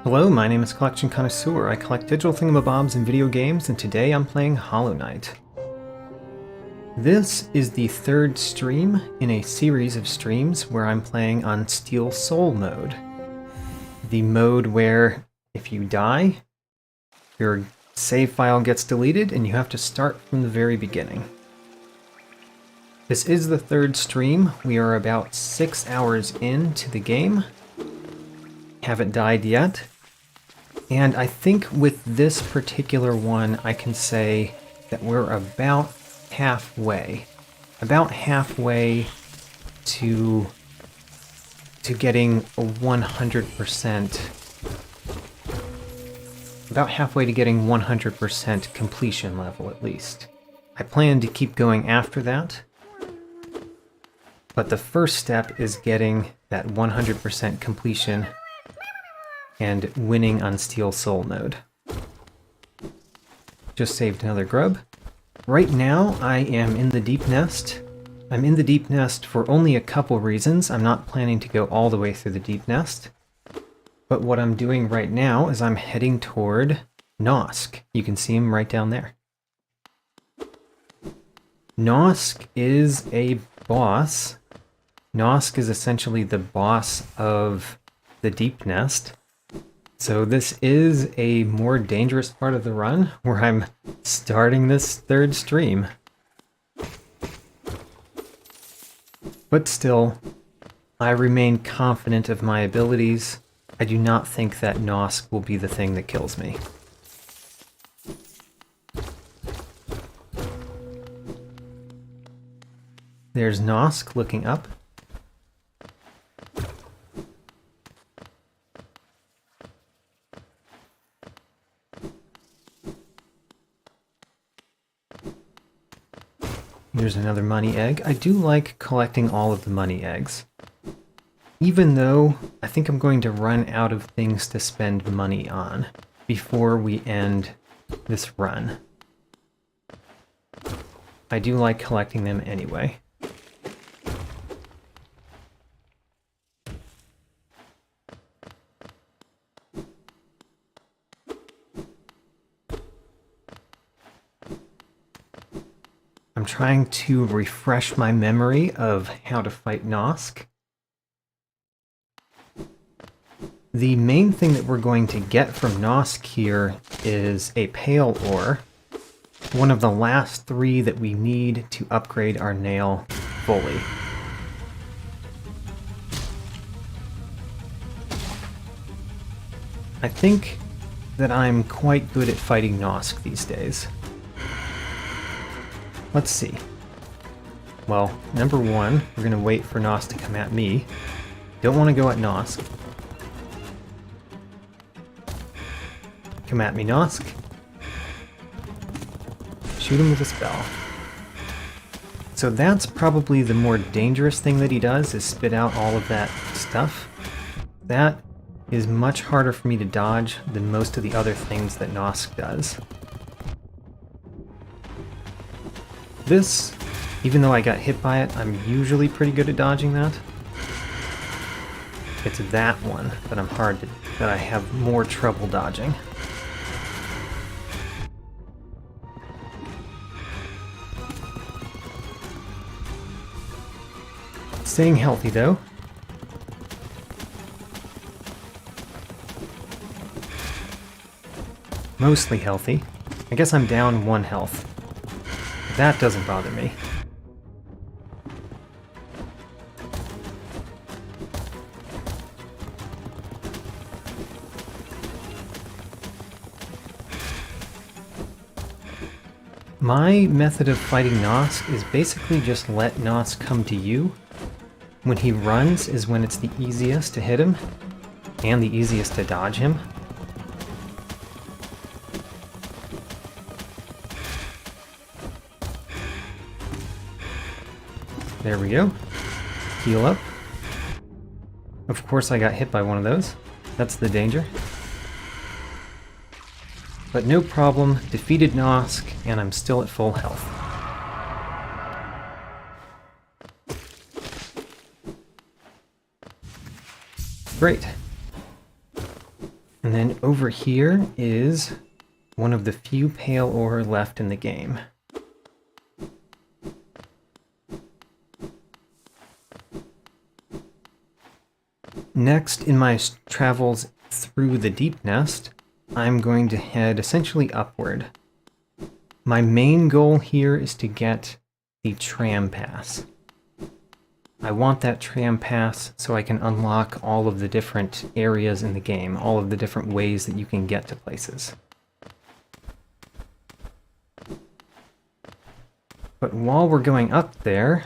Hello, my name is Collection Connoisseur. I collect digital thingamabobs in video games, and today I'm playing Hollow Knight. This is the third stream in a series of streams where I'm playing on Steel Soul mode. The mode where, if you die, your save file gets deleted and you have to start from the very beginning. This is the third stream. We are about 6 hours into the game. Haven't died yet. And I think with this particular one, I can say that we're about halfway to getting a 100%, about halfway to getting 100% completion level at least. I plan to keep going after that, but the first step is getting that 100% completion and winning on Steel Soul mode. Just saved another grub. Right now, I am in the Deep Nest. I'm in the Deep Nest for only a couple reasons. I'm not planning to go all the way through the Deep Nest. But what I'm doing right now is I'm heading toward Nosk. You can see him right down there. Nosk is a boss. Nosk is essentially the boss of the Deep Nest. So this is a more dangerous part of the run, where I'm starting this third stream. But still, I remain confident of my abilities. I do not think that Nosk will be the thing that kills me. There's Nosk looking up. Here's another money egg. I do like collecting all of the money eggs. Even though I think I'm going to run out of things to spend money on before we end this run. I do like collecting them anyway. I'm trying to refresh my memory of how to fight Nosk. The main thing that we're going to get from Nosk here is a pale ore, one of the last 3 that we need to upgrade our nail fully. I think that I'm quite good at fighting Nosk these days. Let's see. Well, number 1, we're going to wait for Nosk to come at me. Don't want to go at Nosk. Come at me, Nosk. Shoot him with a spell. So that's probably the more dangerous thing that he does, is spit out all of that stuff. That is much harder for me to dodge than most of the other things that Nosk does. This, even though I got hit by it, I'm usually pretty good at dodging that. It's that one that that I have more trouble dodging. Staying healthy though. Mostly healthy. I guess I'm down 1 health. That doesn't bother me. My method of fighting Nosk is basically just let Nosk come to you. When he runs is when it's the easiest to hit him, and the easiest to dodge him. There we go. Heal up. Of course I got hit by one of those. That's the danger. But no problem, defeated Nosk, and I'm still at full health. Great. And then over here is one of the few pale ore left in the game. Next, in my travels through the Deep Nest, I'm going to head essentially upward. My main goal here is to get the tram pass. I want that tram pass so I can unlock all of the different areas in the game, all of the different ways that you can get to places. But while we're going up there,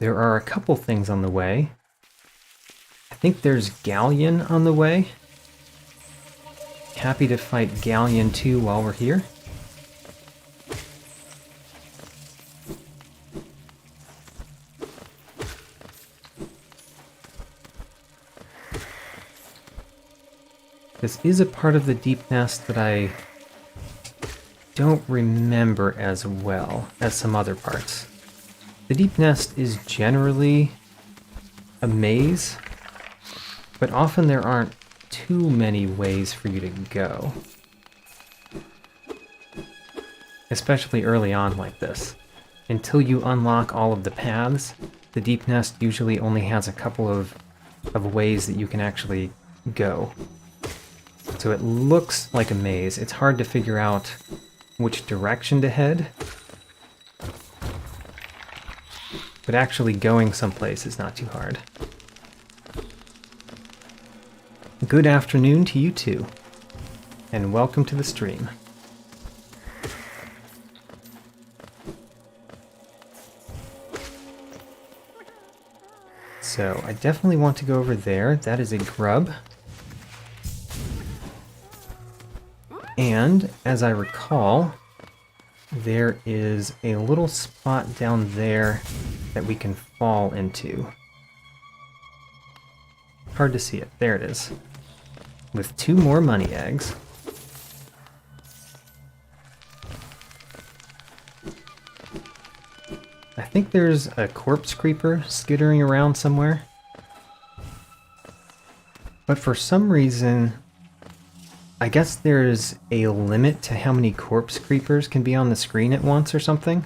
there are a couple things on the way. I think there's Galleon on the way. Happy to fight Galleon 2 while we're here. This is a part of the Deep Nest that I don't remember as well as some other parts. The Deep Nest is generally a maze, but often there aren't too many ways for you to go. Especially early on like this. Until you unlock all of the paths, the Deep Nest usually only has a couple of ways that you can actually go. So it looks like a maze. It's hard to figure out which direction to head. But actually going someplace is not too hard. Good afternoon to you too, and welcome to the stream. So I definitely want to go over there. That is a grub. And, as I recall, there is a little spot down there that we can fall into. Hard to see it. There it is. With 2 more money eggs. I think there's a corpse creeper skittering around somewhere. But for some reason, I guess there's a limit to how many corpse creepers can be on the screen at once or something.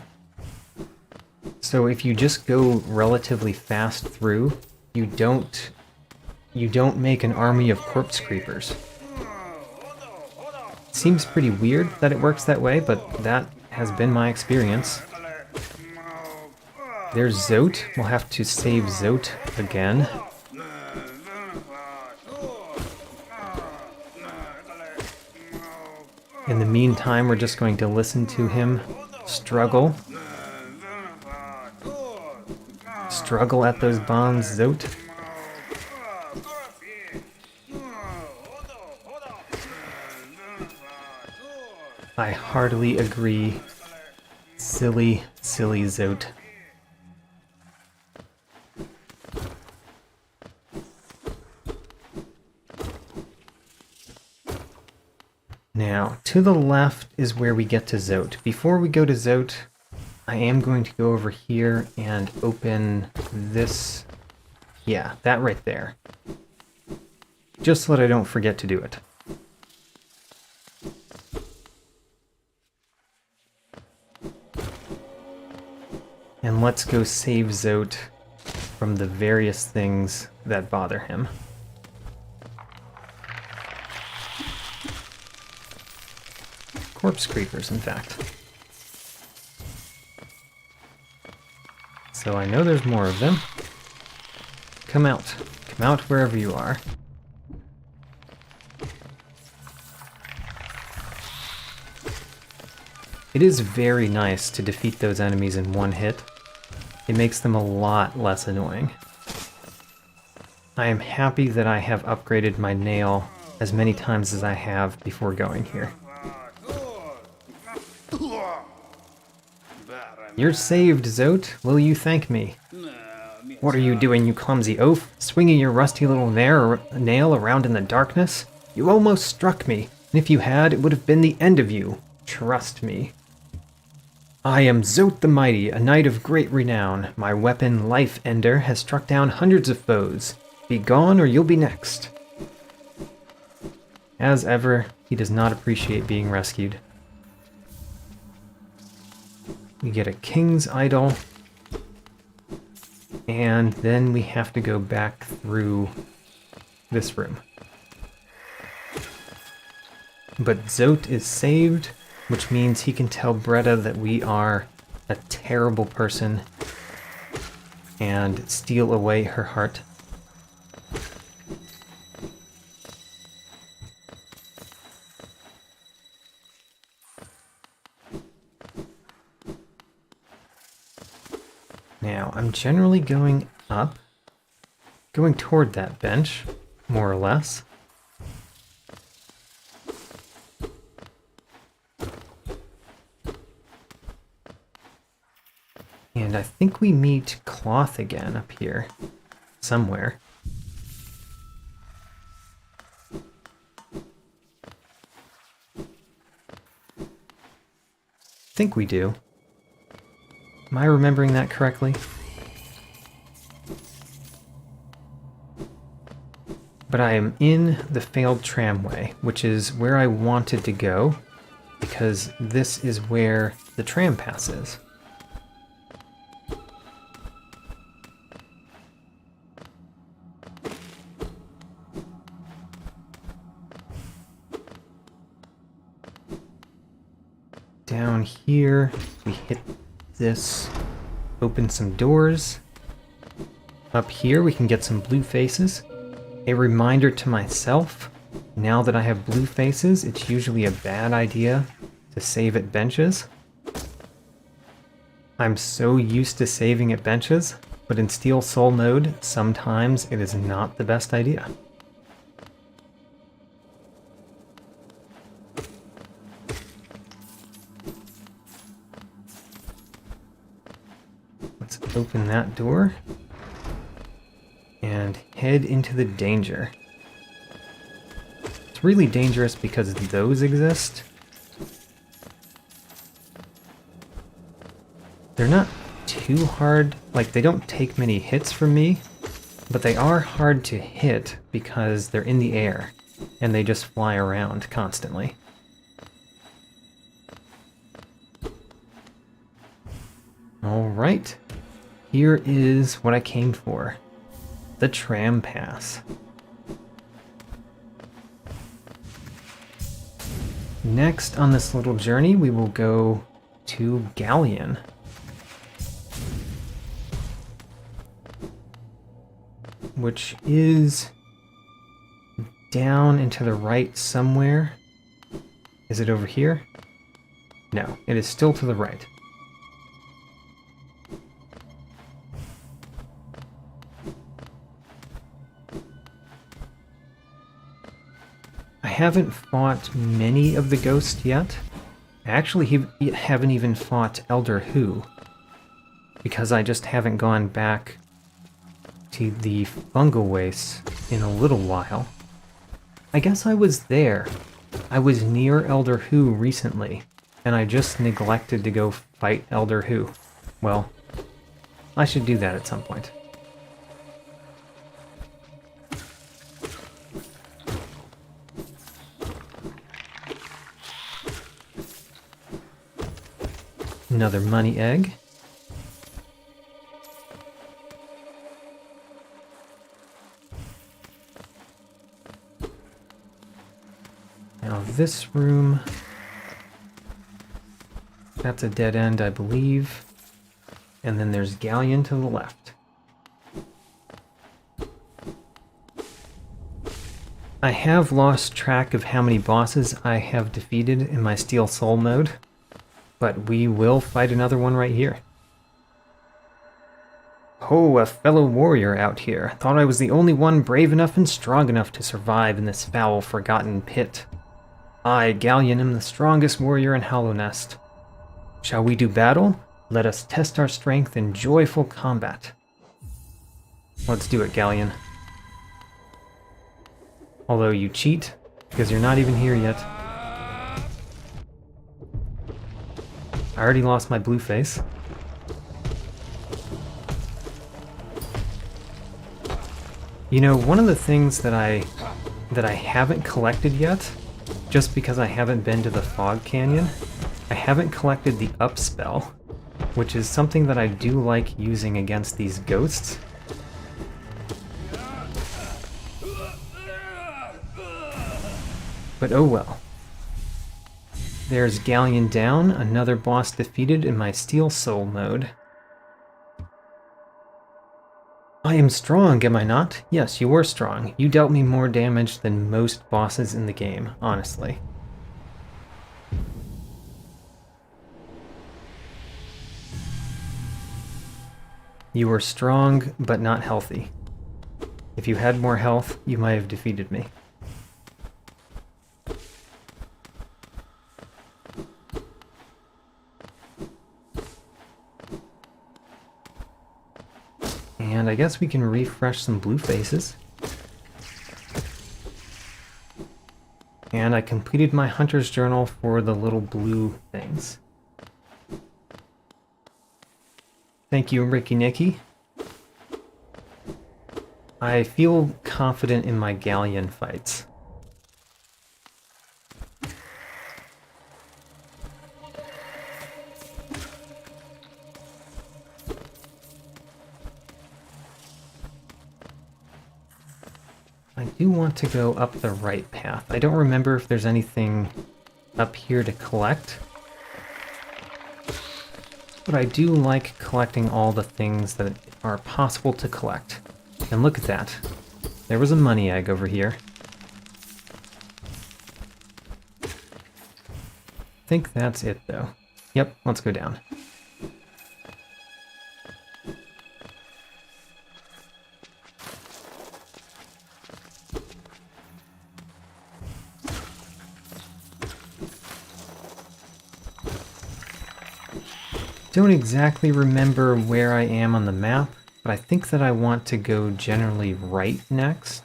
So if you just go relatively fast through, you don't make an army of corpse creepers. Seems pretty weird that it works that way, but that has been my experience. There's Zote. We'll have to save Zote again. In the meantime, we're just going to listen to him struggle. Struggle at those bonds, Zote. I heartily agree. Silly, silly Zote. Now, to the left is where we get to Zote. Before we go to Zote, I am going to go over here and open this. Yeah, that right there. Just so that I don't forget to do it. And let's go save Zote from the various things that bother him. Corpse creepers, in fact. So I know there's more of them. Come out. Come out wherever you are. It is very nice to defeat those enemies in one hit. It makes them a lot less annoying. I am happy that I have upgraded my nail as many times as I have before going here. You're saved, Zote. Will you thank me? What are you doing, you clumsy oaf? Swinging your rusty little nail around in the darkness? You almost struck me, and if you had, it would have been the end of you. Trust me. I am Zote the Mighty, a knight of great renown. My weapon, Life Ender, has struck down hundreds of foes. Be gone or you'll be next. As ever, he does not appreciate being rescued. We get a king's idol. And then we have to go back through this room. But Zote is saved, which means he can tell Bretta that we are a terrible person and steal away her heart. Now, I'm generally going up, going toward that bench, more or less. And I think we meet Cloth again up here, somewhere. I think we do. Am I remembering that correctly? But I am in the failed tramway, which is where I wanted to go, because this is where the tram passes. Down here, we hit this, open some doors. Up here, we can get some blue faces. A reminder to myself, now that I have blue faces, it's usually a bad idea to save at benches. I'm so used to saving at benches, but in Steel Soul mode, sometimes it is not the best idea. Let's open that door and head into the danger. It's really dangerous because those exist. They're not too hard, like they don't take many hits from me, but they are hard to hit because they're in the air and they just fly around constantly. All right. Here is what I came for. The tram pass. Next on this little journey, we will go to Galleon. Which is down and to the right somewhere. Is it over here? No, it is still to the right. I haven't fought many of the ghosts yet. I actually haven't even fought Elder Who, because I just haven't gone back to the fungal wastes in a little while. I guess I was there. I was near Elder Who recently, and I just neglected to go fight Elder Who. Well, I should do that at some point. Another money egg. Now this room, that's a dead end, I believe. And then there's Galleon to the left. I have lost track of how many bosses I have defeated in my Steel Soul mode, but we will fight another one right here. Oh, a fellow warrior out here. Thought I was the only one brave enough and strong enough to survive in this foul, forgotten pit. I, Galleon, am the strongest warrior in Hallownest. Shall we do battle? Let us test our strength in joyful combat. Let's do it, Galleon. Although you cheat, because you're not even here yet. I already lost my blue face. You know, one of the things that I that I haven't collected yet, just because I haven't been to the Fog Canyon. I haven't collected the Up spell, which is something that I do like using against these ghosts. But oh well. There's Galleon down, another boss defeated in my Steel Soul mode. I am strong, am I not? Yes, you were strong. You dealt me more damage than most bosses in the game, honestly. You were strong, but not healthy. If you had more health, you might have defeated me. And I guess we can refresh some blue faces. And I completed my hunter's journal for the little blue things. Thank you, Ricky Nicky. I feel confident in my Galleon fights. I do want to go up the right path. I don't remember if there's anything up here to collect. But I do like collecting all the things that are possible to collect. And look at that. There was a money egg over here. I think that's it, though. Yep, let's go down. Don't exactly remember where I am on the map, but I think that I want to go generally right next.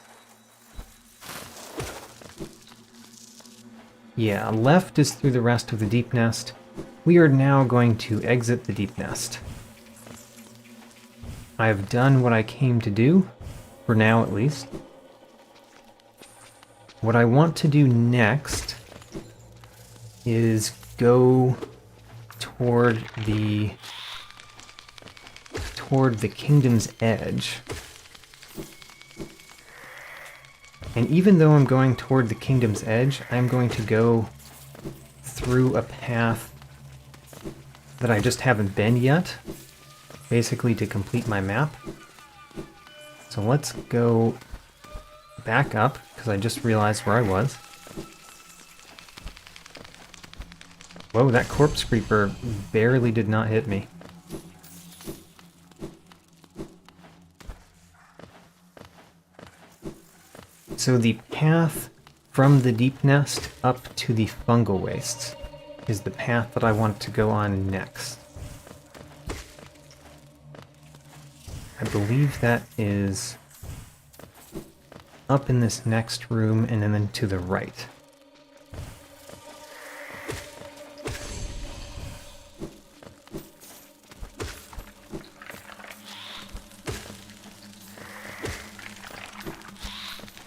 Yeah, left is through the rest of the Deep Nest. We are now going to exit the Deep Nest. I have done what I came to do, for now at least. What I want to do next is go toward the kingdom's edge. And even though I'm going toward the kingdom's edge, I'm going to go through a path that I just haven't been yet, basically to complete my map. So let's go back up, because I just realized where I was. Whoa, that corpse creeper barely did not hit me. So the path from the Deep Nest up to the Fungal Wastes is the path that I want to go on next. I believe that is up in this next room and then to the right.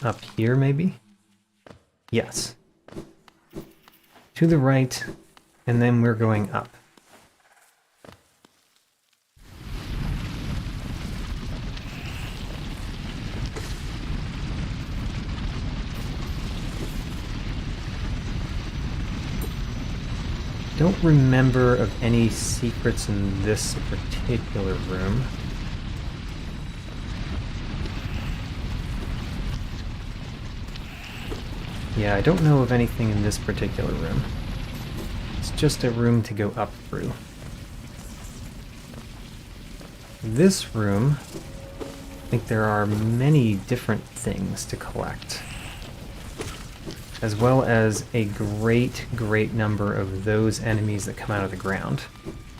Up here, maybe? Yes. To the right, and then we're going up. Don't remember of any secrets in this particular room. Yeah, I don't know of anything in this particular room. It's just a room to go up through. This room, I think there are many different things to collect, as well as a great number of those enemies that come out of the ground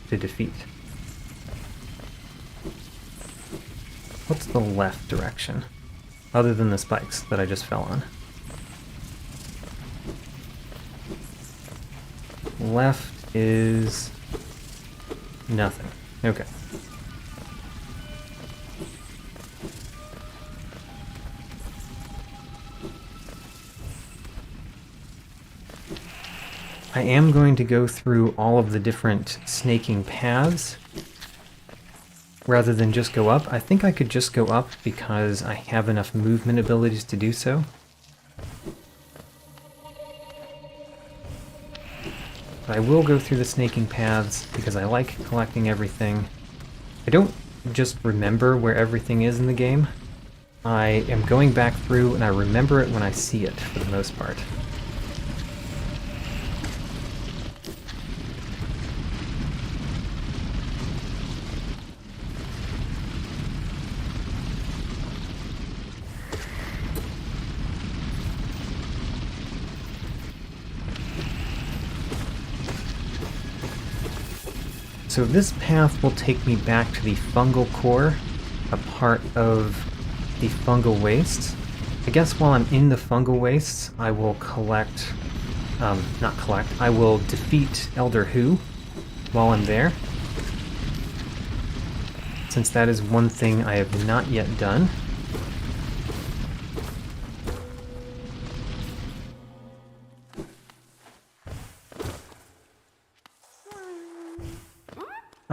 to defeat. What's the left direction, other than the spikes that I just fell on? Left is nothing. Okay. I am going to go through all of the different snaking paths rather than just go up. I think I could just go up because I have enough movement abilities to do so. But I will go through the snaking paths because I like collecting everything. I don't just remember where everything is in the game. I am going back through and I remember it when I see it, for the most part. So this path will take me back to the fungal core, a part of the fungal wastes. I guess while I'm in the fungal wastes, I will I will defeat Elder Who while I'm there, since that is one thing I have not yet done.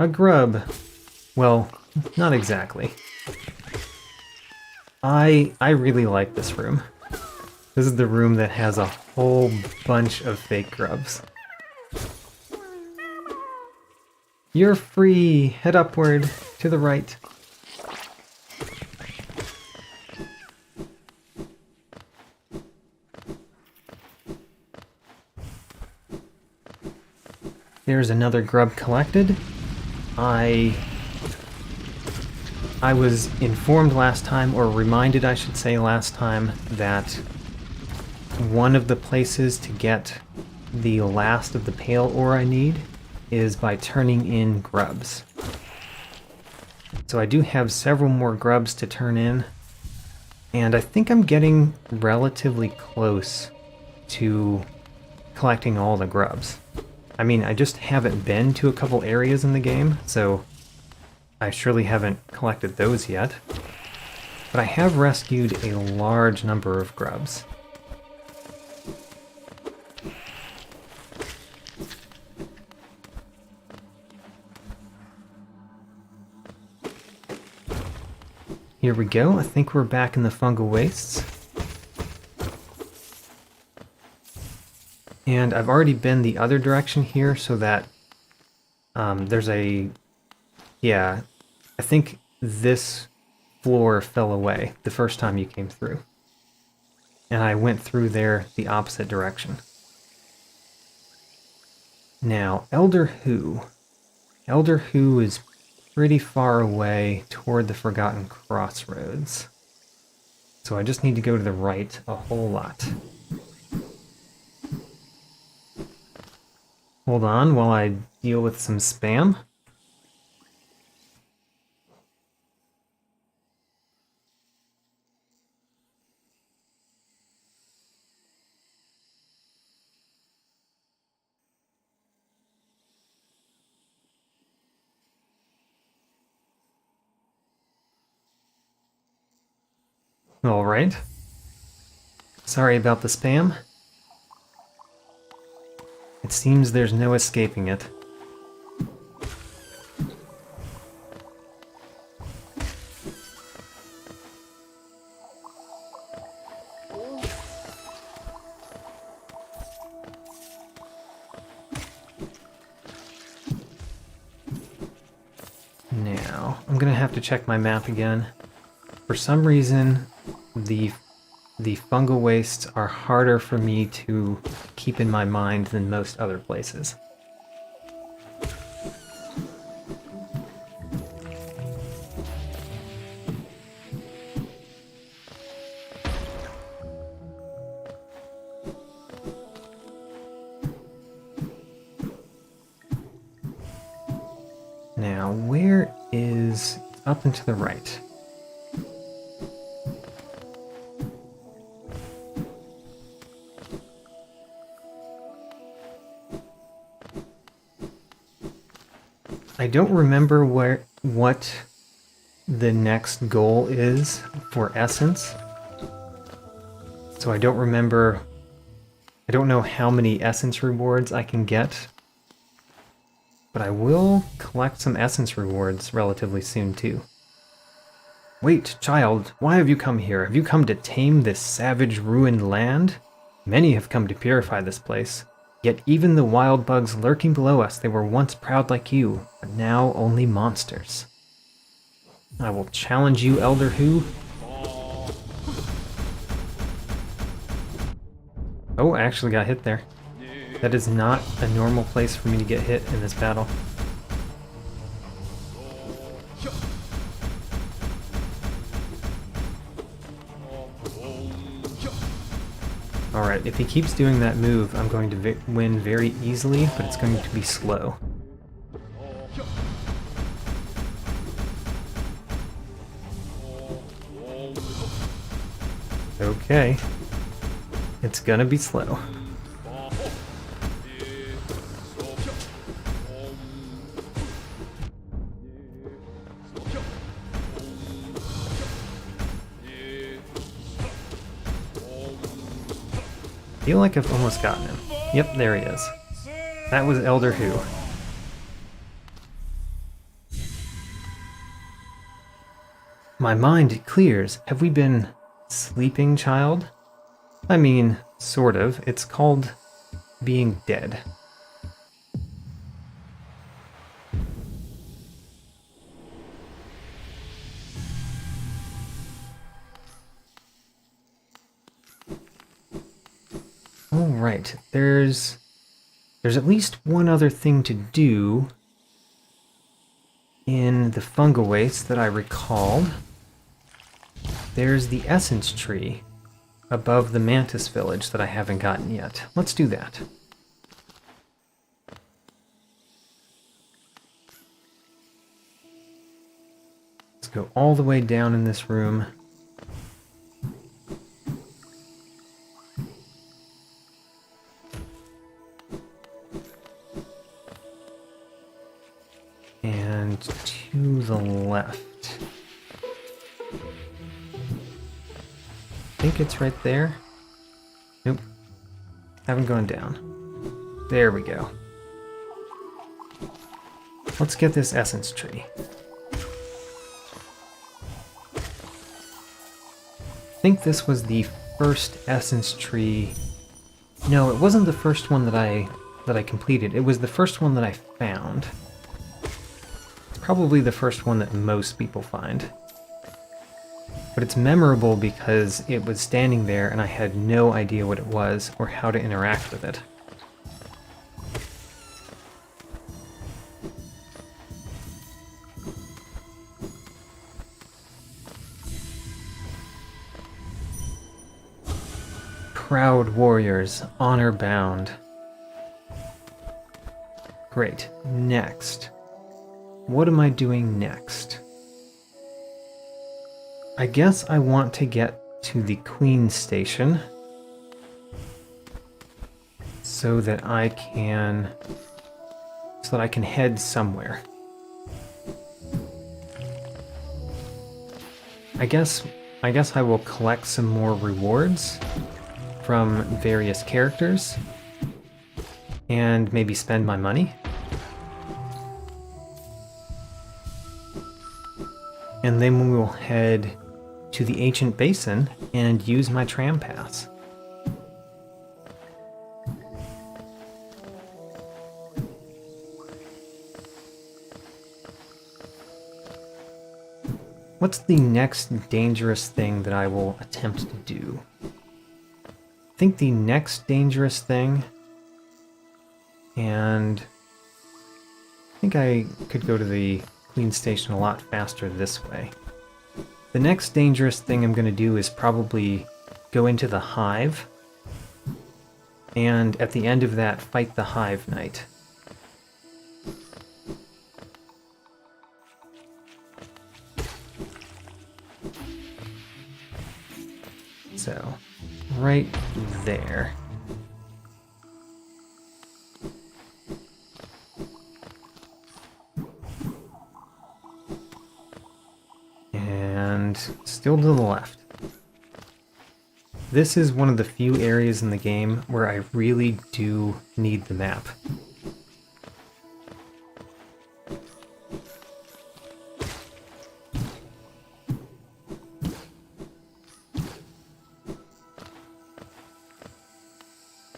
A grub. Well, not exactly. I really like this room. This is the room that has a whole bunch of fake grubs. You're free! Head upward, to the right. There's another grub collected. I was informed last time, or reminded I should say last time, that one of the places to get the last of the pale ore I need is by turning in grubs. So I do have several more grubs to turn in, and I think I'm getting relatively close to collecting all the grubs. I mean, I just haven't been to a couple areas in the game, so I surely haven't collected those yet. But I have rescued a large number of grubs. Here we go. I think we're back in the fungal wastes. And I've already been the other direction here, so that there's a... Yeah, I think this floor fell away the first time you came through. And I went through there the opposite direction. Now, Elder Who. Elder Who is pretty far away toward the Forgotten Crossroads. So I just need to go to the right a whole lot. Hold on while I deal with some spam. Alright. Sorry about the spam. It seems there's no escaping it. Now, I'm gonna have to check my map again. For some reason, the fungal wastes are harder for me to keep in my mind than most other places. Now, where is... up and to the right? I don't remember what the next goal is for Essence, so I don't remember I don't know how many essence rewards I can get, but I will collect some essence rewards relatively soon too. Wait, child, why have you come here? Have you come to tame this savage, ruined land? Many have come to purify this place. Yet even the wild bugs lurking below us, they were once proud like you, but now only monsters. I will challenge you, Elder Who. Oh, I actually got hit there. That is not a normal place for me to get hit in this battle. Alright, if he keeps doing that move, I'm going to win very easily, but it's going to be slow. Okay. It's gonna be slow. I feel like I've almost gotten him. Yep, there he is. That was Elder Who. My mind clears. Have we been sleeping, child? I mean, sort of. It's called being dead. Alright, there's at least one other thing to do in the fungal waste that I recalled. There's the essence tree above the mantis village that I haven't gotten yet. Let's do that. Let's go all the way down in this room. And to the left. I think it's right there. Nope. Haven't gone down. There we go. Let's get this essence tree. I think this was the first essence tree. No, it wasn't the first one that I completed. It was the first one that I found. It's probably the first one that most people find. But it's memorable because it was standing there and I had no idea what it was or how to interact with it. Proud warriors, honor bound. Great. Next. What am I doing next? I guess I want to get to the Queen Station so that I can head somewhere. I guess I will collect some more rewards from various characters and maybe spend my money. And then we will head to the ancient basin and use my tram pass. What's the next dangerous thing that I will attempt to do? I think the next dangerous thing, and I think I could go to the Queen Station a lot faster this way. The next dangerous thing I'm going to do is probably go into the Hive, and at the end of that, fight the Hive Knight. So, right there. And still to the left. This is one of the few areas in the game where I really do need the map.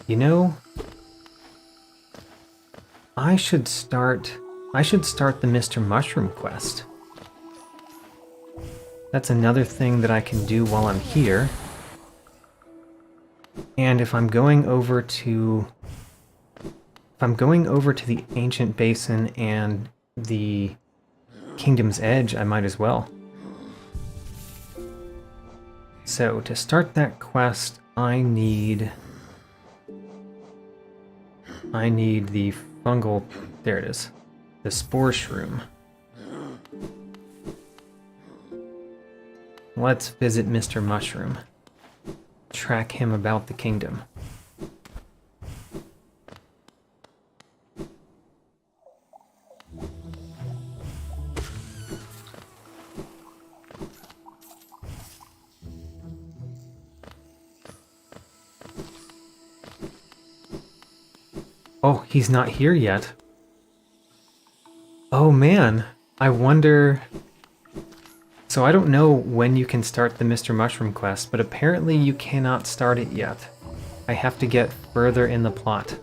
You know, I should start the Mr. Mushroom quest. That's another thing that I can do while I'm here. And if I'm going over to the Ancient Basin and the Kingdom's Edge, I might as well. So to start that quest, I need the fungal, there it is, the spore shroom. Let's visit Mr. Mushroom. Track him about the kingdom. Oh, he's not here yet. Oh man, I wonder... So I don't know when you can start the Mr. Mushroom quest, but apparently you cannot start it yet. I have to get further in the plot.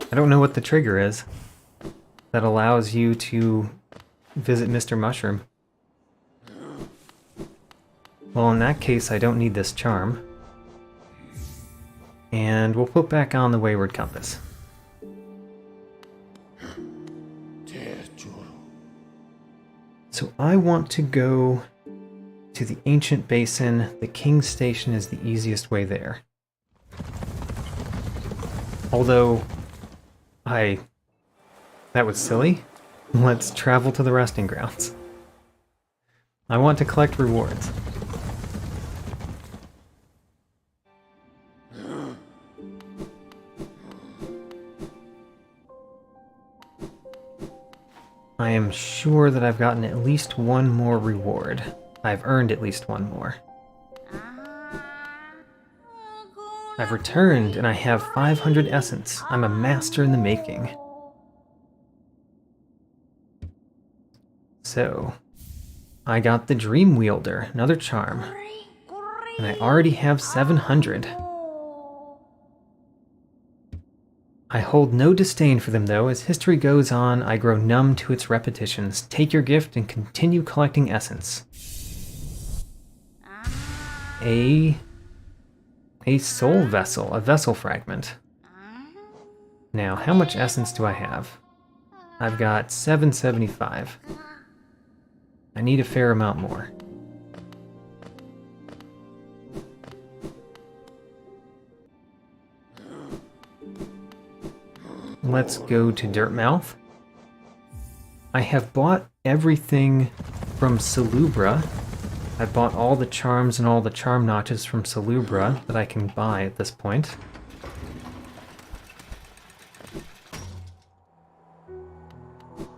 I don't know what the trigger is that allows you to visit Mr. Mushroom. Well, in that case, I don't need this charm. And we'll put back on the Wayward Compass. So I want to go to the Ancient Basin. The King's Station is the easiest way there. Although, that was silly. Let's travel to the resting grounds. I want to collect rewards. I am sure that I've gotten at least one more reward. I've earned at least one more. I've returned and I have 500 essence. I'm a master in the making. So, I got the Dream Wielder, another charm. And I already have 700. I hold no disdain for them though. As history goes on, I grow numb to its repetitions. Take your gift and continue collecting essence. A soul vessel, a vessel fragment. Now, how much essence do I have? I've got 775. I need a fair amount more. Let's go to Dirtmouth. I have bought everything from Salubra. I bought all the charms and all the charm notches from Salubra that I can buy at this point.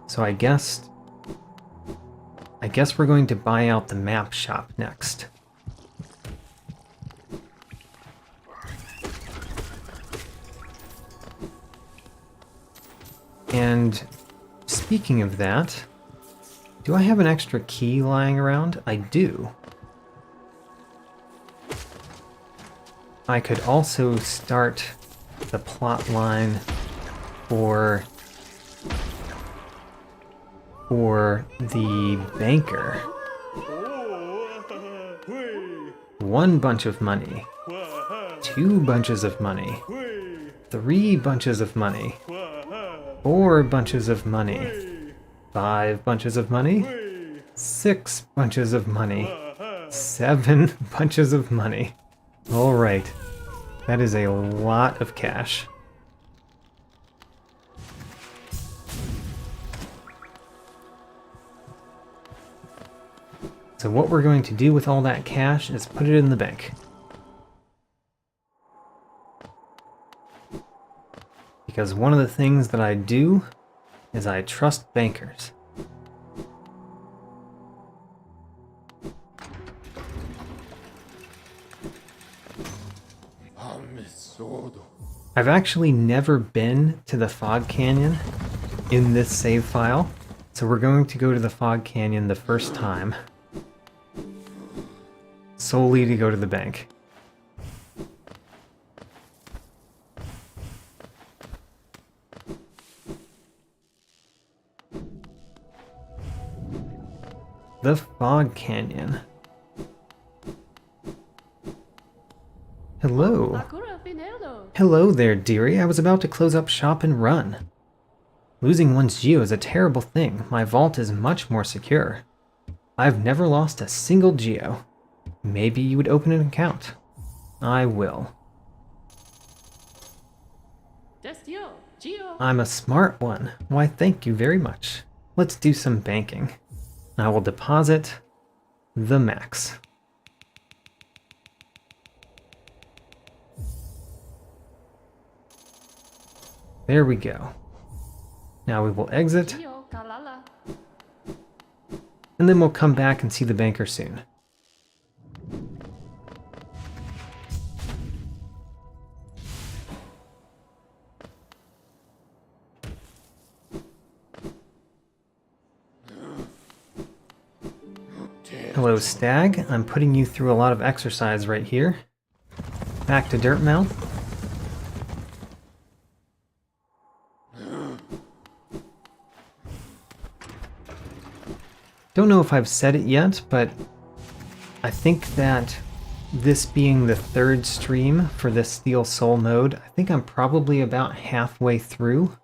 So I guess we're going to buy out the map shop next. And speaking of that, do I have an extra key lying around? I do. I could also start the plot line for the banker. 1 bunch of money. 2 bunches of money. 3 bunches of money. 4 bunches of money, 5 bunches of money, 6 bunches of money, 7 bunches of money. Alright, that is a lot of cash. So what we're going to do with all that cash is put it in the bank. Because one of the things that I do is I trust bankers. I've actually never been to the Fog Canyon in this save file, so we're going to go to the Fog Canyon the first time, solely to go to the bank. The Fog Canyon. Hello. Hello there, dearie. I was about to close up shop and run. Losing one's geo is a terrible thing. My vault is much more secure. I've never lost a single geo. Maybe you would open an account. I will. I'm a smart one. Why, thank you very much. Let's do some banking. I will deposit the max. There we go. Now we will exit. And then we'll come back and see the banker soon. Hello, Stag. I'm putting you through a lot of exercise right here. Back to Dirtmouth. Don't know if I've said it yet, but I think that this being the third stream for this Steel Soul mode, I think I'm probably about halfway through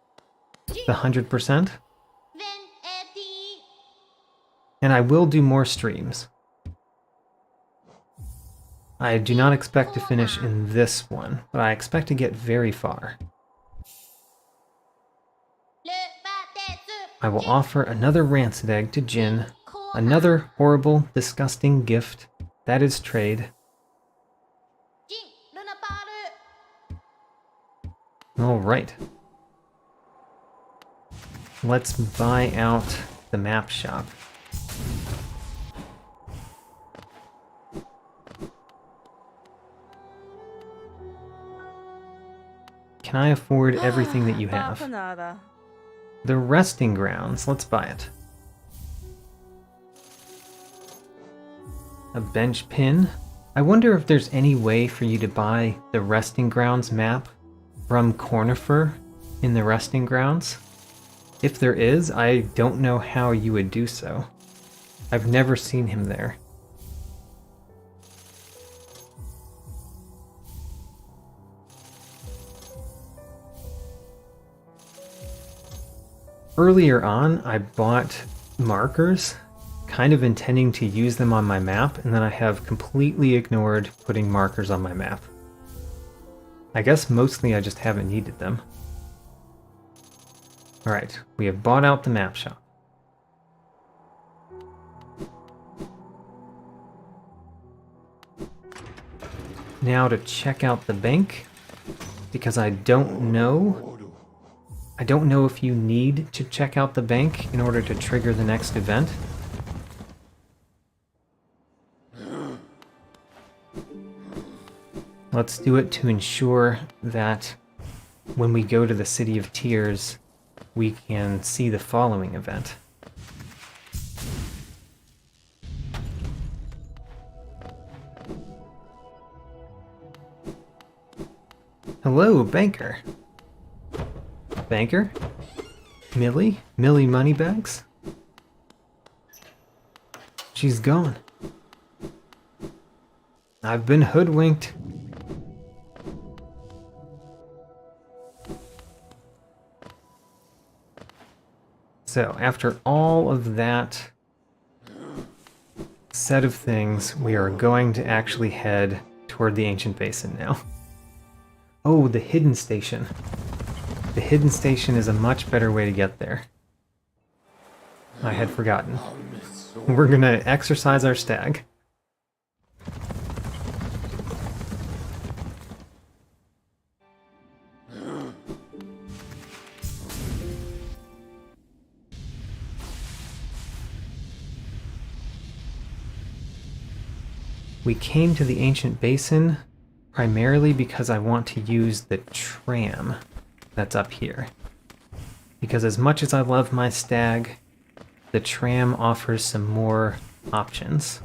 the 100%. And I will do more streams. I do not expect to finish in this one, but I expect to get very far. I will offer another rancid egg to Jin. Another horrible, disgusting gift. That is trade. Alright. Let's buy out the map shop. Can I afford everything that you have? The resting grounds. Let's buy it. A bench pin. I wonder if there's any way for you to buy the resting grounds map from Cornifer in the resting grounds. If there is, I don't know how you would do so. I've never seen him there. Earlier on, I bought markers, kind of intending to use them on my map, and then I have completely ignored putting markers on my map. I guess mostly I just haven't needed them. Alright, we have bought out the map shop. Now to check out the bank, because I don't know if you need to check out the bank in order to trigger the next event. Let's do it to ensure that when we go to the City of Tears, we can see the following event. Hello, Banker. Banker? Millie? Millie Moneybags? She's gone. I've been hoodwinked. So, after all of that set of things, we are going to actually head toward the Ancient Basin now. Oh, the hidden station. The hidden station is a much better way to get there. I had forgotten. We're gonna exercise our stag. We came to the Ancient Basin primarily because I want to use the tram that's up here. Because as much as I love my stag, the tram offers some more options.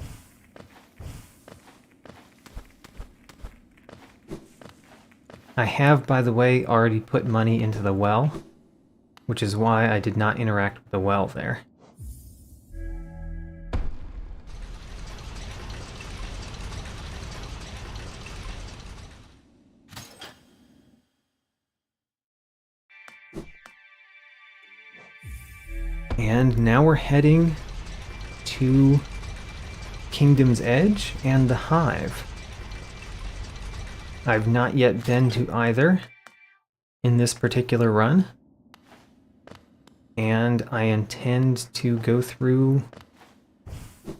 I have, by the way, already put money into the well, which is why I did not interact with the well there. And now we're heading to Kingdom's Edge and the Hive. I've not yet been to either in this particular run, and I intend to go through...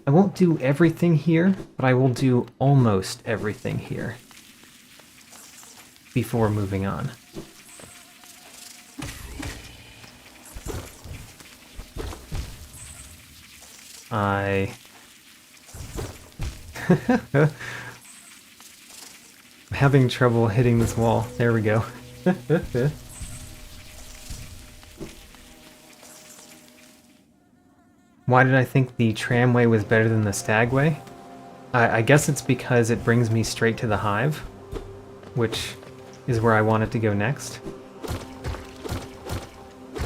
I won't do everything here, but I will do almost everything here before moving on. I'm having trouble hitting this wall. There we go. Why did I think the tramway was better than the stagway? I guess it's because it brings me straight to the hive, which is where I wanted to go next.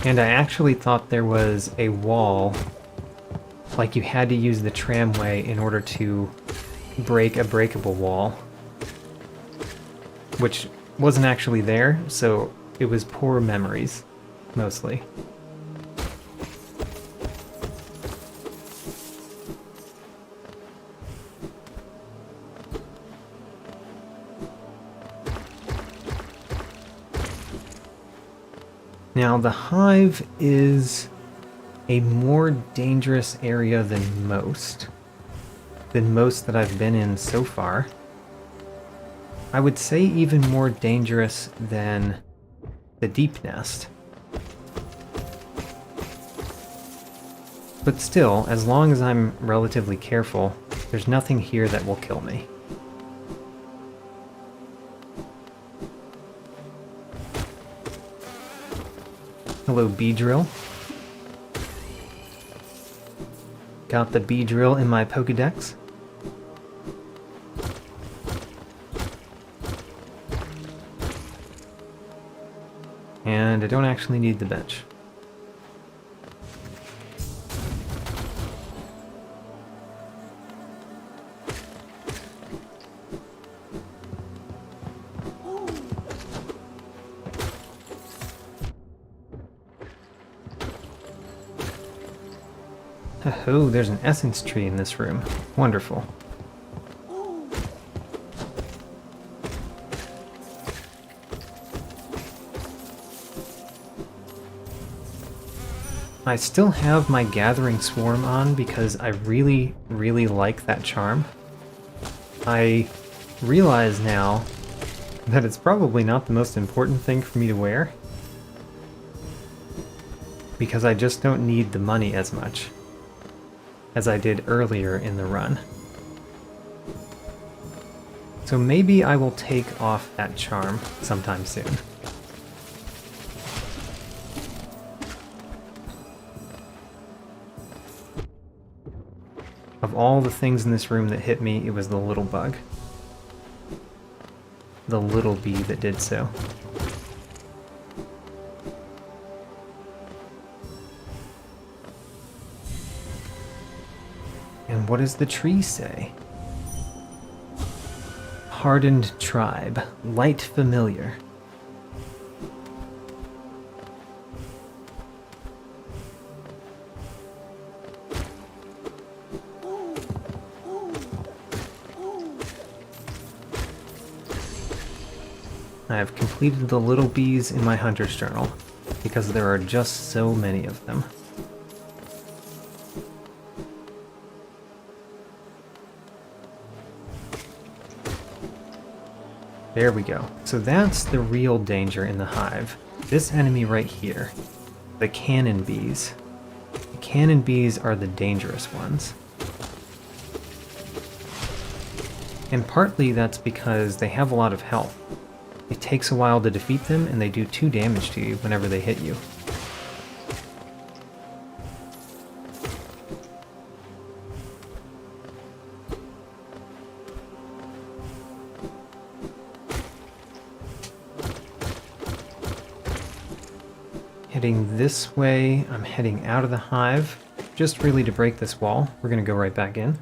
And I actually thought there was a wall, like you had to use the tramway in order to break a breakable wall, which wasn't actually there, so it was poor memories, mostly. Now, the hive is a more dangerous area than most that I've been in so far. I would say even more dangerous than the deep nest. But still, as long as I'm relatively careful, there's nothing here that will kill me. Hello, bee drill. Got the bee drill in my Pokedex. And I don't actually need the bench. Oh, there's an essence tree in this room. Wonderful. I still have my Gathering Swarm on because I really, really like that charm. I realize now that it's probably not the most important thing for me to wear, because I just don't need the money as much as I did earlier in the run. So maybe I will take off that charm sometime soon. Of all the things in this room that hit me, it was the little bug. The little bee that did so. And what does the tree say? Hardened tribe, light familiar. I have completed the little bees in my hunter's journal, because there are just so many of them. There we go. So that's the real danger in the hive. This enemy right here, the cannon bees. The cannon bees are the dangerous ones. And partly that's because they have a lot of health. It takes a while to defeat them, and they do 2 damage to you whenever they hit you. Heading this way, I'm heading out of the hive, just really to break this wall. We're going to go right back in.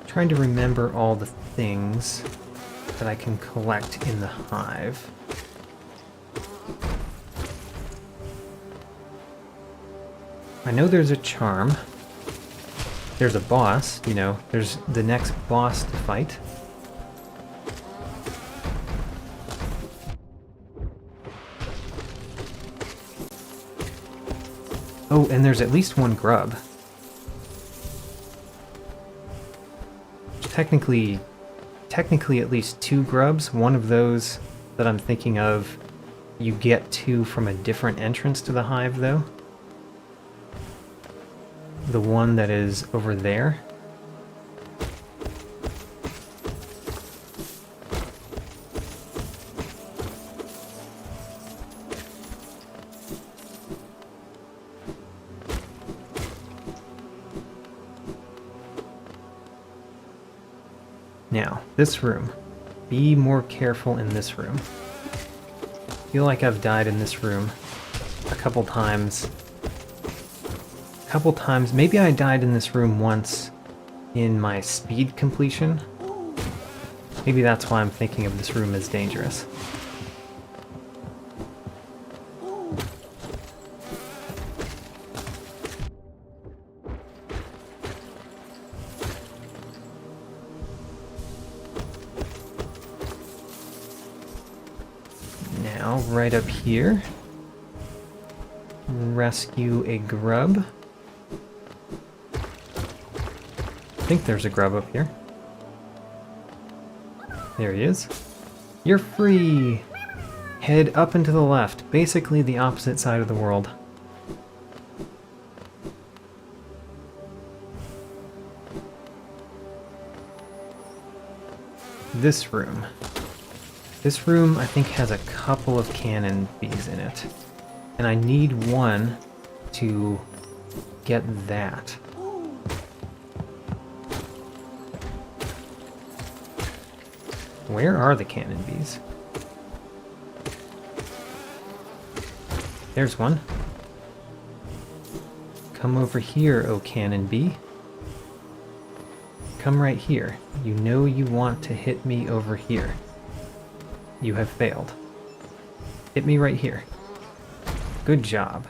Trying to remember all the things that I can collect in the hive. I know there's a charm. There's a boss, you know, there's the next boss to fight. Oh, and there's at least 1 grub. Technically at least 2 grubs. One of those that I'm thinking of, you get to from a different entrance to the hive, though. The one that is over there. Now, this room. Be more careful in this room. I feel like I've died in this room a couple times. Maybe I died in this room once in my speed completion. Maybe that's why I'm thinking of this room as dangerous. Now, right up here, rescue a grub. I think there's a grub up here. There he is. You're free! Head up and to the left, basically the opposite side of the world. This room. This room, I think, has a couple of cannon bees in it. And I need 1 to get that. Where are the cannon bees? There's one. Come over here, O cannon bee. Come right here. You know you want to hit me over here. You have failed. Hit me right here. Good job.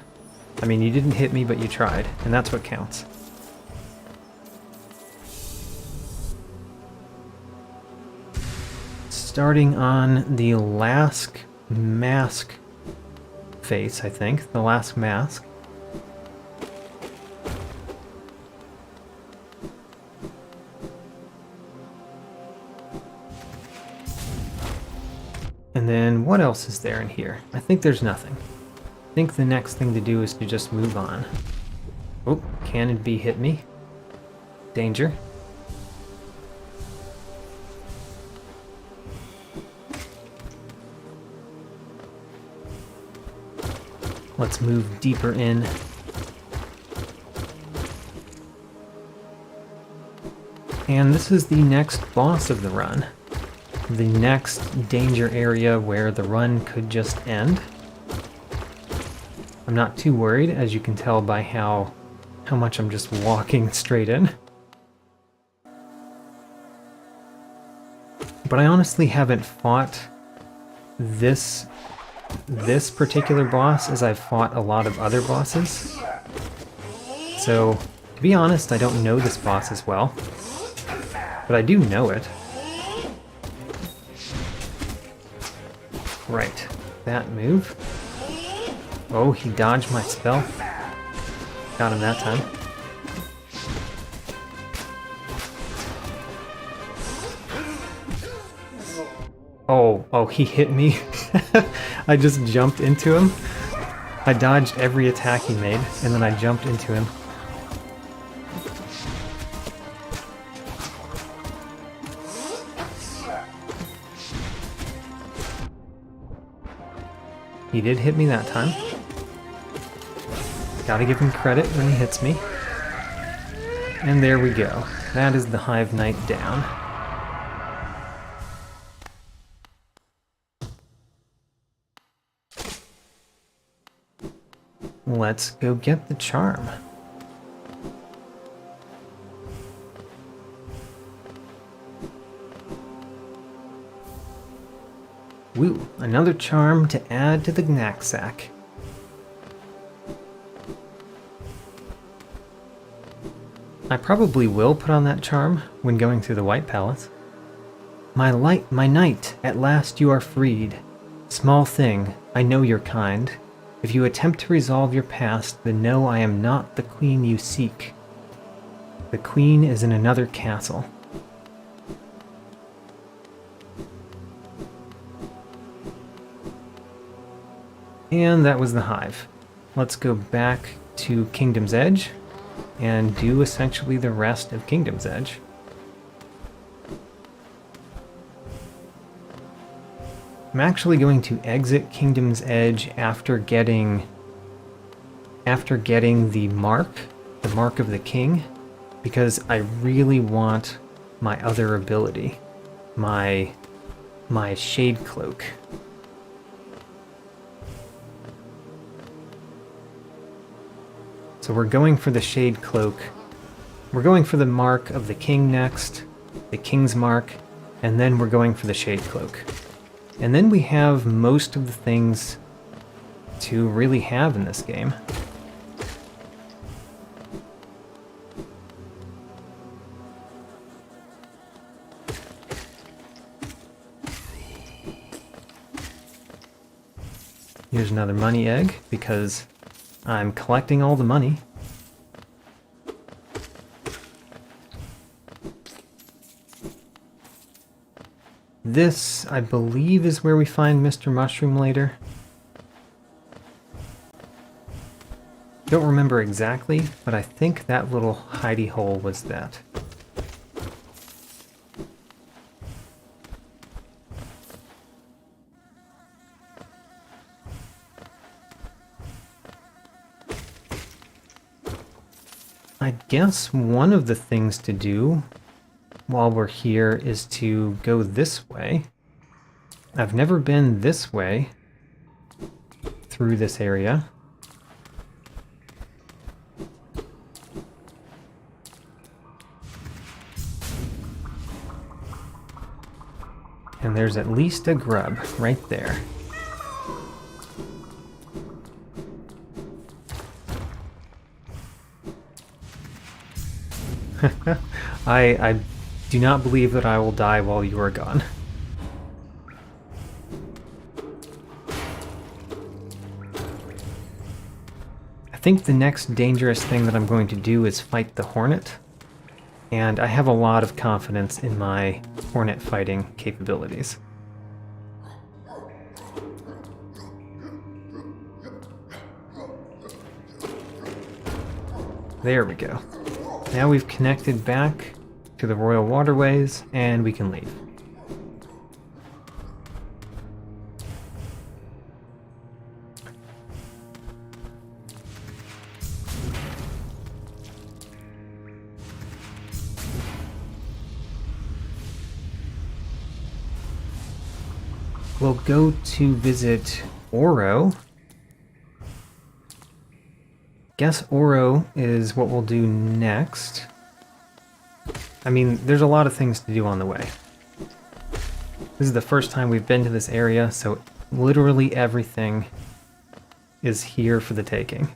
I mean, you didn't hit me, but you tried, and that's what counts. Starting on the last mask face, I think. The last mask. And then what else is there in here? I think there's nothing. I think the next thing to do is to just move on. Oh, cannon bee hit me. Danger. Let's move deeper in. And this is the next boss of the run. The next danger area where the run could just end. I'm not too worried, as you can tell by how much I'm just walking straight in. But I honestly haven't fought this particular boss as I've fought a lot of other bosses. So, to be honest, I don't know this boss as well. But I do know it. Right, that move. Oh, he dodged my spell. Got him that time. Oh, he hit me. I just jumped into him. I dodged every attack he made, and then I jumped into him. He did hit me that time. Gotta give him credit when he hits me. And there we go. That is the Hive Knight down. Let's go get the charm. Woo, another charm to add to the knapsack. I probably will put on that charm when going through the White Palace. My knight, at last you are freed. Small thing, I know you're kind. If you attempt to resolve your past, then know I am not the queen you seek. The queen is in another castle. And that was the Hive. Let's go back to Kingdom's Edge and do essentially the rest of Kingdom's Edge. I'm actually going to exit Kingdom's Edge after getting the mark of the king, because I really want my other ability, my shade cloak. So we're going for the shade cloak. We're going for the mark of the king next, the king's mark, and then we're going for the shade cloak. And then we have most of the things to really have in this game. Here's another money egg, because I'm collecting all the money. This, I believe, is where we find Mr. Mushroom later. Don't remember exactly, but I think that little hidey hole was that. I guess one of the things to do while we're here is to go this way. I've never been this way through this area. And there's at least a grub right there. I do not believe that I will die while you are gone. I think the next dangerous thing that I'm going to do is fight the Hornet, and I have a lot of confidence in my Hornet fighting capabilities. There we go. Now we've connected back to the Royal Waterways, and we can leave. We'll go to visit Oro. Guess Oro is what we'll do next. I mean, there's a lot of things to do on the way. This is the first time we've been to this area, so literally everything is here for the taking.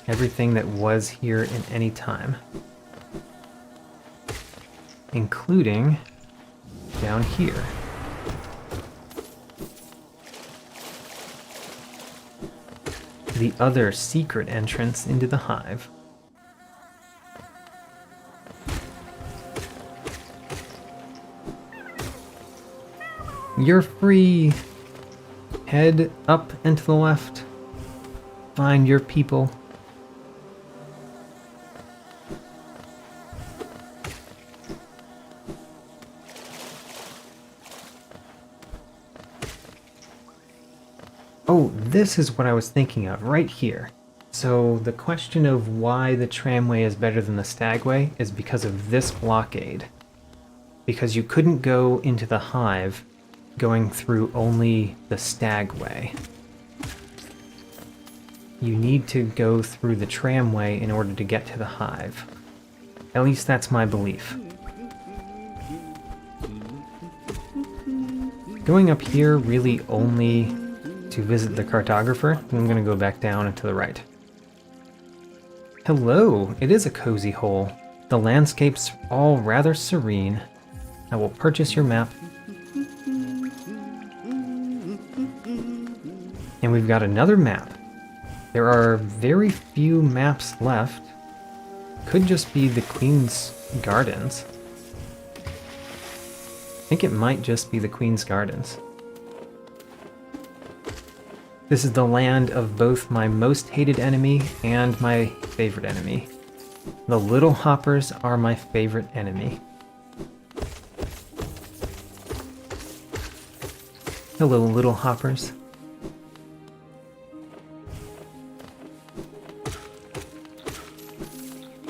Everything that was here in any time. Including down here. The other secret entrance into the hive. You're free! Head up and to the left. Find your people. Oh, this is what I was thinking of, right here. So the question of why the tramway is better than the stagway is because of this blockade. Because you couldn't go into the hive going through only the stagway. You need to go through the tramway in order to get to the hive. At least that's my belief. Going up here really only to visit the cartographer. I'm going to go back down and to the right. Hello, it is a cozy hole. The landscape's all rather serene. I will purchase your map. And we've got another map. There are very few maps left. Could just be the Queen's Gardens. I think it might just be the Queen's Gardens. This is the land of both my most hated enemy and my favorite enemy. The Little Hoppers are my favorite enemy. Hello, Little Hoppers.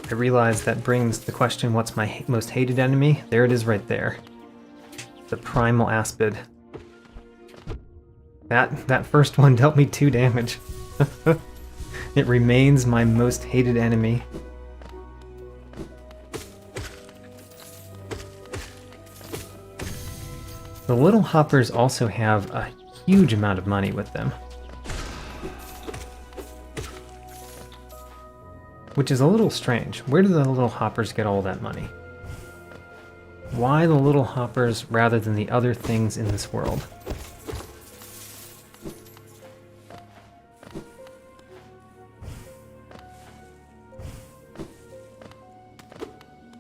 I realize that brings the question, what's my most hated enemy? There it is right there. The Primal Aspid. That first one dealt me 2 damage. It remains my most hated enemy. The Little Hoppers also have a huge amount of money with them. Which is a little strange. Where do the Little Hoppers get all that money? Why the Little Hoppers rather than the other things in this world?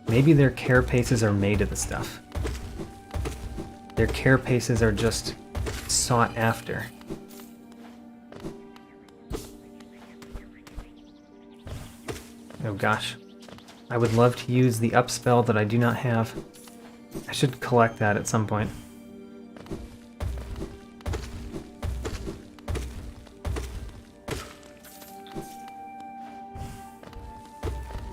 Maybe their carapaces are made of the stuff. Their carapaces are just sought after. Oh gosh. I would love to use the up spell that I do not have. I should collect that at some point.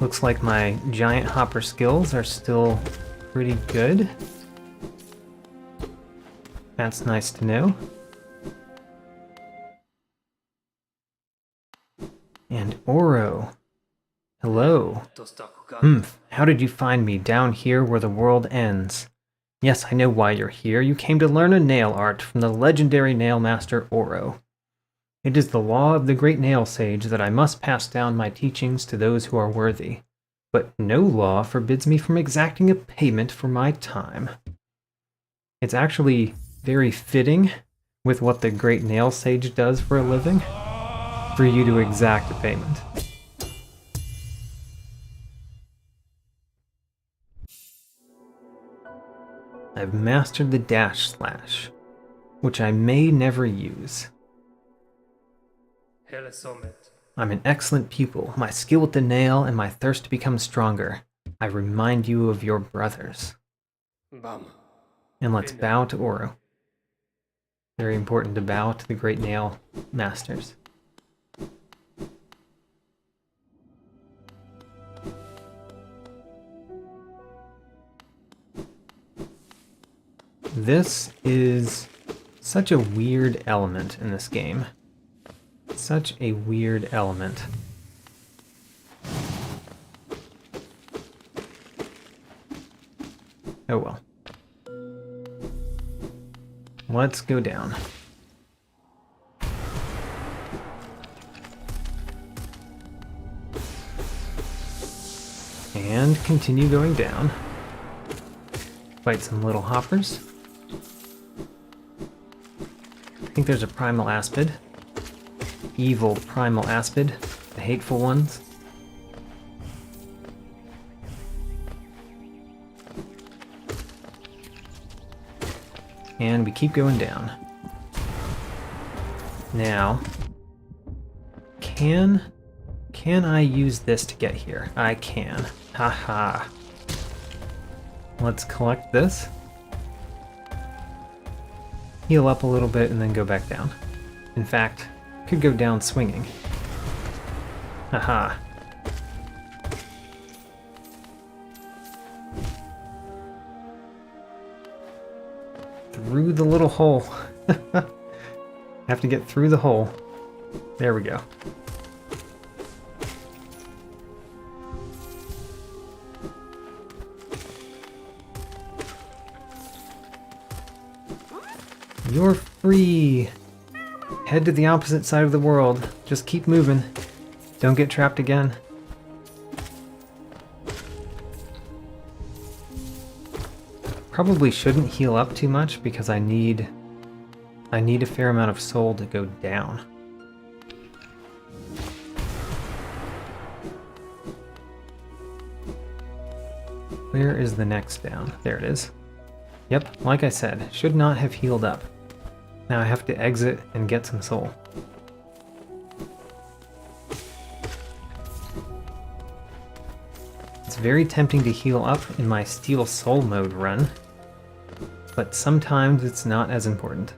Looks like my giant hopper skills are still pretty good. That's nice to know. And Oro. Hello. How did you find me down here where the world ends? Yes, I know why you're here. You came to learn a nail art from the legendary nail master Oro. It is the law of the great nail sage that I must pass down my teachings to those who are worthy. But no law forbids me from exacting a payment for my time. It's actually very fitting with what the great nail sage does for a living, for you to exact a payment. I've mastered the dash slash, which I may never use. I'm an excellent pupil. My skill with the nail and my thirst to become stronger. I remind you of your brothers. And let's bow to Oro. Very important to bow to the great nail masters. This is such a weird element in this game. Such a weird element. Oh well. Let's go down. And continue going down. Fight some little hoppers. I think there's a primal aspid. Evil primal aspid. The hateful ones. And we keep going down. Now, can I use this to get here? I can. Haha. Let's collect this. Heal up a little bit and then go back down. In fact, could go down swinging. Haha. Through the little hole. Have to get through the hole. There we go. You're free! Head to the opposite side of the world. Just keep moving. Don't get trapped again. Probably shouldn't heal up too much because I need a fair amount of soul to go down. Where is the next down? There it is. Yep, like I said, should not have healed up. Now I have to exit and get some soul. It's very tempting to heal up in my Steel Soul mode run, but sometimes it's not as important.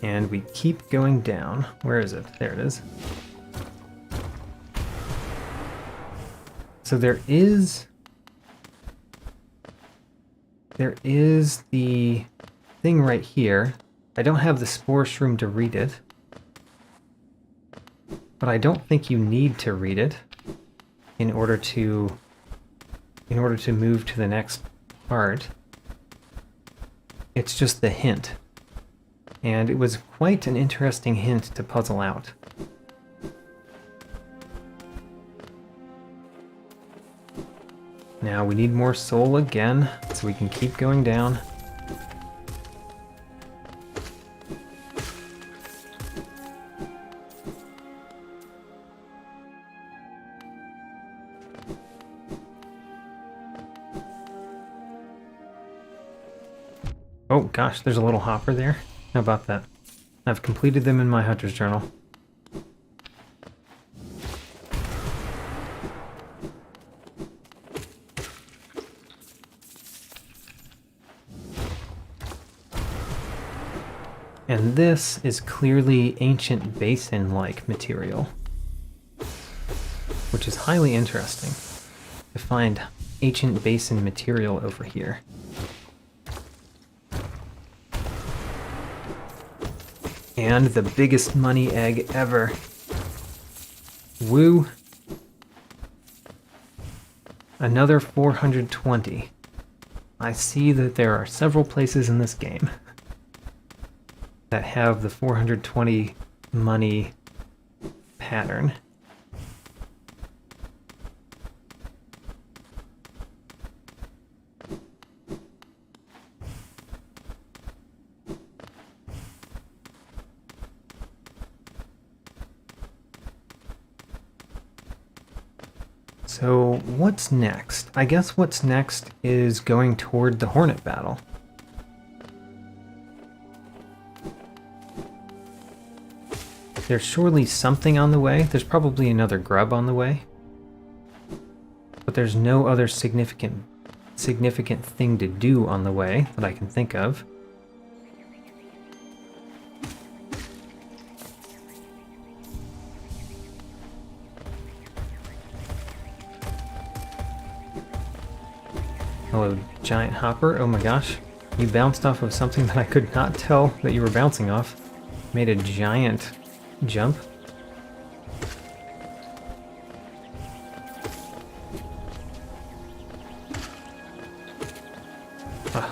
And we keep going down. Where is it? There it is. So there is the thing right here. I don't have the Spore Shroom to read it, but I don't think you need to read it in order to move to the next part. It's just the hint. And it was quite an interesting hint to puzzle out. Now we need more soul again, so we can keep going down. Oh gosh, there's a little hopper there. How about that? I've completed them in my Hunter's Journal. And this is clearly ancient basin-like material, which is highly interesting to find ancient basin material over here. And the biggest money egg ever. Woo! Another 420. I see that there are several places in this game that have the 420 money pattern. So what's next? I guess what's next is going toward the Hornet battle. There's surely something on the way. There's probably another grub on the way. But there's no other significant thing to do on the way that I can think of. Hello, giant hopper. Oh my gosh. You bounced off of something that I could not tell that you were bouncing off. Made a giant jump.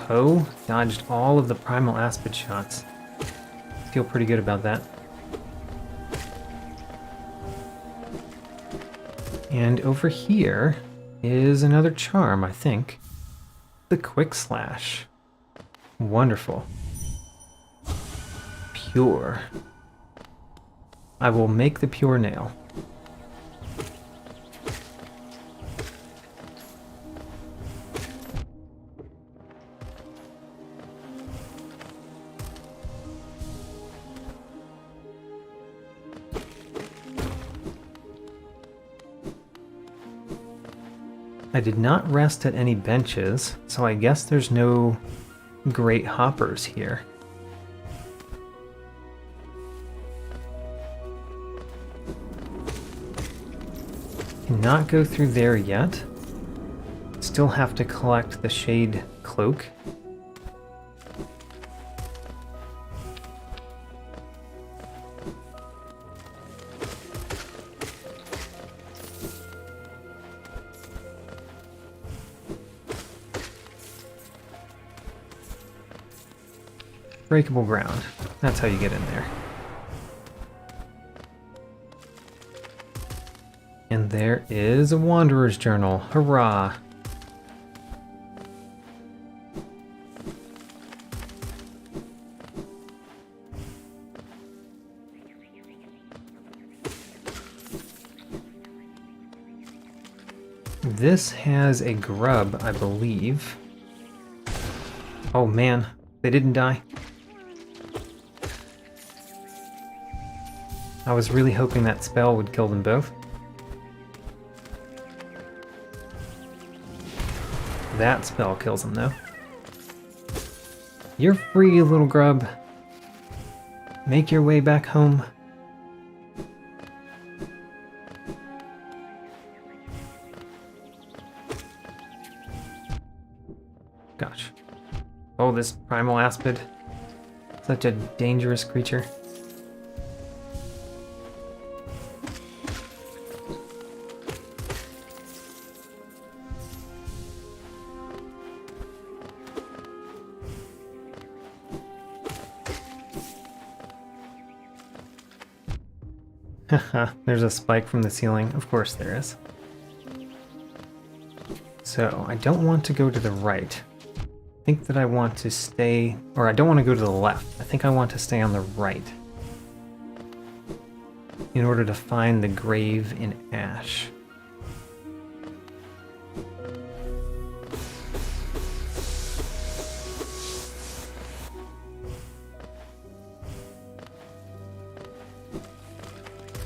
Oh, dodged all of the primal aspid shots. Feel pretty good about that. And over here is another charm, I think. The Quick Slash. Wonderful. Pure. I will make the pure nail. I did not rest at any benches, so I guess there's no great hoppers here. Cannot go through there yet. Still have to collect the shade cloak. Breakable ground. That's how you get in there. And there is a Wanderer's Journal. Hurrah! This has a grub, I believe. Oh man, they didn't die. I was really hoping that spell would kill them both. That spell kills them, though. You're free, little grub. Make your way back home. Gosh. Oh, this primal aspid. Such a dangerous creature. Haha, there's a spike from the ceiling. Of course there is. So, I don't want to go to the right. I think that I want to stay... Or I don't want to go to the left. I think I want to stay on the right. In order to find the grave in ash.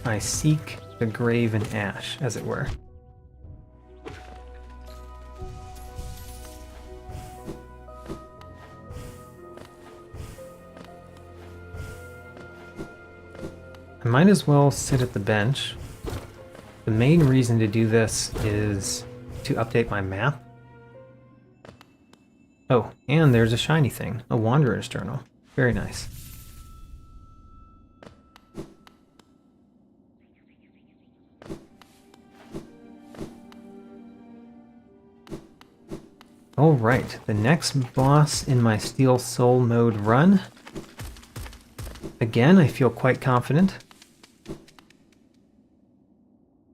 I seek the grave in ash, as it were. I might as well sit at the bench. The main reason to do this is to update my map. Oh, and there's a shiny thing, a Wanderer's Journal. Very nice. Alright, the next boss in my Steel Soul mode run. Again, I feel quite confident.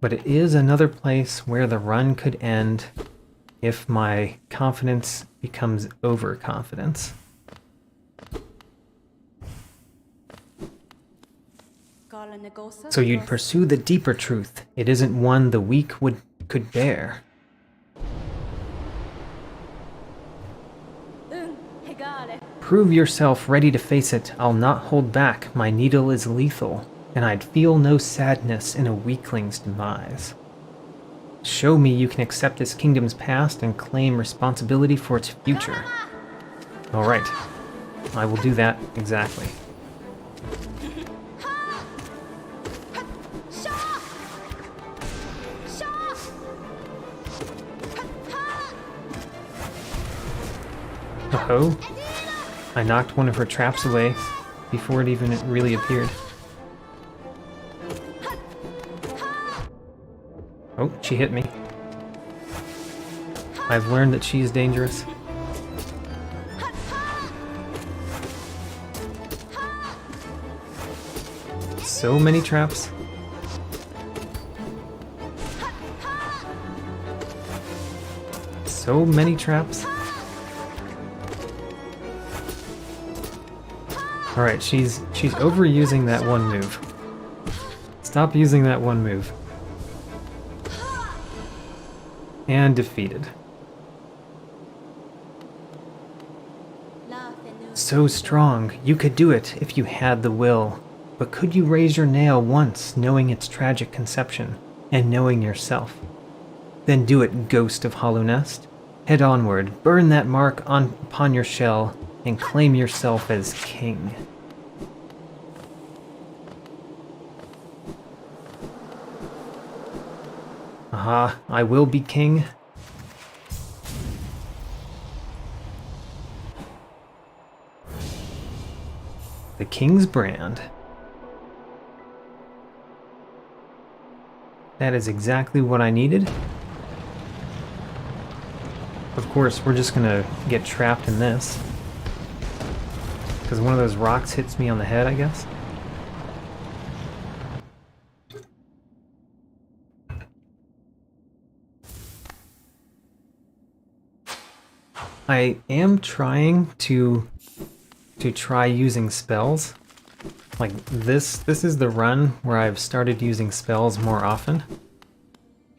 But it is another place where the run could end if my confidence becomes overconfidence. So you'd pursue the deeper truth. It isn't one the weak could bear. Prove yourself ready to face it. I'll not hold back. My needle is lethal, and I'd feel no sadness in a weakling's demise. Show me you can accept this kingdom's past and claim responsibility for its future. Alright, I will do that exactly. Oh-ho. I knocked one of her traps away before it even really appeared. Oh, she hit me. I've learned that she is dangerous. So many traps. So many traps. Alright, she's overusing that one move. Stop using that one move. And defeated. So strong, you could do it if you had the will. But could you raise your nail once, knowing its tragic conception, and knowing yourself? Then do it, ghost of Hollow Nest. Head onward, burn that mark upon your shell, and claim yourself as king. Aha, I will be king. The King's Brand. That is exactly what I needed. Of course, we're just gonna get trapped in this. Because one of those rocks hits me on the head, I guess. I am trying to try using spells. Like this is the run where I've started using spells more often.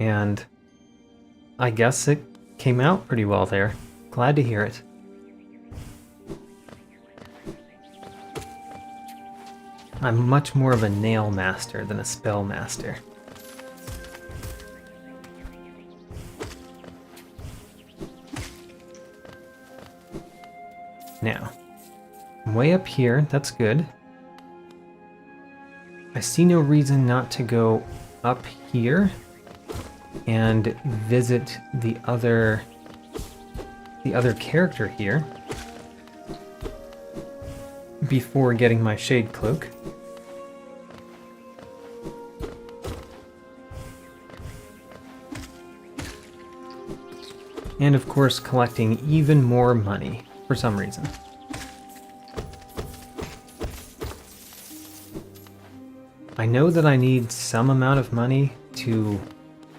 And I guess it came out pretty well there. Glad to hear it. I'm much more of a nail master than a spell master. Now, I'm way up here, that's good. I see no reason not to go up here and visit the other character here before getting my shade cloak. And of course collecting even more money for some reason. I know that I need some amount of money to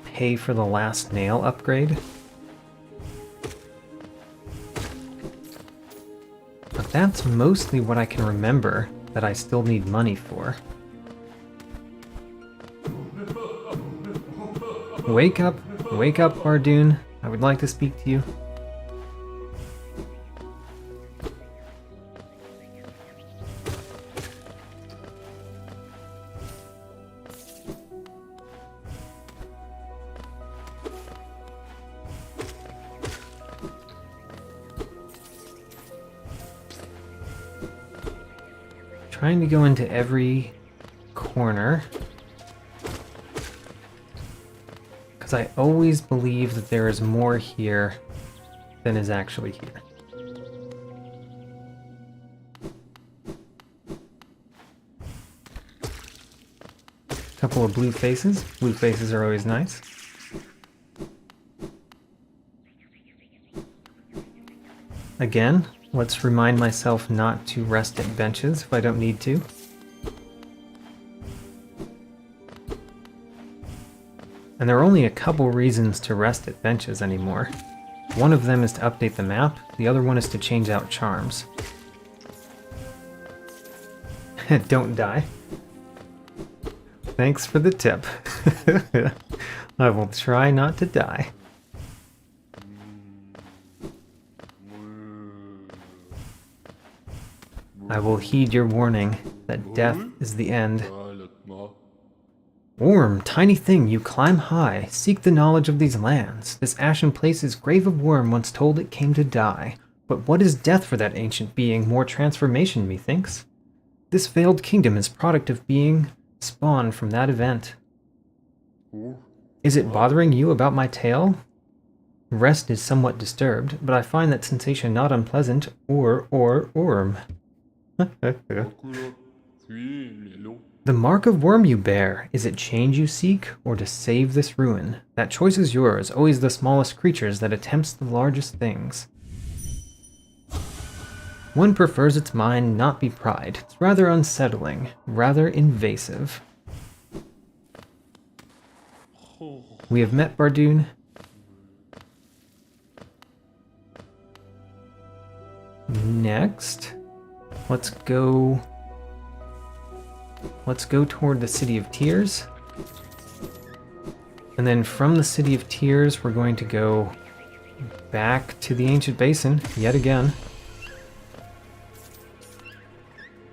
pay for the last nail upgrade. But that's mostly what I can remember that I still need money for. Wake up, Bardoon. I would like to speak to you. Trying to go into every corner, because I always believe that there is more here than is actually here. Couple of blue faces. Blue faces are always nice. Again, let's remind myself not to rest at benches if I don't need to. And there are only a couple reasons to rest at benches anymore. One of them is to update the map, the other one is to change out charms. Don't die. Thanks for the tip. I will try not to die. I will heed your warning that death is the end. Worm, tiny thing, you climb high, seek the knowledge of these lands. This ashen place is grave of worm, once told it came to die. But what is death for that ancient being? More transformation, methinks. This failed kingdom is product of being spawned from that event. Is it bothering you about my tale? Rest is somewhat disturbed, but I find that sensation not unpleasant, orm. The mark of worm you bear, is it change you seek, or to save this ruin? That choice is yours, always the smallest creatures that attempts the largest things. One prefers its mind, not be pride. It's rather unsettling, rather invasive. We have met Bardoon. Next, let's go let's go toward the City of Tears. And then from the City of Tears, we're going to go back to the Ancient Basin yet again.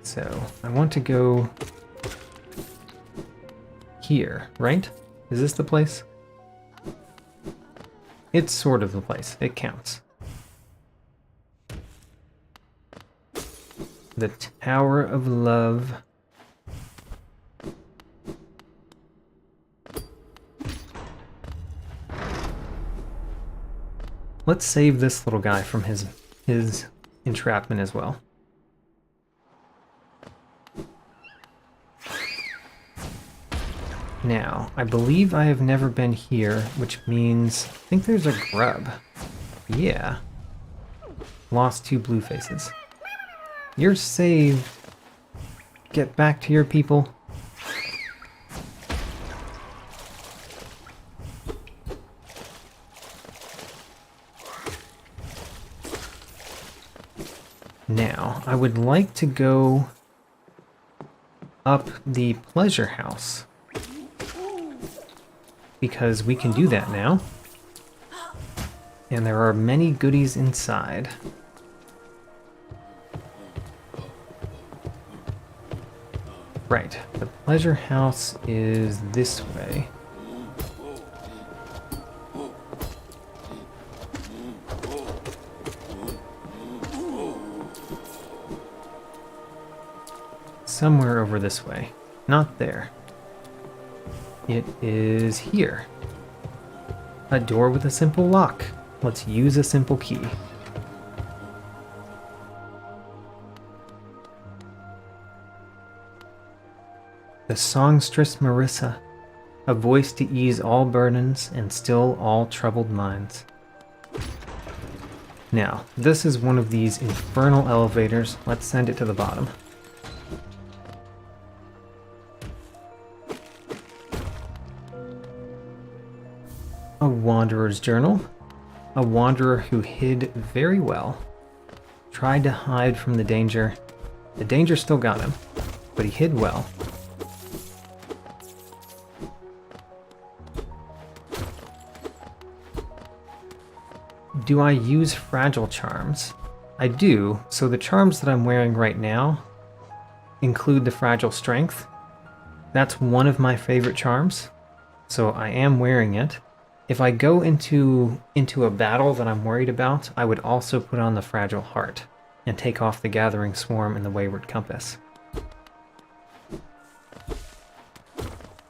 So I want to go here, right? Is this the place? It's sort of the place. It counts. The Tower of Love. Let's save this little guy from his entrapment as well. Now, I believe I have never been here, which means I think there's a grub. Yeah. Lost 2 blue faces. You're saved. Get back to your people. Now, I would like to go up the pleasure house, because we can do that now. And there are many goodies inside. Right, the pleasure house is this way. Somewhere over this way. Not there. It is here. A door with a simple lock. Let's use a simple key. The songstress Marissa, a voice to ease all burdens and still all troubled minds. Now, this is one of these infernal elevators. Let's send it to the bottom. A wanderer's journal. A wanderer who hid very well. Tried to hide from the danger. The danger still got him, but he hid well. Do I use fragile charms? I do, so the charms that I'm wearing right now include the fragile strength. That's one of my favorite charms, so I am wearing it. If I go into a battle that I'm worried about, I would also put on the fragile heart and take off the gathering swarm and the wayward compass.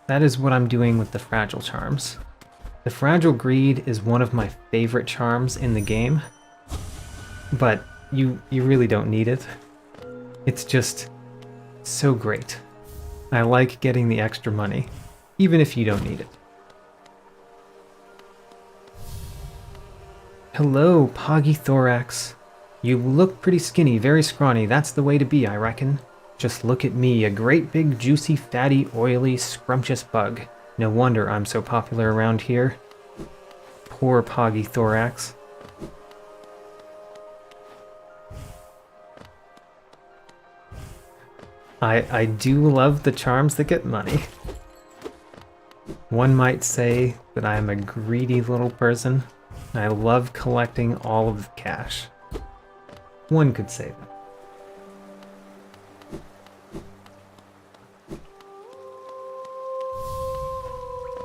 That is what I'm doing with the fragile charms. The fragile greed is one of my favorite charms in the game, but you really don't need it. It's just so great. I like getting the extra money, even if you don't need it. Hello, Poggy Thorax. You look pretty skinny, very scrawny. That's the way to be, I reckon. Just look at me, a great big juicy, fatty, oily, scrumptious bug. No wonder I'm so popular around here. Poor Poggy Thorax. I do love the charms that get money. One might say that I am a greedy little person. I love collecting all of the cash. One could say that.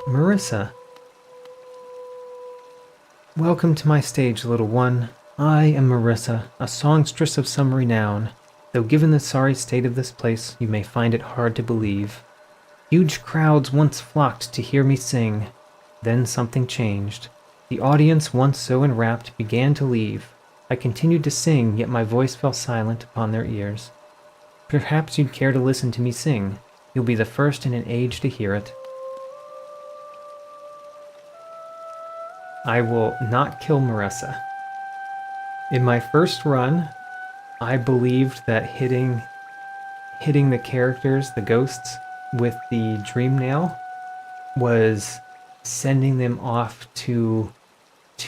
Marissa. Welcome to my stage, little one. I am Marissa, a songstress of some renown. Though given the sorry state of this place, you may find it hard to believe. Huge crowds once flocked to hear me sing. Then something changed. The audience, once so enwrapped, began to leave. I continued to sing, yet my voice fell silent upon their ears. Perhaps you'd care to listen to me sing. You'll be the first in an age to hear it. I will not kill Marissa. In my first run, I believed that hitting the characters, the ghosts, with the dream nail was sending them off to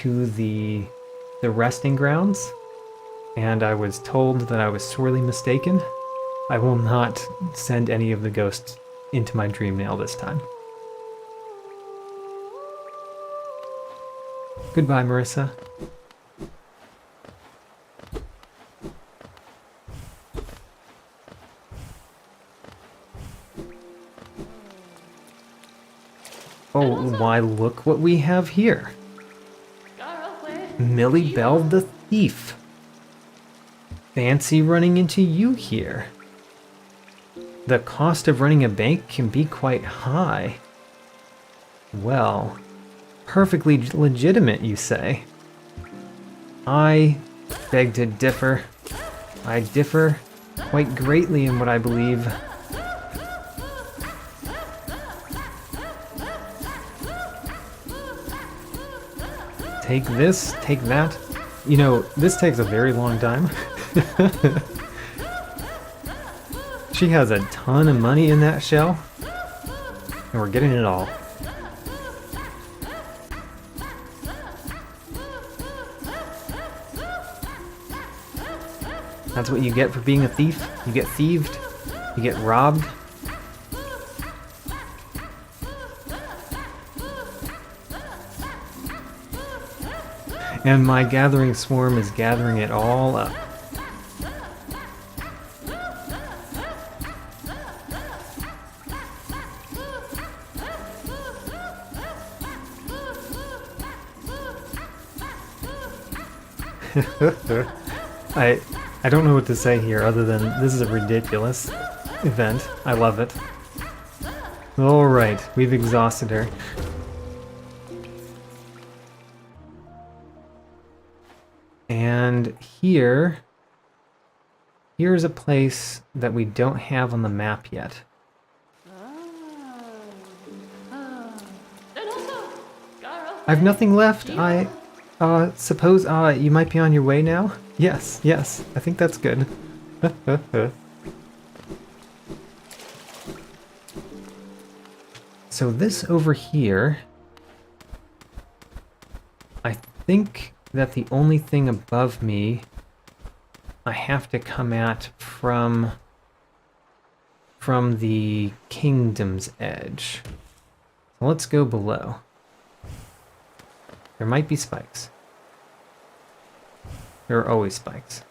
the resting grounds, and I was told that I was sorely mistaken. I will not send any of the ghosts into my dream nail this time. Goodbye, Marissa. Oh, why look what we have here. Millie Bell the Thief. Fancy running into you here. The cost of running a bank can be quite high. Well, perfectly legitimate, you say. I beg to differ. I differ quite greatly in what I believe. Take this, take that. You know, this takes a very long time. She has a ton of money in that shell, and we're getting it all. That's what you get for being a thief. You get thieved, you get robbed. And my gathering swarm is gathering it all up. I don't know what to say here other than this is a ridiculous event. I love it. Alright, we've exhausted her. And here's a place that we don't have on the map yet. I've nothing left. I suppose you might be on your way now? Yes, I think that's good. So this over here, I think that the only thing above me I have to come at from the kingdom's edge. So let's go below. There might be spikes. There are always spikes.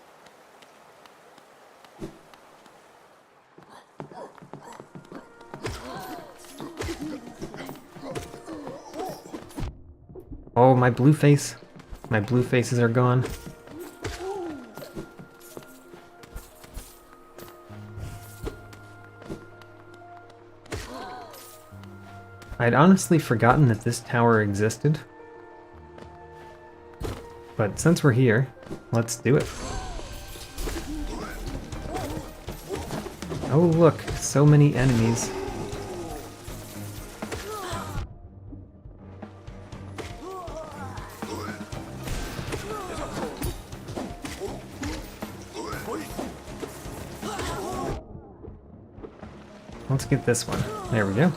Oh, my blue face. My blue faces are gone. I'd honestly forgotten that this tower existed. But since we're here, let's do it. Oh look, so many enemies. Let's get this one. There we go.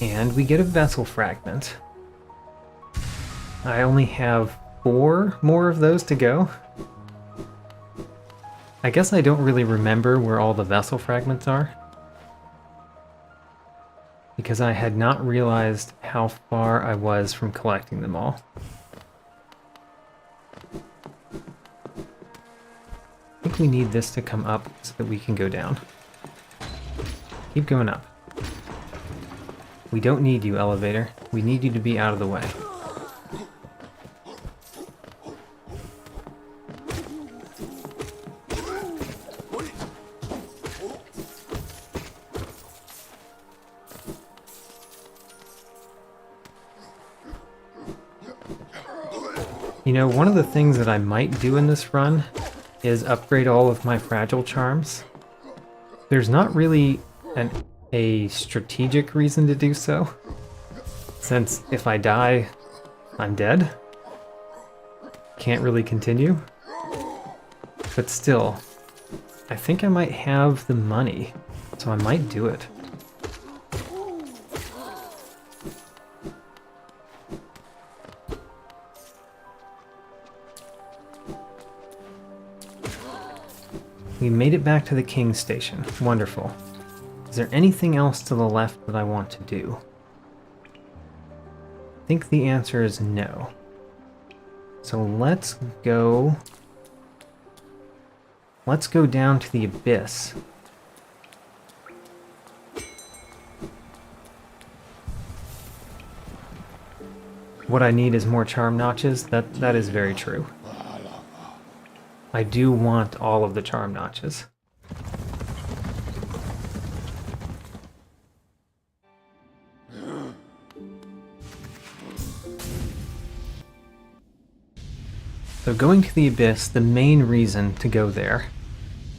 And we get a vessel fragment. I only have 4 more of those to go. I guess I don't really remember where all the vessel fragments are, because I had not realized how far I was from collecting them all. I think we need this to come up so that we can go down. Keep going up. We don't need you, elevator. We need you to be out of the way. You know, one of the things that I might do in this run is upgrade all of my fragile charms. There's not really a strategic reason to do so, since if I die, I'm dead. Can't really continue. But still, I think I might have the money, so I might do it. We made it back to the King's Station. Wonderful. Is there anything else to the left that I want to do? I think the answer is no. So let's go down to the Abyss. What I need is more charm notches. That is very true. I do want all of the charm notches. So going to the Abyss, the main reason to go there,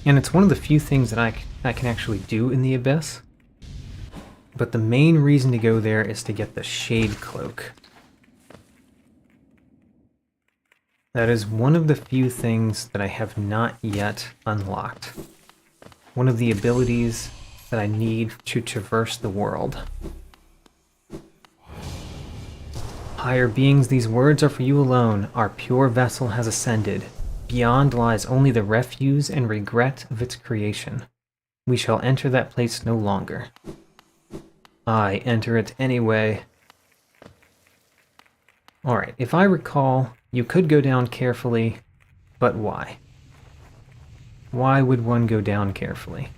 and it's one of the few things that I can actually do in the Abyss, but the main reason to go there is to get the Shade Cloak. That is one of the few things that I have not yet unlocked. One of the abilities that I need to traverse the world. Higher beings, these words are for you alone. Our pure vessel has ascended. Beyond lies only the refuse and regret of its creation. We shall enter that place no longer. I enter it anyway. Alright, if I recall, you could go down carefully, but why? Why would one go down carefully?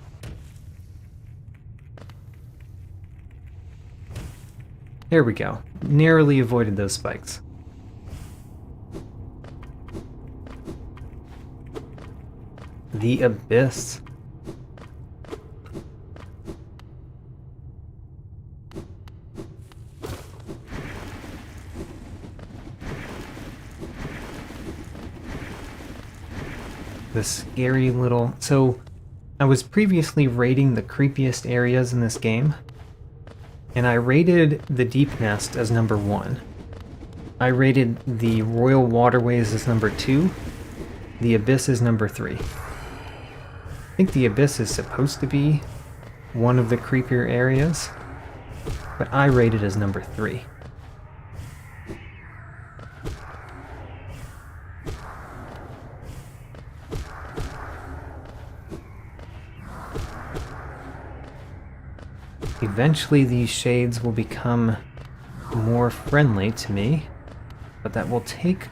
There we go. Narrowly avoided those spikes. The Abyss. The scary little... So, I was previously rating the creepiest areas in this game, and I rated the Deep Nest as number 1. I rated the Royal Waterways as number 2. The Abyss is number 3. I think the Abyss is supposed to be one of the creepier areas, but I rate it as number 3. Eventually these shades will become more friendly to me, but that will take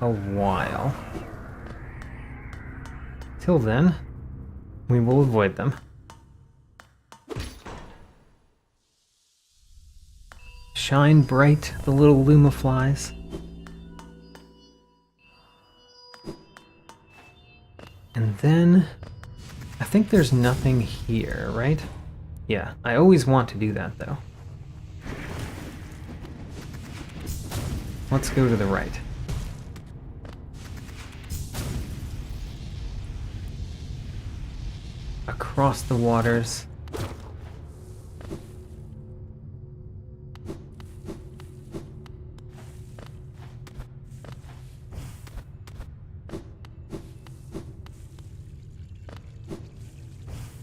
a while. Till then, we will avoid them. Shine bright, the little Lumaflies. And then, I think there's nothing here, right? Yeah, I always want to do that, though. Let's go to the right. Across the waters.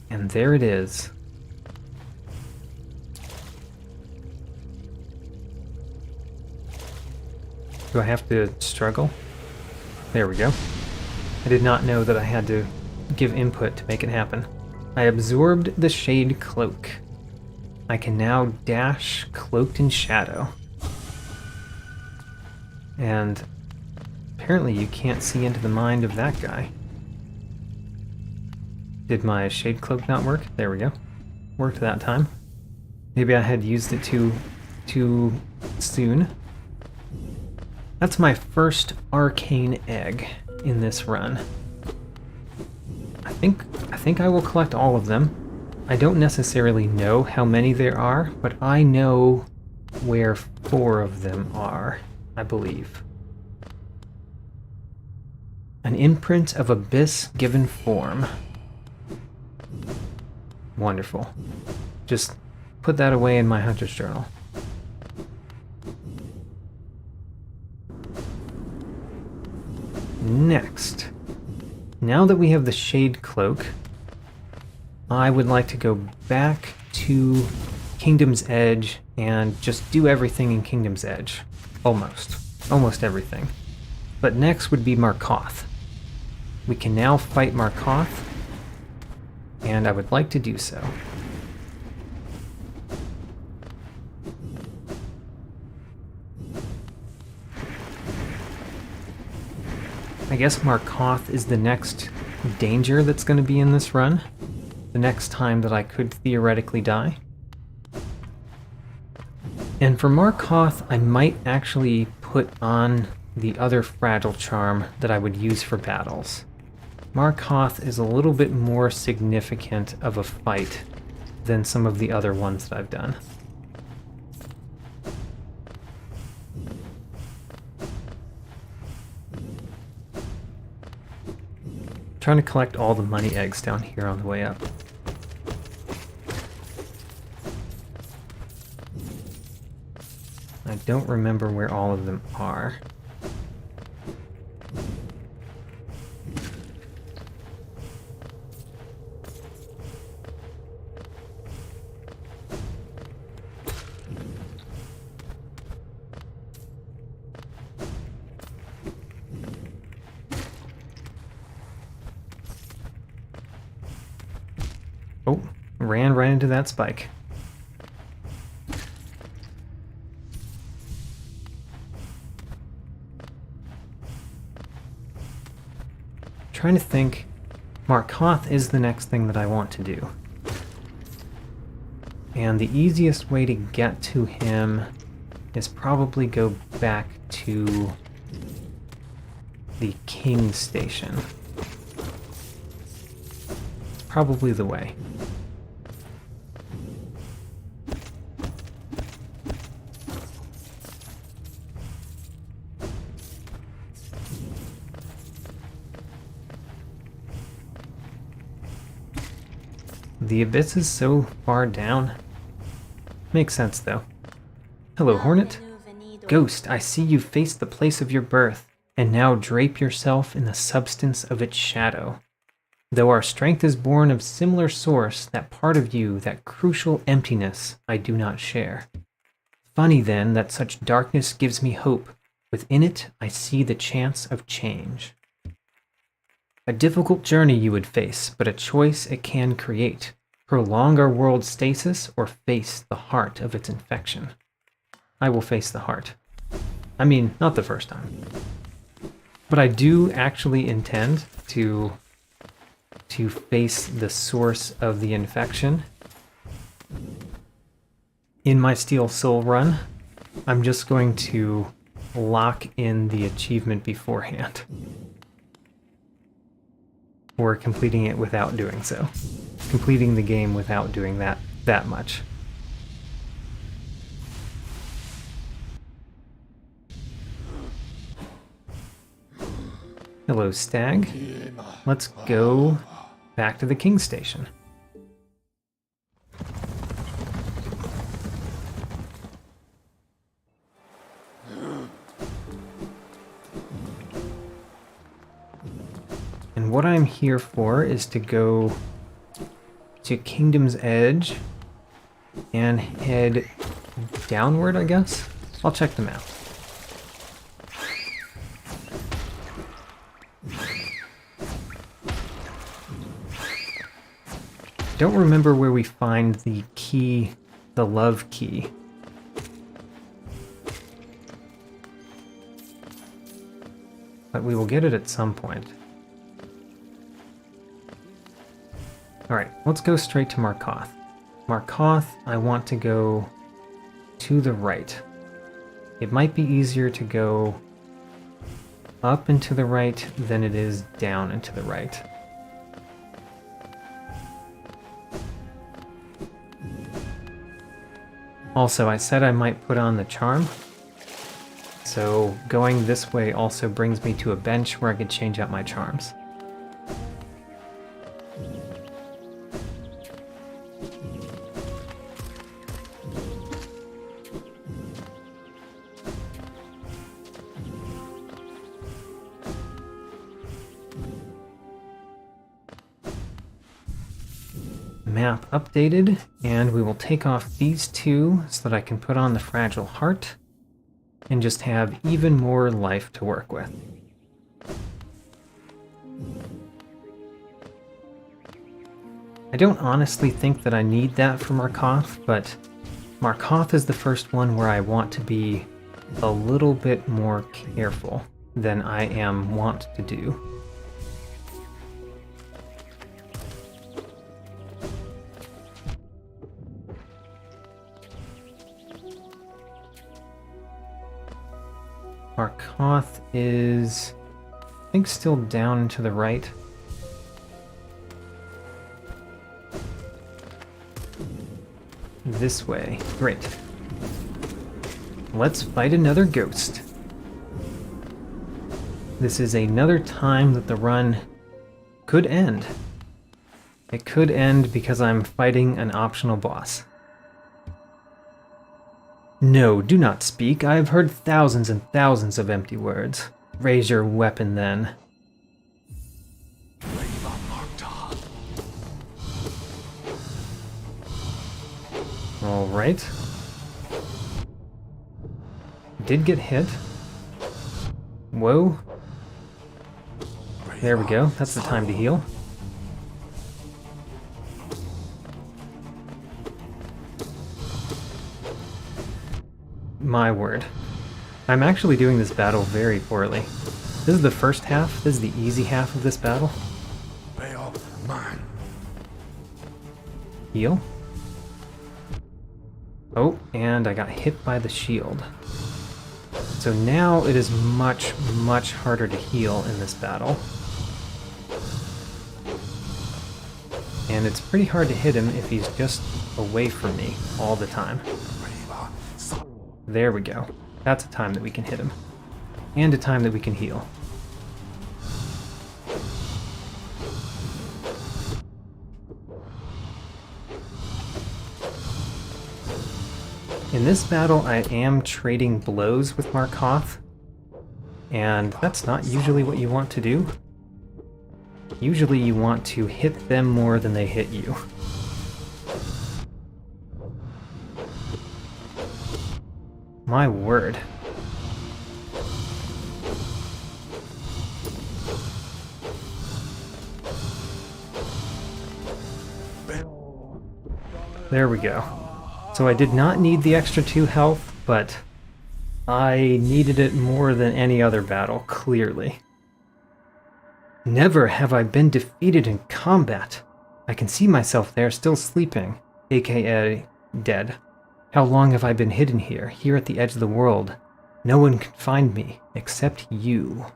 And there it is. Do I have to struggle? There we go. I did not know that I had to give input to make it happen. I absorbed the Shade Cloak. I can now dash cloaked in shadow. And apparently you can't see into the mind of that guy. Did my Shade Cloak not work? There we go. Worked that time. Maybe I had used it too soon. That's my first arcane egg in this run. I think I will collect all of them. I don't necessarily know how many there are, but I know where 4 of them are, I believe. An imprint of Abyss given form. Wonderful. Just put that away in my Hunter's Journal. Next, now that we have the Shade Cloak, I would like to go back to Kingdom's Edge and just do everything in Kingdom's Edge. Almost everything. But next would be Markoth. We can now fight Markoth, and I would like to do so. I guess Markoth is the next danger that's going to be in this run. The next time that I could theoretically die. And for Markoth, I might actually put on the other fragile charm that I would use for battles. Markoth is a little bit more significant of a fight than some of the other ones that I've done. Trying to collect all the money eggs down here on the way up. I don't remember where all of them are. Oh, ran right into that spike. Trying to think. Markoth is the next thing that I want to do. And the easiest way to get to him is probably go back to the King Station. It's probably the way. The abyss is so far down. Makes sense, though. Hello, Hornet. Ghost, I see you face the place of your birth, and now drape yourself in the substance of its shadow. Though our strength is born of similar source, that part of you, that crucial emptiness, I do not share. Funny, then, that such darkness gives me hope. Within it, I see the chance of change. A difficult journey you would face, but a choice it can create. Prolong our world's stasis or face the heart of its infection. I will face the heart. I mean, not the first time. But I do actually intend to face the source of the infection. In my Steel Soul run, I'm just going to lock in the achievement beforehand. Or completing it without doing so. Completing the game without doing that much. Hello, Stag. Let's go back to the King Station. And what I'm here for is to go to Kingdom's Edge and head downward, I guess? I'll check the map. Don't remember where we find the key, the love key. But we will get it at some point. Alright, let's go straight to Markoth. Markoth, I want to go to the right. It might be easier to go up and to the right than it is down and to the right. Also, I said I might put on the charm. So going this way also brings me to a bench where I could change out my charms. Map updated, and we will take off these two so that I can put on the Fragile Heart and just have even more life to work with. I don't honestly think that I need that for Markoth, but Markoth is the first one where I want to be a little bit more careful than I am wont to do. Markoth is, I think, still down and to the right. This way. Great. Let's fight another ghost. This is another time that the run could end. It could end because I'm fighting an optional boss. No, do not speak. I have heard thousands and thousands of empty words. Raise your weapon then. Alright. Did get hit. Whoa. There we go. That's the time to heal. My word. I'm actually doing this battle very poorly. This is the first half. This is the easy half of this battle. Heal. Oh, and I got hit by the shield. So now it is much, much harder to heal in this battle. And it's pretty hard to hit him if he's just away from me all the time. There we go. That's a time that we can hit him. And a time that we can heal. In this battle, I am trading blows with Markoth, and that's not usually what you want to do. Usually you want to hit them more than they hit you. My word. There we go. So I did not need the extra 2 health, but I needed it more than any other battle, clearly. Never have I been defeated in combat. I can see myself there still sleeping, aka dead. How long have I been hidden here at the edge of the world? No one can find me, except you.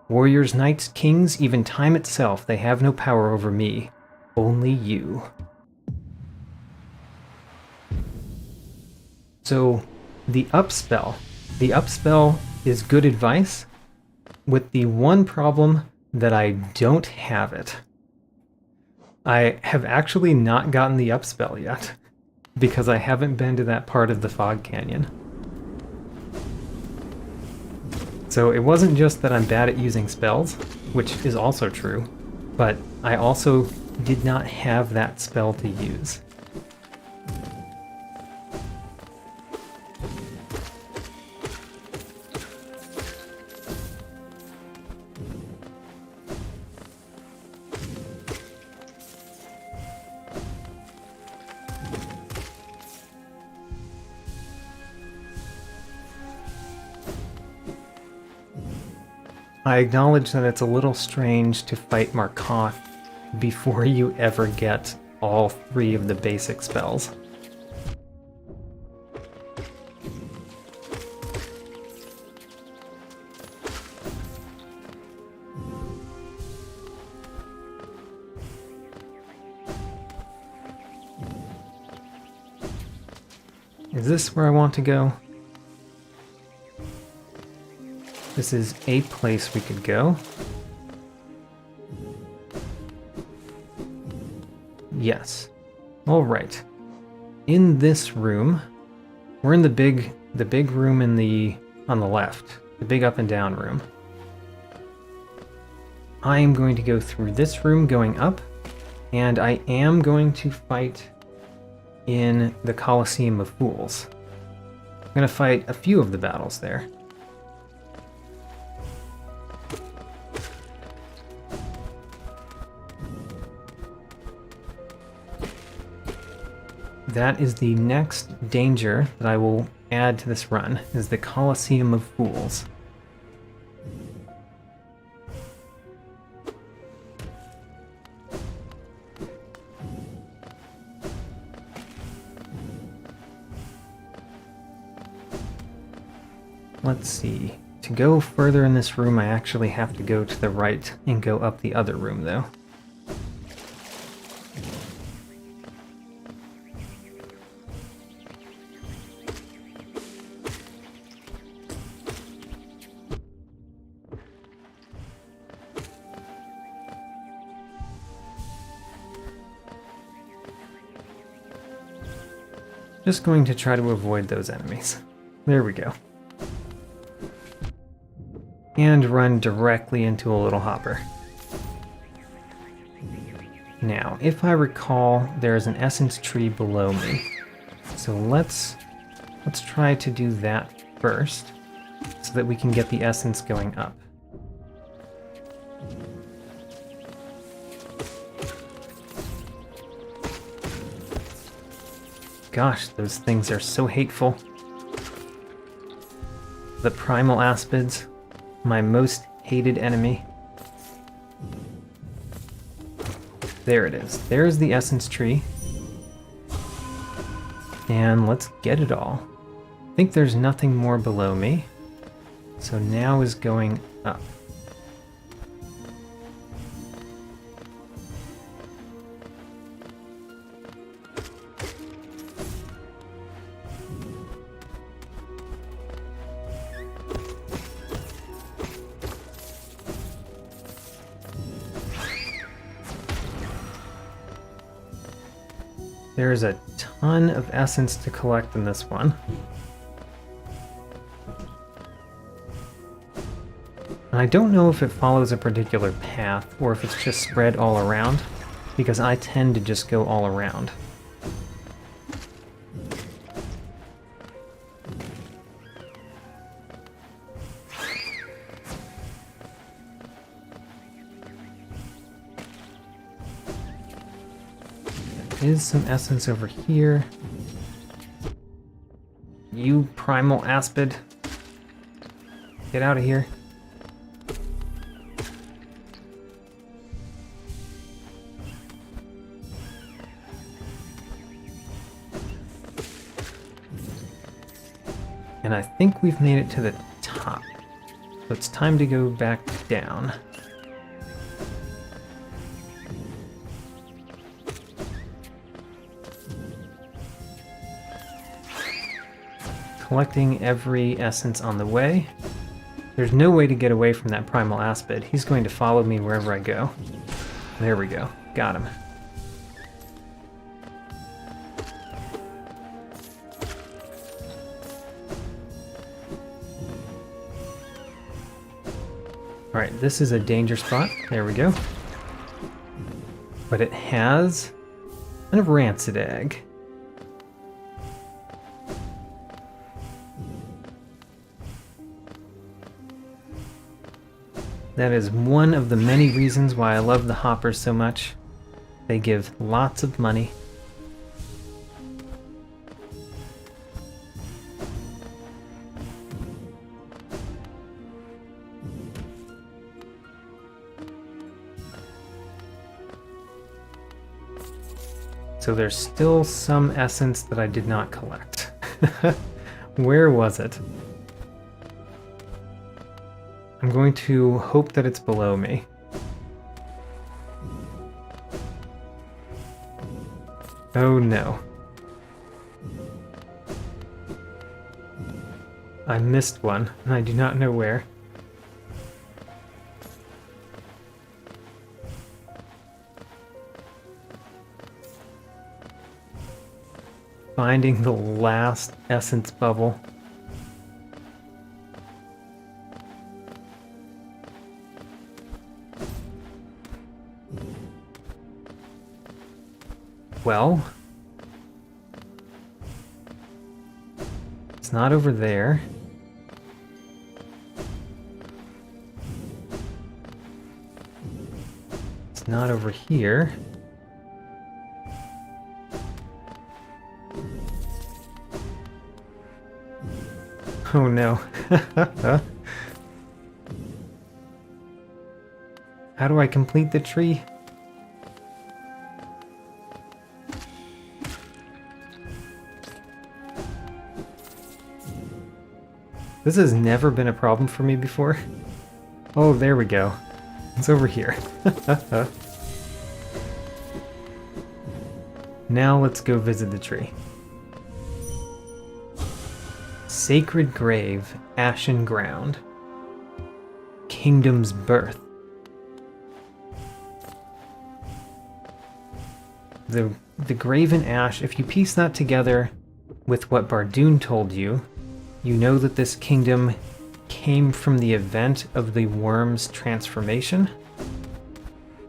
Warriors, knights, kings, even time itself, they have no power over me. Only you. So, the upspell. The upspell is good advice, with the one problem that I don't have it. I have actually not gotten the upspell yet, because I haven't been to that part of the Fog Canyon. So it wasn't just that I'm bad at using spells, which is also true, but I also did not have that spell to use. I acknowledge that it's a little strange to fight Markoth before you ever get all 3 of the basic spells. Is this where I want to go? This is a place we could go. Yes. All right. In this room, we're in the big room on the left, the big up and down room. I am going to go through this room going up, and I am going to fight in the Colosseum of Fools. I'm going to fight a few of the battles there. that is the next danger that I will add to this run, is the Colosseum of Fools. Let's see. To go further in this room, I actually have to go to the right and go up the other room, though. Just going to try to avoid those enemies. There we go. And run directly into a little hopper. Now, if I recall, there's an essence tree below me. So let's try to do that first, so that we can get the essence going up. Gosh, those things are so hateful. The primal aspids, my most hated enemy. There it is. There's the essence tree. And let's get it all. I think there's nothing more below me. So now is going up. There's a ton of essence to collect in this one. And I don't know if it follows a particular path or if it's just spread all around, because I tend to just go all around. Is some essence over here. You primal aspid. Get out of here. And I think we've made it to the top. So it's time to go back down. Collecting every essence on the way. There's no way to get away from that primal aspid. He's going to follow me wherever I go. There we go. Got him. Alright, this is a danger spot. There we go. But it has a rancid egg. That is one of the many reasons why I love the hoppers so much. They give lots of money. So there's still some essence that I did not collect. Where was it? I'm going to hope that it's below me. Oh no. I missed one, and I do not know where. Finding the last essence bubble. Well, it's not over there. It's not over here. Oh no. How do I complete the tree? This has never been a problem for me before. Oh, there we go. It's over here. Now let's go visit the tree. Sacred grave, ashen ground. Kingdom's birth. The graven ash, if you piece that together with what Bardoon told you, you know that this kingdom came from the event of the worm's transformation.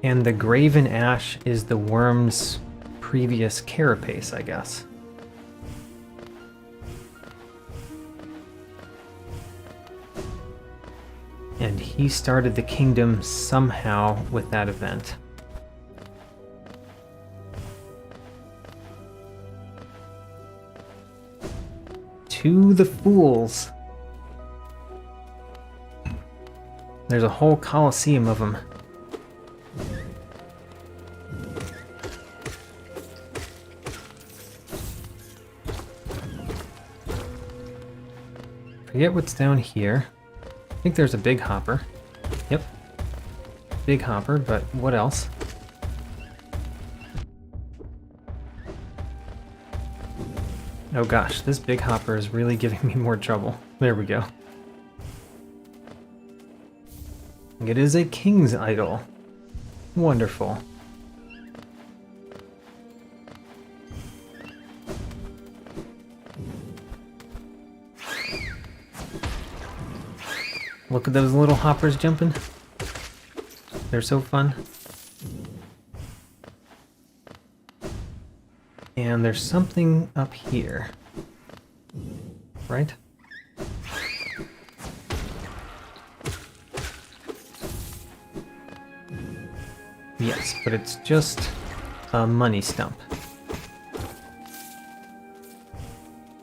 And the graven ash is the worm's previous carapace, I guess. And he started the kingdom somehow with that event. To the fools. There's a whole coliseum of them. Forget what's down here. I think there's a big hopper. Yep. Big hopper, but what else? Oh gosh, this big hopper is really giving me more trouble. There we go. It is a king's idol. Wonderful. Look at those little hoppers jumping. They're so fun. And there's something up here. Right? Yes, but it's just a money stump.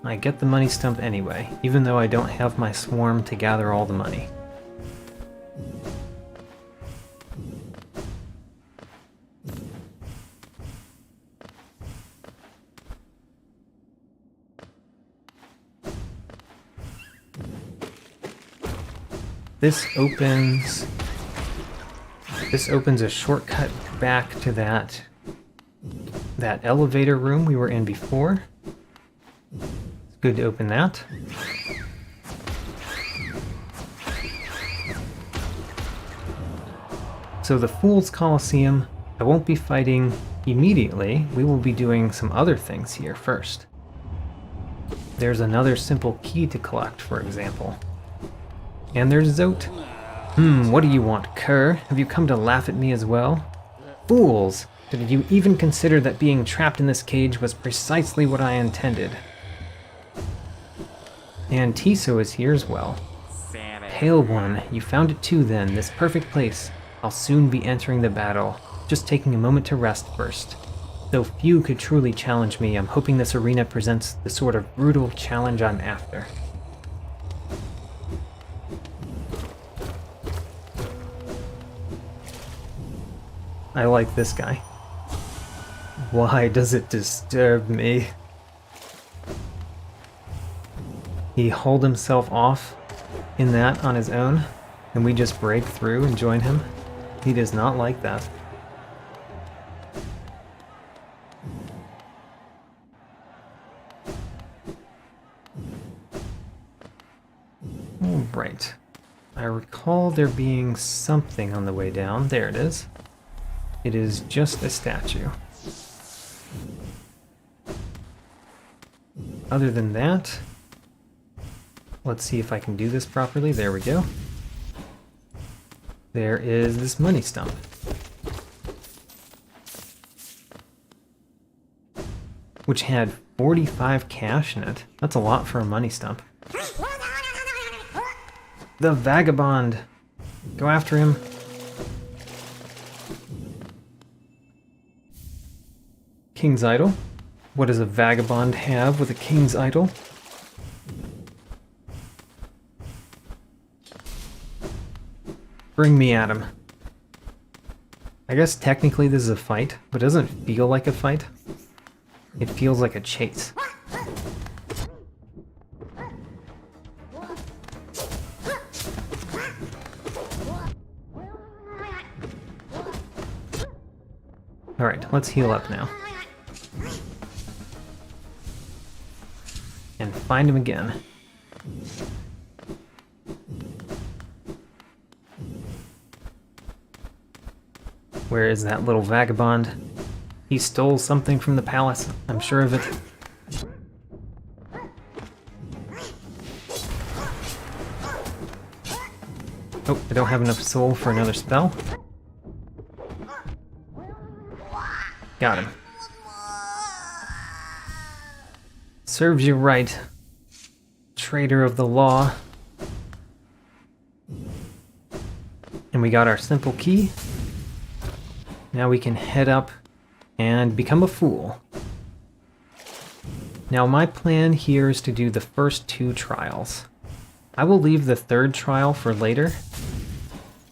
I get the money stump anyway, even though I don't have my swarm to gather all the money. This opens a shortcut back to that elevator room we were in before. It's good to open that. So the Fool's Coliseum, I won't be fighting immediately. We will be doing some other things here first. There's another simple key to collect, for example. And there's Zote. What do you want, cur? Have you come to laugh at me as well? Fools! Did you even consider that being trapped in this cage was precisely what I intended? And Tiso is here as well. Pale One, you found it too then, this perfect place. I'll soon be entering the battle, just taking a moment to rest first. Though few could truly challenge me, I'm hoping this arena presents the sort of brutal challenge I'm after. I like this guy. Why does it disturb me? He hauled himself off in that on his own, and we just break through and join him. He does not like that. Alright. I recall there being something on the way down. There it is. It is just a statue. Other than that, let's see if I can do this properly. There we go. There is this money stump. Which had 45 cash in it. That's a lot for a money stump. The vagabond! Go after him. King's idol? What does a vagabond have with a king's idol? Bring me at him. I guess technically this is a fight, but it doesn't feel like a fight. It feels like a chase. Alright, let's heal up now. And find him again. Where is that little vagabond? He stole something from the palace, I'm sure of it. Oh, I don't have enough soul for another spell. Got him. Serves you right, traitor of the law. And we got our simple key. Now we can head up and become a fool. Now my plan here is to do the first 2 trials. I will leave the 3rd trial for later.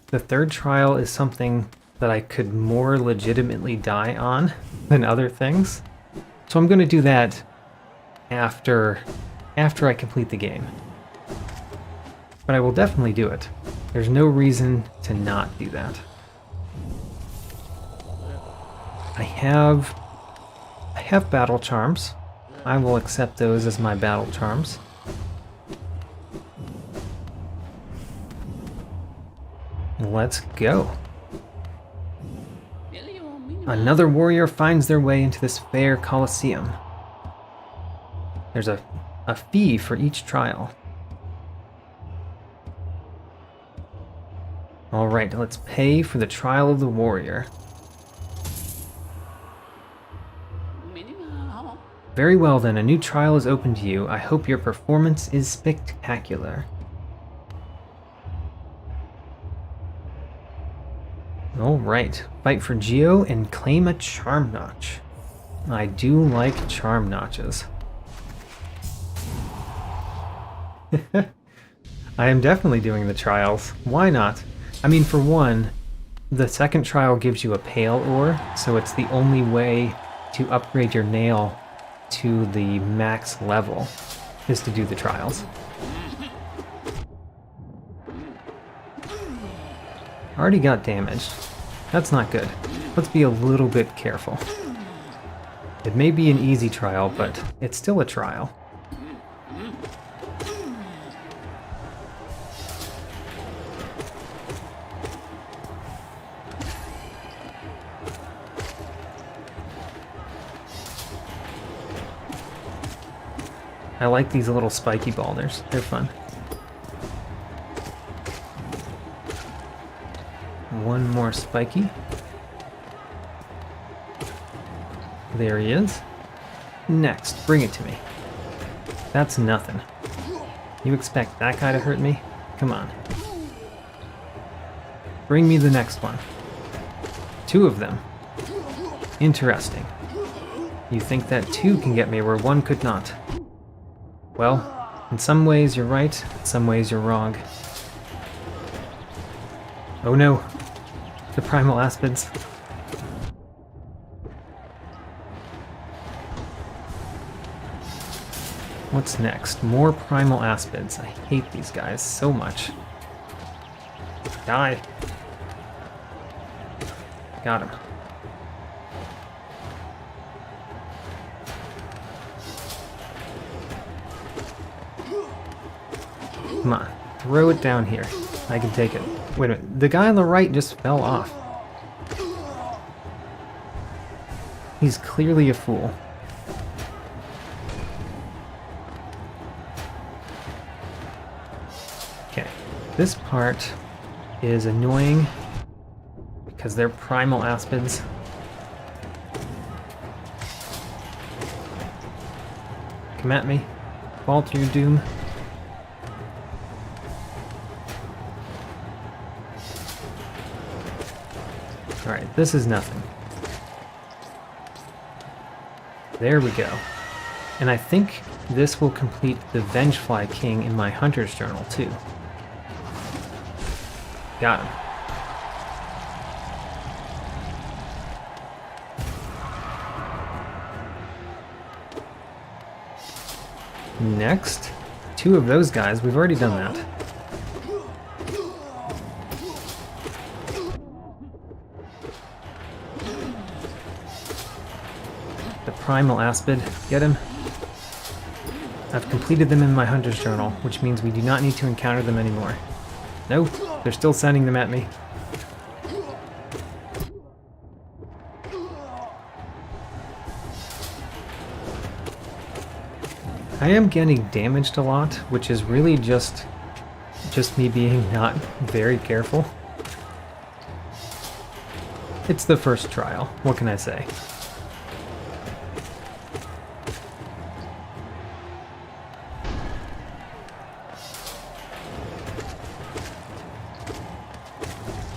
The 3rd trial is something that I could more legitimately die on than other things. So I'm going to do that after I complete the game. But I will definitely do it. There's no reason to not do that. I have battle charms. I will accept those as my battle charms. Let's go. Another warrior finds their way into this fair coliseum. There's a fee for each trial. Alright, let's pay for the trial of the warrior. Very well then, a new trial is open to you. I hope your performance is spectacular. Alright, fight for Geo and claim a charm notch. I do like charm notches. I am definitely doing the trials. Why not? I mean, for one, the 2nd trial gives you a pale ore, so it's the only way to upgrade your nail to the max level is to do the trials. Already got damaged. That's not good. Let's be a little bit careful. It may be an easy trial, but it's still a trial. I like these little spiky boulders. They're fun. One more spiky. There he is. Next, bring it to me. That's nothing. You expect that guy to hurt me? Come on. Bring me the next one. 2 of them. Interesting. You think that 2 can get me where 1 could not. Well, in some ways you're right, in some ways you're wrong. Oh no, the primal aspids. What's next? More primal aspids. I hate these guys so much. Die. Got him. Come on, throw it down here. I can take it. Wait a minute, the guy on the right just fell off. He's clearly a fool. Okay, this part is annoying because they're primal aspids. Come at me. Fall to your doom. Alright, this is nothing. There we go. And I think this will complete the Vengefly King in my Hunter's Journal, too. Got him. next? 2 of those guys, we've already done that. The primal aspid, get him. I've completed them in my hunter's journal, which means we do not need to encounter them anymore. No, they're still sending them at me. I am getting damaged a lot, which is really just me being not very careful. It's the first trial, what can I say?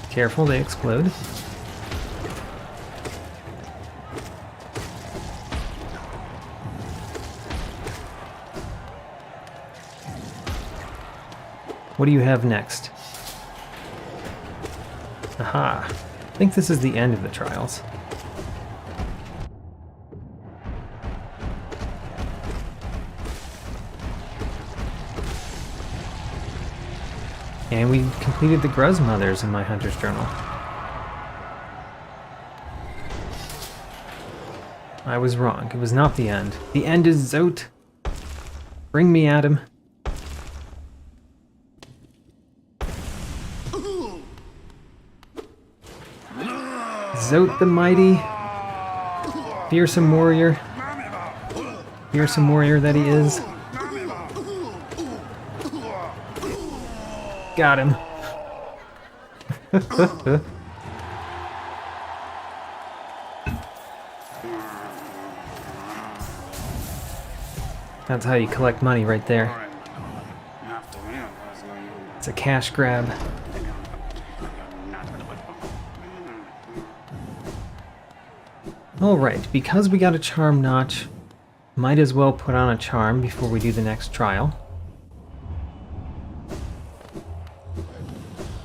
Careful, they explode. What do you have next? Aha. I think this is the end of the trials. And we completed the Gruz Mothers in my Hunter's Journal. I was wrong. It was not the end. The end is Zote. Bring me at him. Zote the Mighty. Fearsome warrior. Fearsome warrior that he is. Got him. That's how you collect money right there. It's a cash grab. Alright, because we got a charm notch, might as well put on a charm before we do the next trial.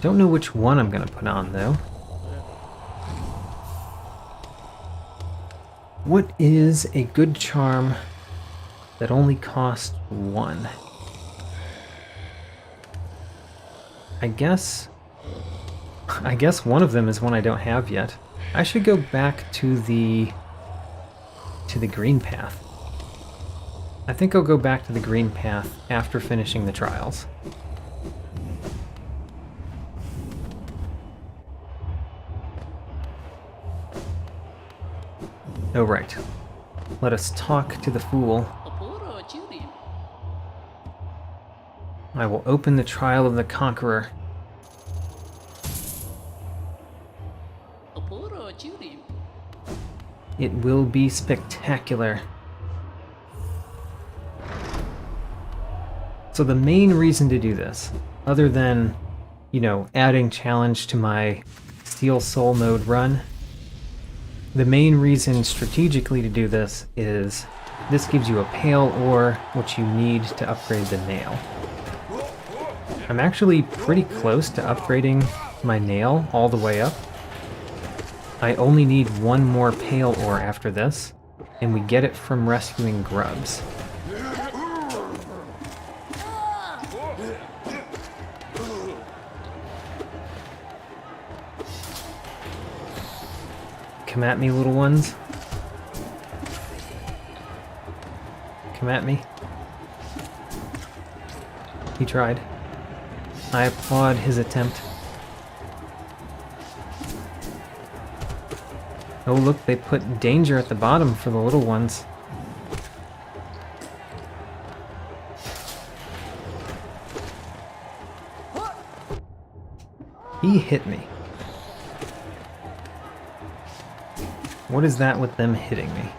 Don't know which one I'm gonna put on, though. What is a good charm that only costs 1? I guess one of them is one I don't have yet. I should go back to the green path. I think I'll go back to the green path after finishing the trials. Oh, right. Let us talk to the fool. I will open the trial of the conqueror. It will be spectacular. So the main reason to do this, other than, you know, adding challenge to my Steel Soul mode run, the main reason strategically to do this is this gives you a pale ore, which you need to upgrade the nail. I'm actually pretty close to upgrading my nail all the way up. I only need 1 more pale ore after this, and we get it from rescuing grubs. Come at me, little ones. Come at me. He tried. I applaud his attempt. Oh look, they put danger at the bottom for the little ones. He hit me. What is that with them hitting me?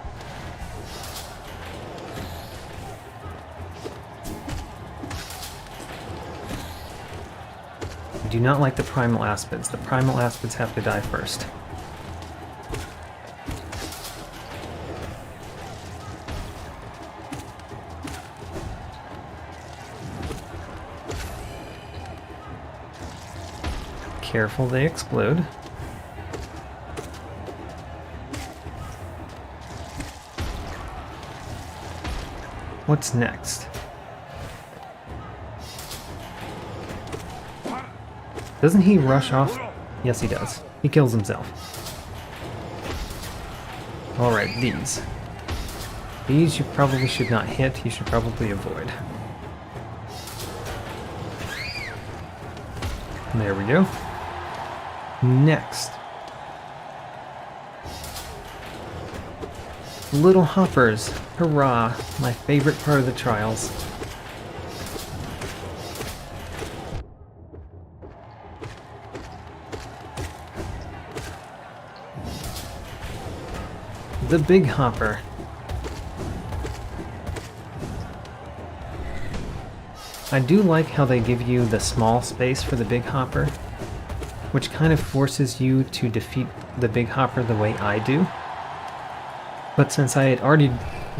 I do not like the primal aspids. The primal aspids have to die first. Careful, they explode. What's next? Doesn't he rush off? Yes, he does. He kills himself. Alright, these. These you probably should not hit. You should probably avoid. There we go. Next. Little hoppers. Hurrah. My favorite part of the trials. The big hopper. I do like how they give you the small space for the big hopper, which kind of forces you to defeat the big hopper the way I do. But since I had already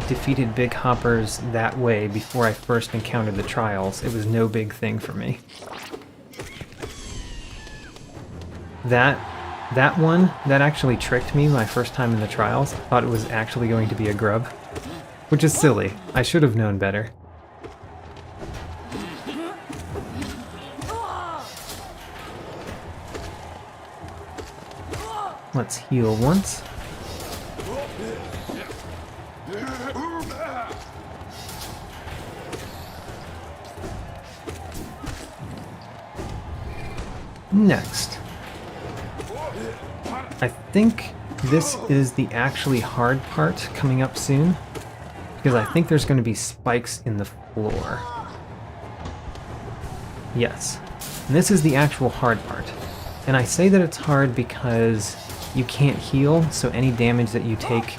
defeated big hoppers that way before I first encountered the trials, it was no big thing for me. That one, that actually tricked me my first time in the trials. I thought it was actually going to be a grub, which is silly. I should have known better. Let's heal once. Next. I think this is the actually hard part coming up soon, because I think there's going to be spikes in the floor. Yes. And this is the actual hard part. And I say that it's hard because you can't heal, so any damage that you take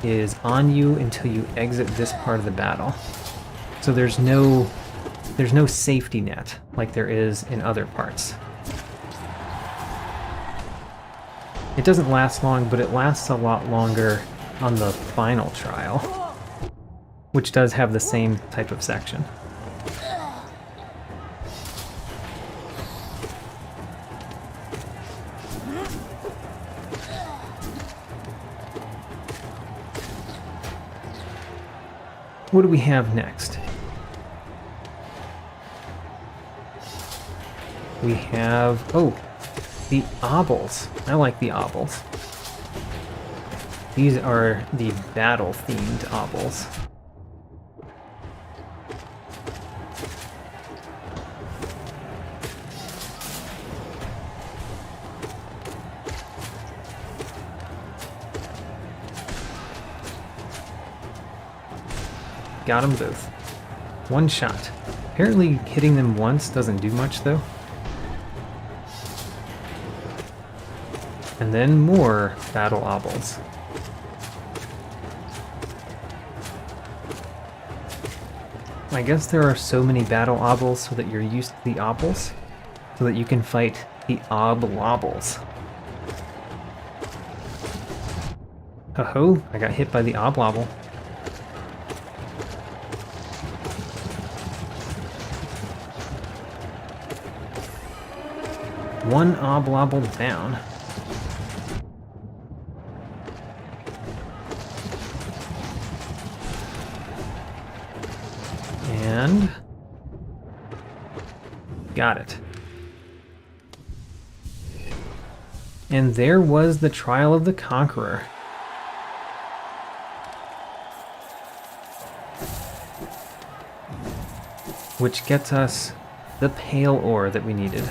is on you until you exit this part of the battle. So there's no safety net like there is in other parts. It doesn't last long, but it lasts a lot longer on the final trial, which does have the same type of section. What do we have next? We have, oh, the obels. I like the obels. These are the battle-themed obels. Got them both. One shot. Apparently hitting them once doesn't do much though. And then more battle obels. I guess there are so many battle obels so that you're used to the obels, so that you can fight the obels. Ho-ho, I got hit by the oblobble. One oblobble down. And got it. And there was the Trial of the Conqueror. Which gets us the pale ore that we needed.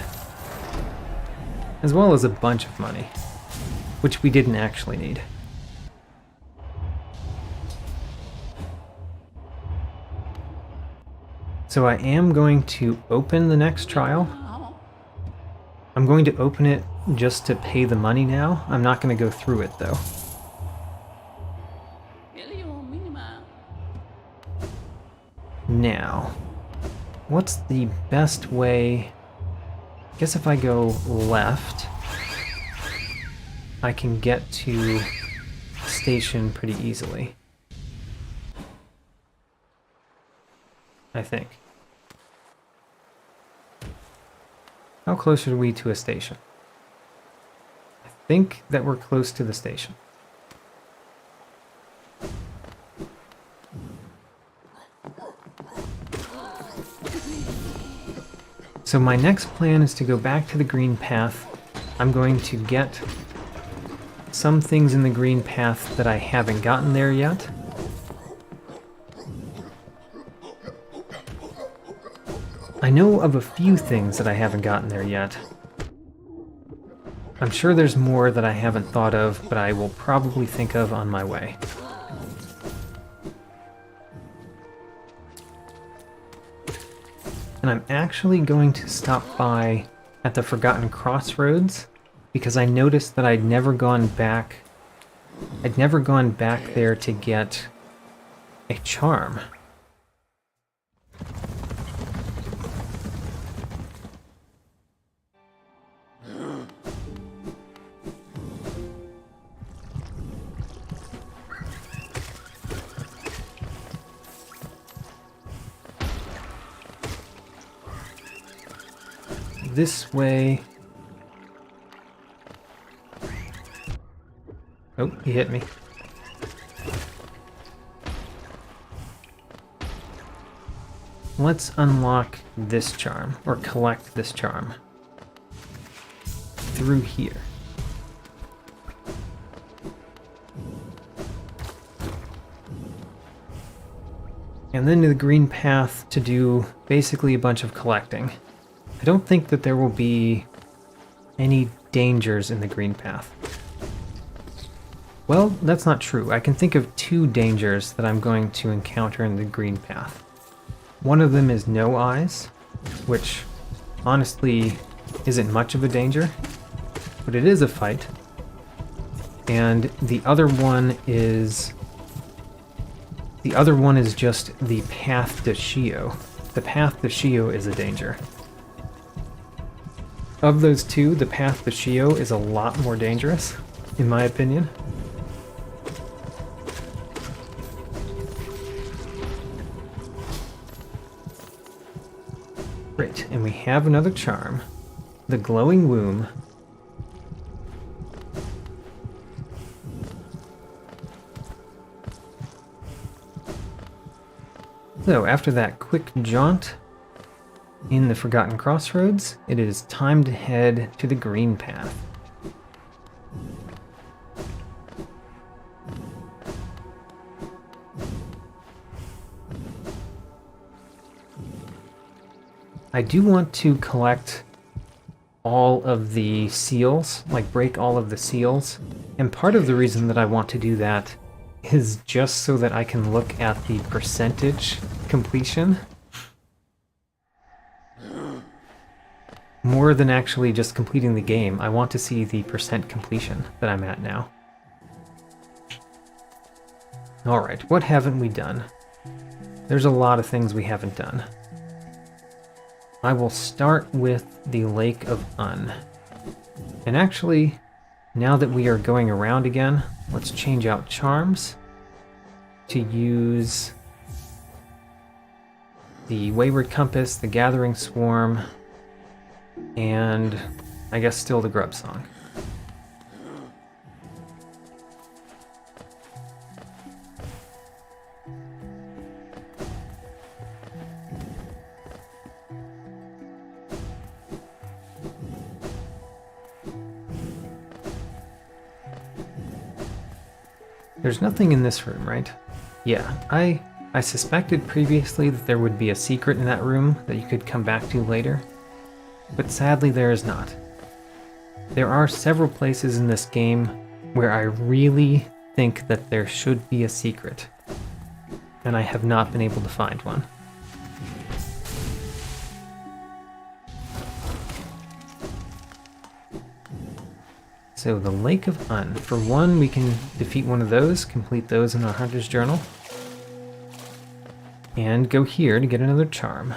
As well as a bunch of money, which we didn't actually need. So I am going to open the next trial. I'm going to open it just to pay the money now. I'm not going to go through it though. Now, what's the best way? I guess if I go left, I can get to the station pretty easily. I think. How close are we to a station? I think that we're close to the station. So my next plan is to go back to the green path. I'm going to get some things in the green path that I haven't gotten there yet. I know of a few things that I haven't gotten there yet. I'm sure there's more that I haven't thought of, but I will probably think of on my way. And I'm actually going to stop by at the Forgotten Crossroads because I noticed that I'd never gone back there to get a charm. This way. Oh, he hit me. Let's unlock this charm, or collect this charm. Through here. And then to the green path to do basically a bunch of collecting. I don't think that there will be any dangers in the green path. Well, that's not true. I can think of 2 dangers that I'm going to encounter in the green path. One of them is no eyes, which honestly isn't much of a danger, but it is a fight. And the other one is just the path to Shio. The path to Shio is a danger. Of those 2, the path to Shio is a lot more dangerous, in my opinion. Great, and we have another charm. The Glowing Womb. So, after that quick jaunt in the Forgotten Crossroads, it is time to head to the green path. I do want to collect all of the seals, like break all of the seals, and part of the reason that I want to do that is just so that I can look at the percentage completion. More than actually just completing the game, I want to see the percent completion that I'm at now. Alright, what haven't we done? There's a lot of things we haven't done. I will start with the Lake of Un. And actually, now that we are going around again, let's change out charms to use the Wayward Compass, the Gathering Swarm, and I guess still the Grub Song. There's nothing in this room, right? Yeah, I suspected previously that there would be a secret in that room that you could come back to later, but sadly there is not. There are several places in this game where I really think that there should be a secret, and I have not been able to find one. So the Lake of Un. For one, we can defeat one of those, complete those in our Hunter's Journal, and go here to get another charm.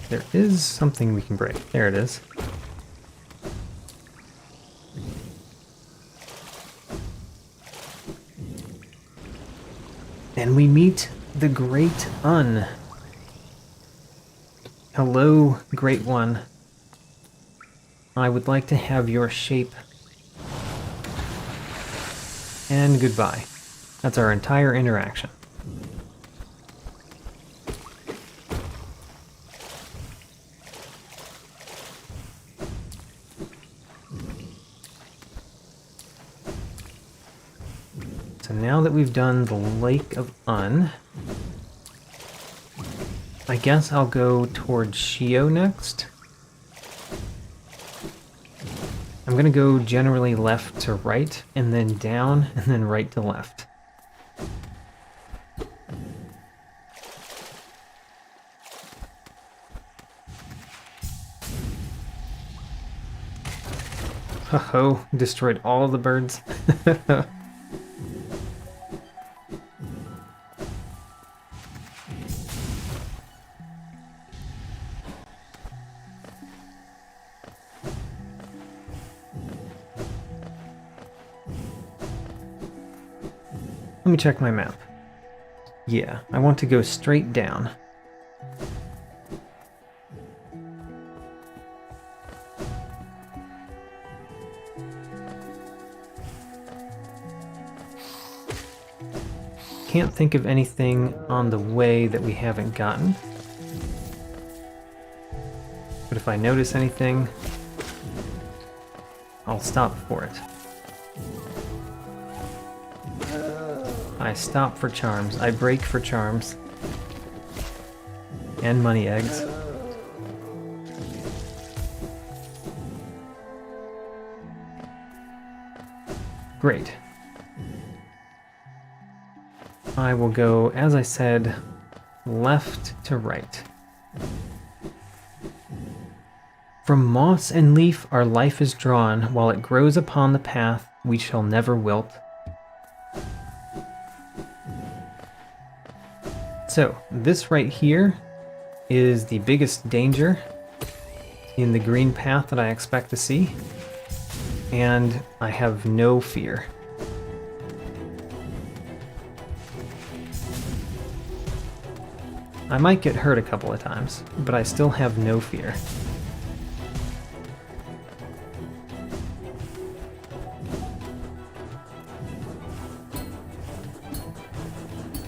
There is something we can break. There it is. we meet the Great Un. Hello, Great One. I would like to have your shape. And goodbye. That's our entire interaction. So now that we've done the Lake of Un, I guess I'll go towards Shio next. I'm going to go generally left to right, and then down, and then right to left. Ho-ho, destroyed all of the birds. Let me check my map. Yeah, I want to go straight down. Can't think of anything on the way that we haven't gotten. But if I notice anything, I'll stop for it. I stop for charms. I break for charms. And money eggs. Great. I will go, as I said, left to right. From moss and leaf our life is drawn, while it grows upon the path we shall never wilt. So, this right here is the biggest danger in the green path that I expect to see, and I have no fear. I might get hurt a couple of times, but I still have no fear.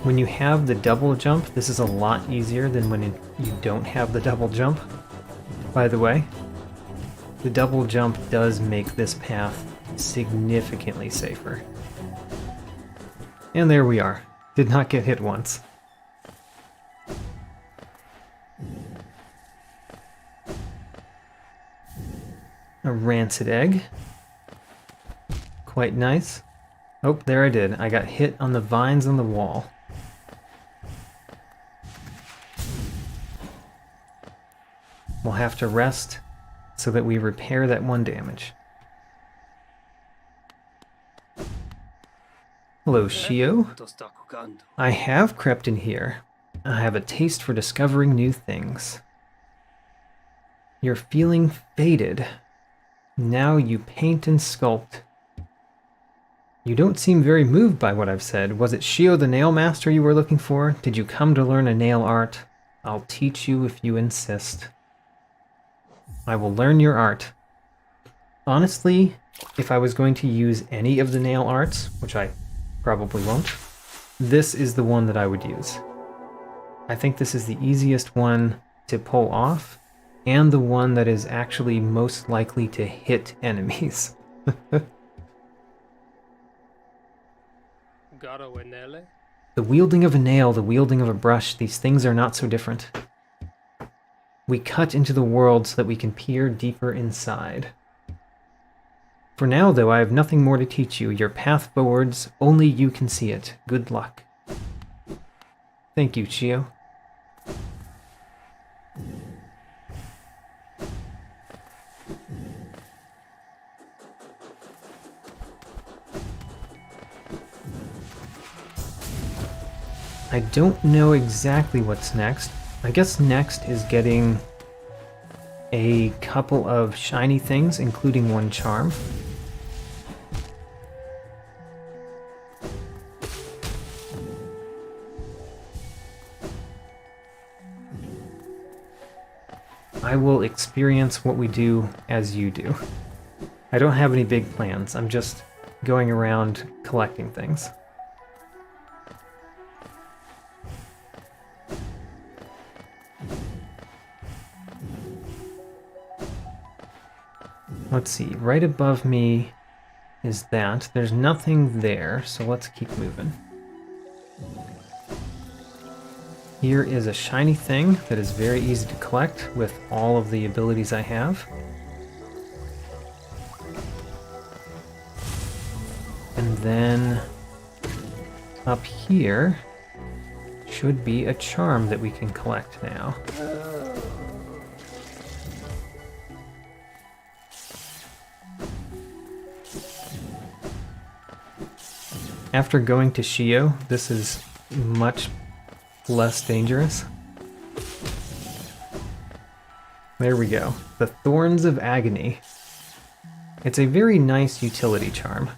When you have the double jump, this is a lot easier than when you don't have the double jump. By the way, the double jump does make this path significantly safer. And there we are. Did not get hit once. A rancid egg. Quite nice. Oh, there I did. I got hit on the vines on the wall. We'll have to rest so that we repair that one damage. Hello, Shio. I have crept in here. I have a taste for discovering new things. You're feeling faded. Now you paint and sculpt. You don't seem very moved by what I've said. Was it Shio the nail master you were looking for? Did you come to learn a nail art? I'll teach you if you insist. I will learn your art. Honestly, if I was going to use any of the nail arts, which I probably won't, this is the one that I would use. I think this is the easiest one to pull off, and the one that is actually most likely to hit enemies. The wielding of a nail, the wielding of a brush, these things are not so different. We cut into the world so that we can peer deeper inside. For now, though, I have nothing more to teach you. Your path forwards, only you can see it. Good luck. Thank you, Shio. I don't know exactly what's next. I guess next is getting a couple of shiny things, including one charm. I will experience what we do as you do. I don't have any big plans. I'm just going around collecting things. Let's see, right above me is that. There's nothing there, so let's keep moving. Here is a shiny thing that is very easy to collect with all of the abilities I have. And then up here should be a charm that we can collect now. After going to Shio, this is much less dangerous. There we go. The Thorns of Agony. It's a very nice utility charm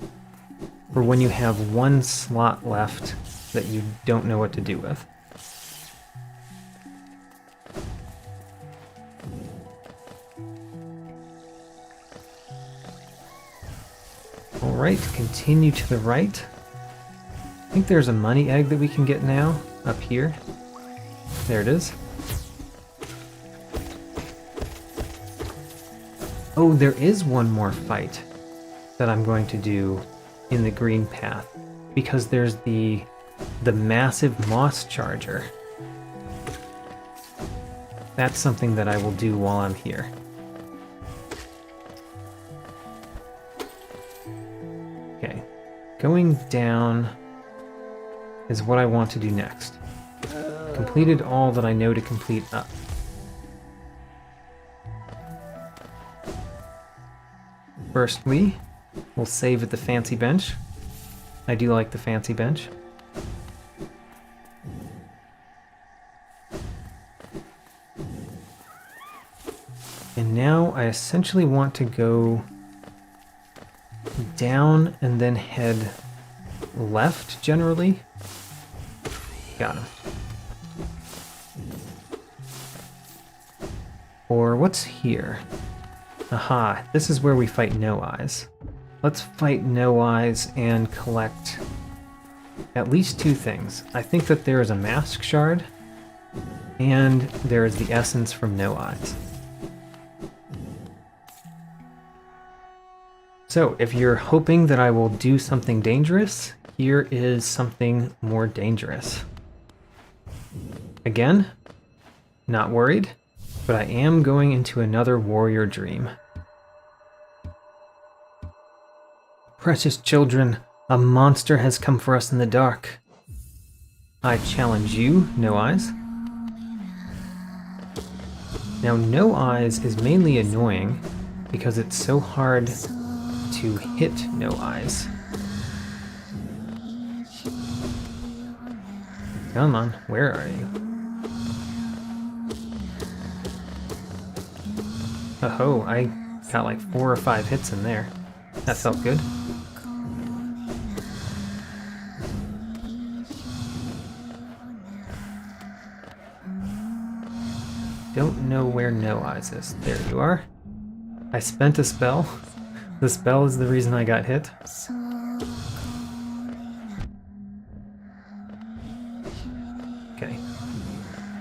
for when you have one slot left that you don't know what to do with. Alright, continue to the right. I think there's a money egg that we can get now, up here. There it is. Oh, there is one more fight that I'm going to do in the green path, because there's the massive moss charger. That's something that I will do while I'm here. Okay, going down is what I want to do next. Completed all that I know to complete up. Firstly, we'll save at the fancy bench. I do like the fancy bench. And now I essentially want to go down and then head left generally. Got him. Or what's here? Aha, this is where we fight No Eyes. Let's fight No Eyes and collect at least two things. I think that there is a mask shard, and there is the essence from No Eyes. So, if you're hoping that I will do something dangerous, here is something more dangerous. Again, not worried, but I am going into another warrior dream. Precious children, a monster has come for us in the dark. I challenge you, No Eyes. Now, No Eyes is mainly annoying because it's so hard to hit No Eyes. Come on, where are you? Oh, I got like 4 or 5 hits in there. That felt good. Don't know where No Eyes is. There you are. I spent a spell. The spell is the reason I got hit. Okay.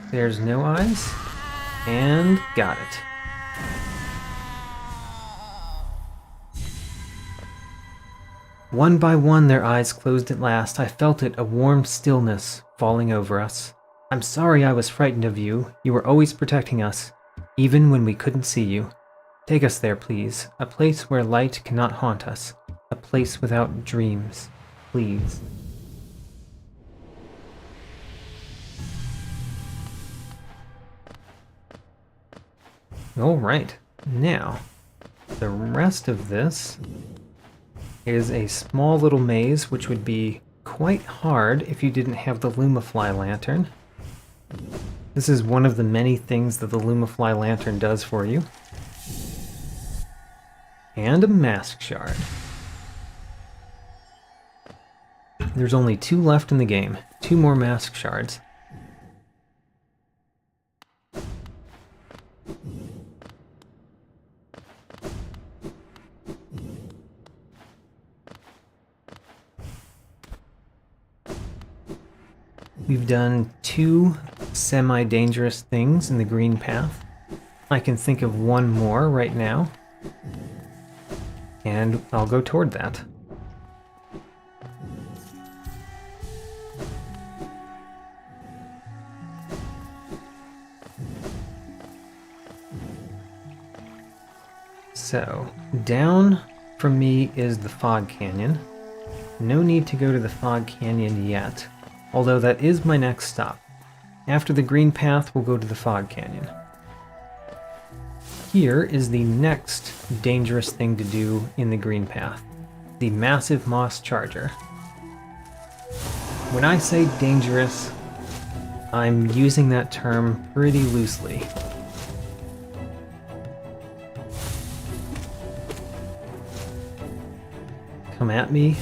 There's No Eyes. And got it. One by one their eyes closed at last. I felt it, a warm stillness falling over us. I'm sorry I was frightened of you. You were always protecting us, even when we couldn't see you. Take us there, please. A place where light cannot haunt us. A place without dreams. Please. Alright, now, the rest of this is a small little maze, which would be quite hard if you didn't have the Lumafly lantern. This is one of the many things that the Lumafly lantern does for you. And a mask shard. There's only 2 left in the game. 2 more mask shards. We've done 2 semi-dangerous things in the green path. I can think of one more right now, and I'll go toward that. So, down from me is the Fog Canyon. No need to go to the Fog Canyon yet, although that is my next stop. After the green path, we'll go to the Fog Canyon. Here is the next dangerous thing to do in the green path, the massive moss charger. When I say dangerous, I'm using that term pretty loosely. Come at me.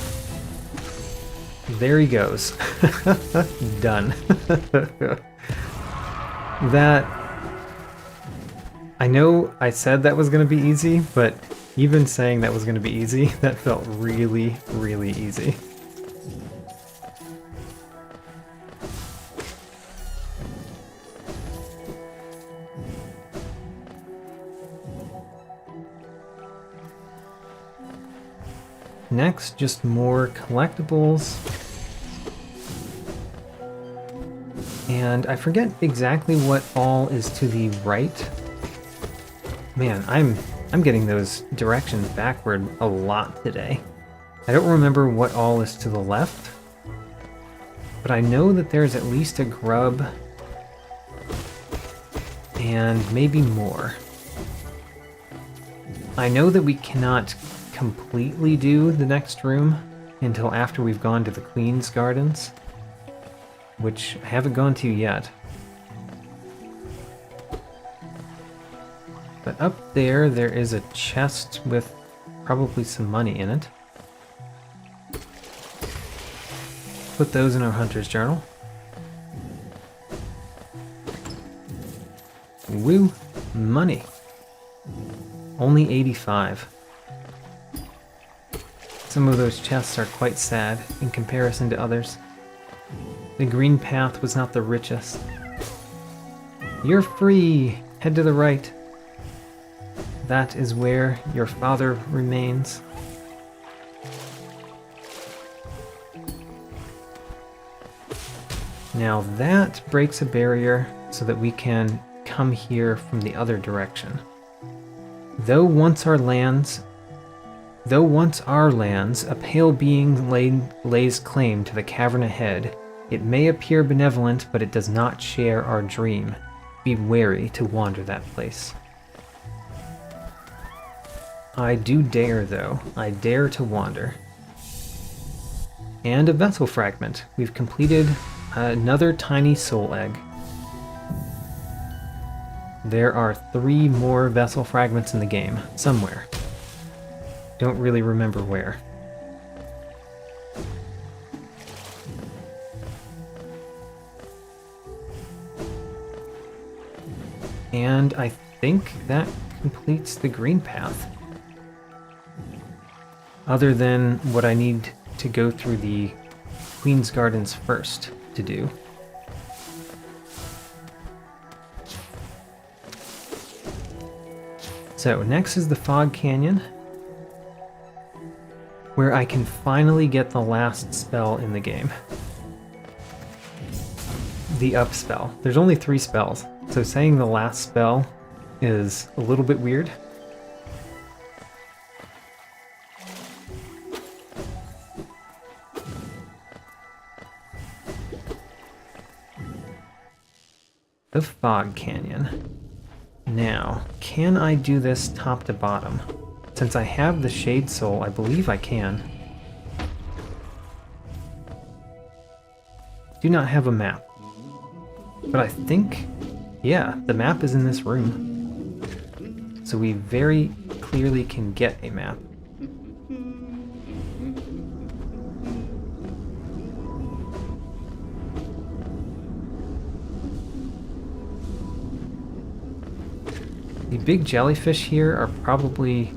There he goes. Done. That... I know I said that was going to be easy, but even saying that was going to be easy, that felt really, really easy. Next, just more collectibles. And I forget exactly what all is to the right. Man, I'm getting those directions backward a lot today. I don't remember what all is to the left, but I know that there's at least a grub and maybe more. I know that we cannot completely do the next room until after we've gone to the Queen's Gardens, which I haven't gone to yet. But up there is a chest with probably some money in it. Put those in our hunter's journal. Woo! Money. Only 85. Some of those chests are quite sad in comparison to others. The green path was not the richest. You're free! Head to the right. That is where your father remains. Now that breaks a barrier so that we can come here from the other direction. Though once our lands, a pale being lays claim to the cavern ahead. It may appear benevolent, but it does not share our dream. Be wary to wander that place. I do dare, though. I dare to wander. And a vessel fragment. We've completed another tiny soul egg. There are 3 more vessel fragments in the game, somewhere. Don't really remember where. And I think that completes the green path. Other than what I need to go through the Queen's Gardens first to do. So next is the Fog Canyon, where I can finally get the last spell in the game. The up spell. There's only 3 spells, so saying the last spell is a little bit weird. The Fog Canyon. Now, can I do this top to bottom? Since I have the Shade Soul, I believe I can. Do not have a map. But I think, yeah, the map is in this room. So we very clearly can get a map. The big jellyfish here are probably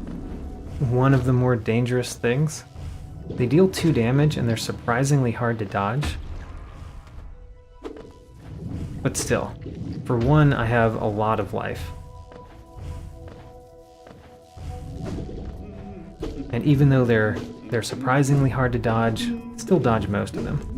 one of the more dangerous things. They deal 2 damage and they're surprisingly hard to dodge. But still, for one, I have a lot of life. And even though they're surprisingly hard to dodge, still dodge most of them.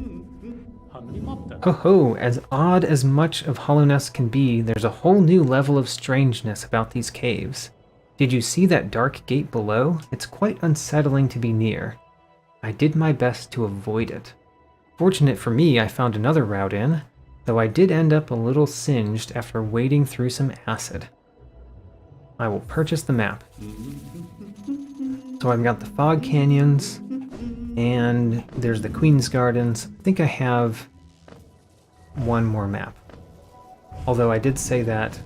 Ho ho, as odd as much of Hollowness can be, there's a whole new level of strangeness about these caves. Did you see that dark gate below? It's quite unsettling to be near. I did my best to avoid it. Fortunate for me, I found another route in, though I did end up a little singed after wading through some acid. I will purchase the map. So I've got the Fog Canyons, and there's the Queen's Gardens. I think I have one more map. Although I did say that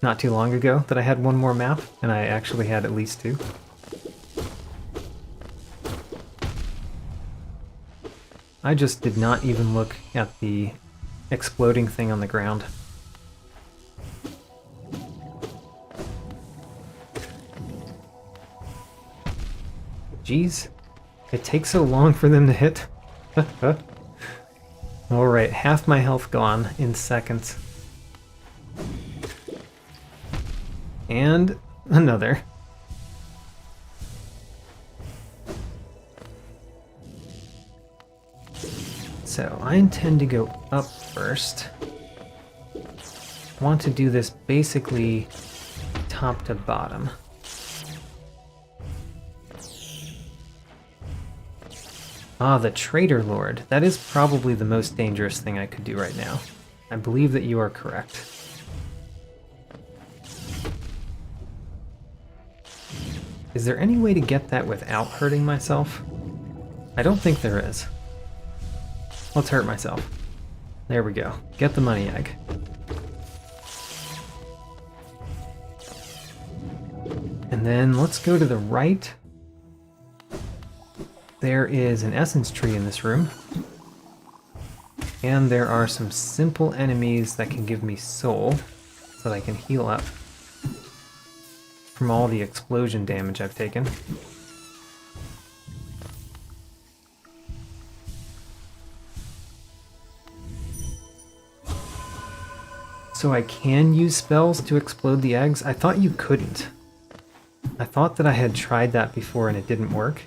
not too long ago that I had one more map, and I actually had at least two. I just did not even look at the exploding thing on the ground. Jeez, it takes so long for them to hit. Alright, half my health gone in seconds. And another. So I intend to go up first. I want to do this basically top to bottom. Ah, the Traitor Lord. That is probably the most dangerous thing I could do right now. I believe that you are correct. Is there any way to get that without hurting myself? I don't think there is. Let's hurt myself. There we go. Get the money egg. And then let's go to the right. There is an essence tree in this room. And there are some simple enemies that can give me soul so that I can heal up from all the explosion damage I've taken. So I can use spells to explode the eggs? I thought you couldn't. I thought that I had tried that before and it didn't work.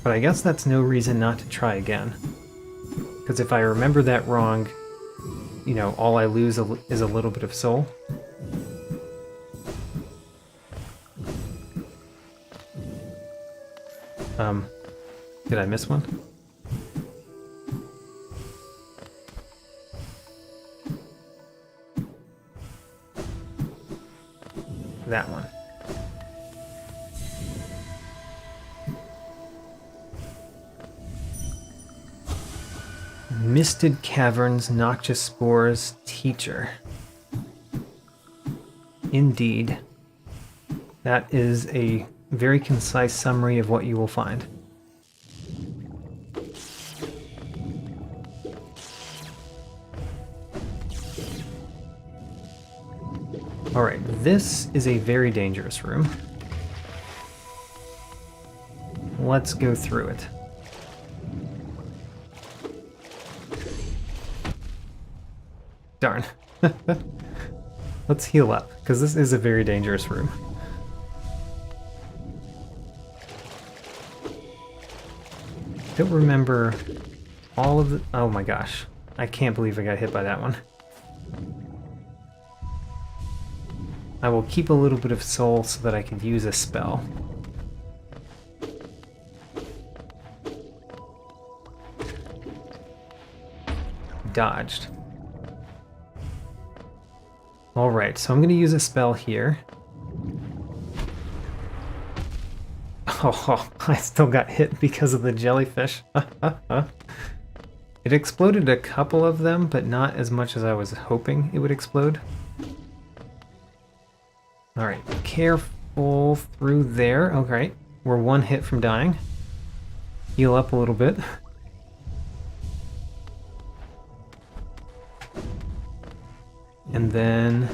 But I guess that's no reason not to try again. Because if I remember that wrong, you know, all I lose is a little bit of soul. Did I miss one? That one. Misted Caverns, Noxious Spores, Teacher. Indeed. That is a very concise summary of what you will find. Alright, this is a very dangerous room. Let's go through it. Darn. Let's heal up, because this is a very dangerous room. Don't remember all of the... Oh my gosh. I can't believe I got hit by that one. I will keep a little bit of soul so that I can use a spell. Dodged. Alright, so I'm going to use a spell here. Oh, I still got hit because of the jellyfish. It exploded a couple of them, but not as much as I was hoping it would explode. Alright, careful through there. Okay, we're one hit from dying. Heal up a little bit. And then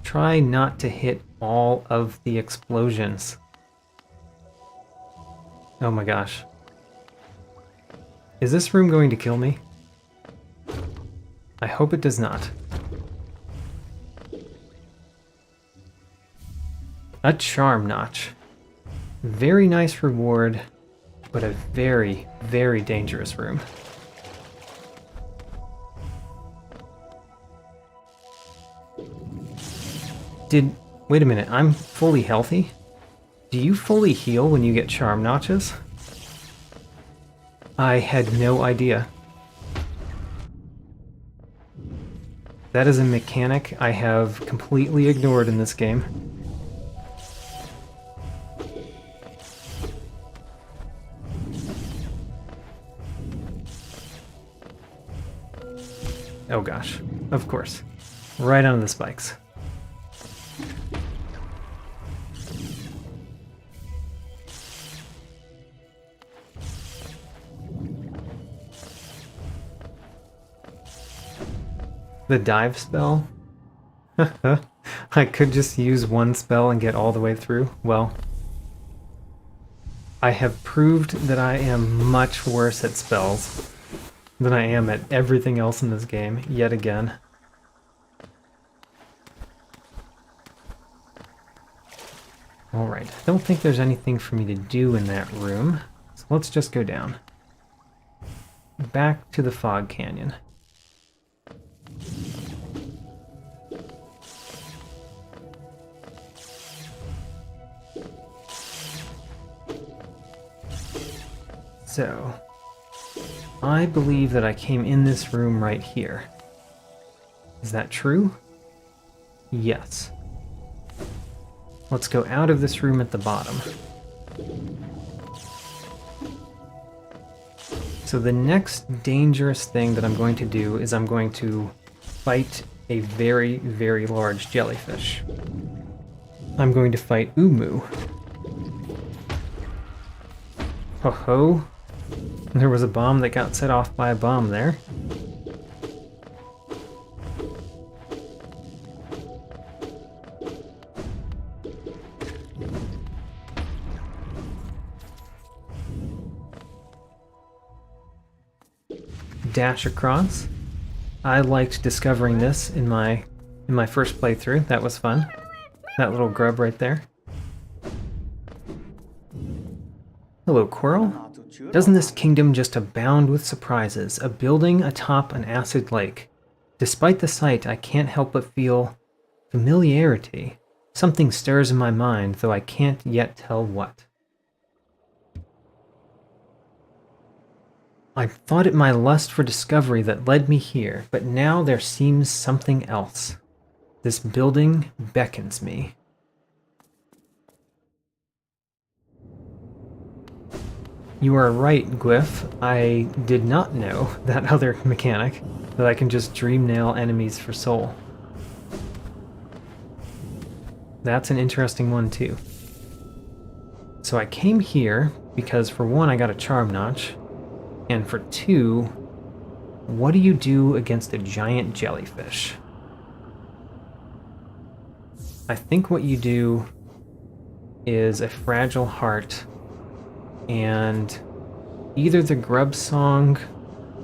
try not to hit all of the explosions. Oh my gosh. Is this room going to kill me? I hope it does not. A charm notch. Very nice reward, but a very, very dangerous room. Wait a minute, I'm fully healthy? Do you fully heal when you get charm notches? I had no idea. That is a mechanic I have completely ignored in this game. Oh gosh, of course. Right on the spikes. The dive spell? I could just use one spell and get all the way through. Well, I have proved that I am much worse at spells than I am at everything else in this game, yet again. Alright, I don't think there's anything for me to do in that room, so let's just go down. Back to the Fog Canyon. So, I believe that I came in this room right here. Is that true? Yes. Let's go out of this room at the bottom. So the next dangerous thing that I'm going to do is I'm going to fight a very, very large jellyfish. I'm going to fight Umu. Ho ho. There was a bomb that got set off by a bomb there. Dash across. I liked discovering this in my first playthrough. That was fun. That little grub right there. Hello, Quirrell. Doesn't this kingdom just abound with surprises? A building atop an acid lake. Despite the sight, I can't help but feel familiarity. Something stirs in my mind, though I can't yet tell what. I thought it my lust for discovery that led me here, but now there seems something else. This building beckons me. You are right, Gwyff. I did not know that other mechanic, that I can just dream nail enemies for soul. That's an interesting one too. So I came here because for one I got a charm notch, and for two, what do you do against a giant jellyfish? I think what you do is a fragile heart and either the grub song,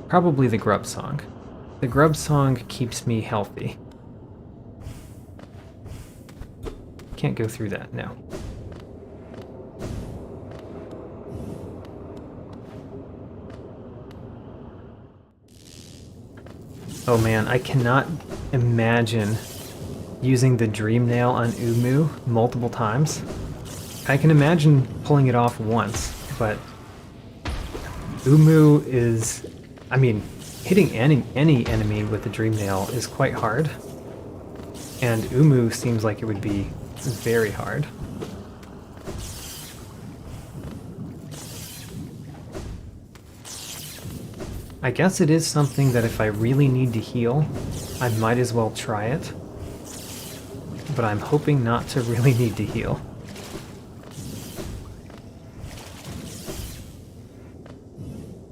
probably the grub song. The grub song keeps me healthy. Can't go through that, no. Oh man, I cannot imagine using the dream nail on Umu multiple times. I can imagine pulling it off once, but Umu is, I mean, hitting any enemy with the dream nail is quite hard, and Umu seems like it would be very hard. I guess it is something that if I really need to heal, I might as well try it, but I'm hoping not to really need to heal.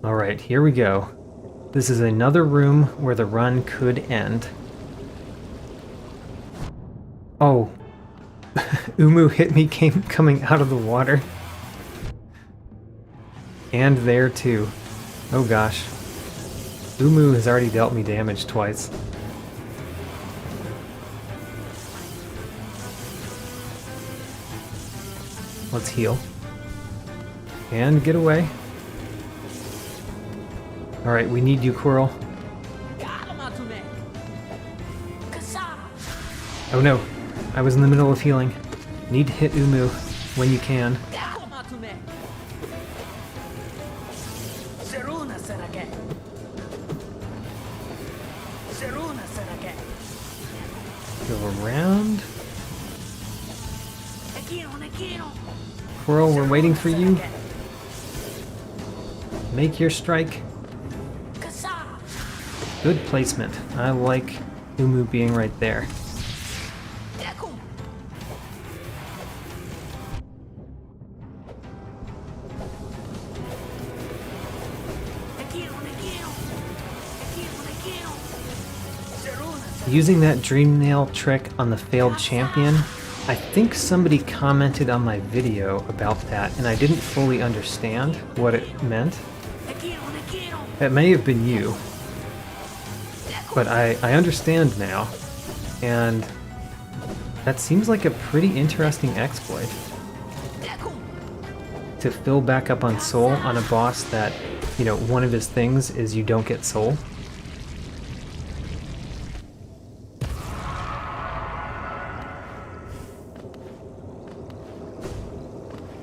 Alright, here we go. This is another room where the run could end. Oh. Umu hit me coming out of the water. And there too. Oh gosh. Umu has already dealt me damage twice. Let's heal. And get away. Alright, we need you, Quirrell. Oh no, I was in the middle of healing. Need to hit Umu when you can. Go around. Quirrell, we're waiting for you. Make your strike. Good placement. I like Umu being right there. Using that Dream Nail trick on the failed champion, I think somebody commented on my video about that, and I didn't fully understand what it meant. It may have been you, but I understand now, and that seems like a pretty interesting exploit. To fill back up on soul on a boss that, you know, one of his things is you don't get soul.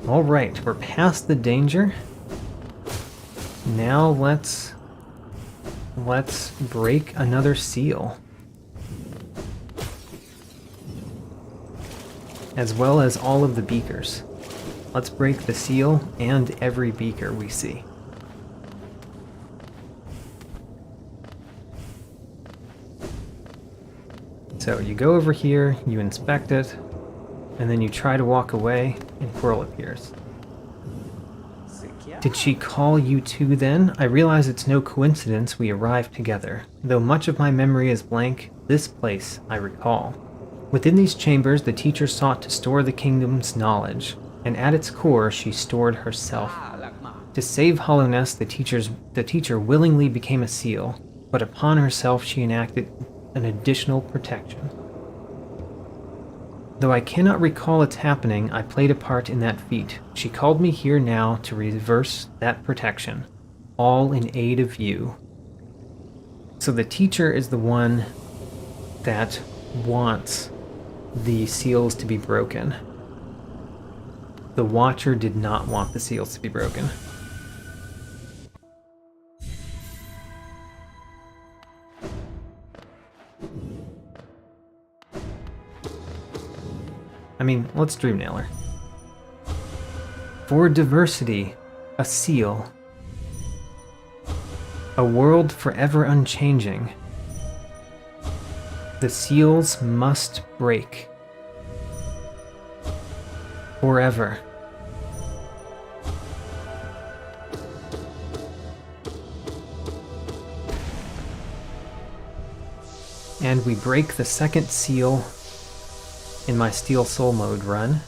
Alright, we're past the danger. Now let's break another seal. As well as all of the beakers. Let's break the seal and every beaker we see. So you go over here, you inspect it, and then you try to walk away, and Quirrell appears. Did she call you too then? I realize it's no coincidence we arrived together. Though much of my memory is blank, this place I recall. Within these chambers, the teacher sought to store the kingdom's knowledge, and at its core, she stored herself. To save Hollowness, the teacher willingly became a seal, but upon herself she enacted an additional protection. Though I cannot recall its happening, I played a part in that feat. She called me here now to reverse that protection, all in aid of you. So the teacher is the one that wants the seals to be broken. The Watcher did not want the seals to be broken. I mean, let's Dream Nail her. For diversity, a seal. A world forever unchanging. The seals must break. Forever. And we break the second seal in my Steel Soul mode run.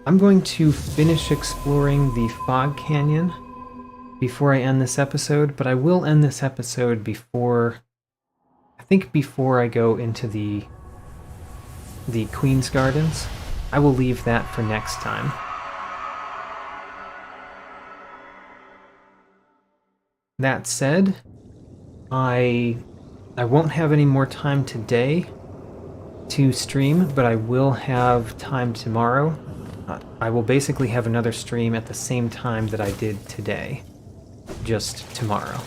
I'm going to finish exploring the Fog Canyon before I end this episode, but I will end this episode before I go into the Queen's Gardens. I will leave that for next time. That said, I won't have any more time today to stream, but I will have time tomorrow. I will basically have another stream at the same time that I did today, just tomorrow.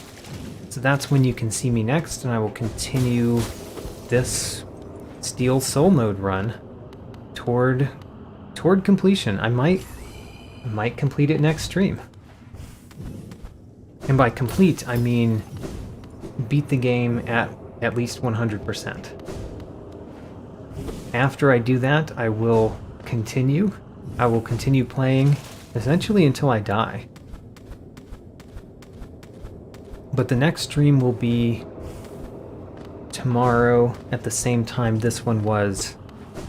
So that's when you can see me next, and I will continue this Steel Soul mode run toward completion. I might complete it next stream. And by complete, I mean beat the game at least 100%. After I do that, I will continue playing essentially until I die. But the next stream will be tomorrow at the same time this one was.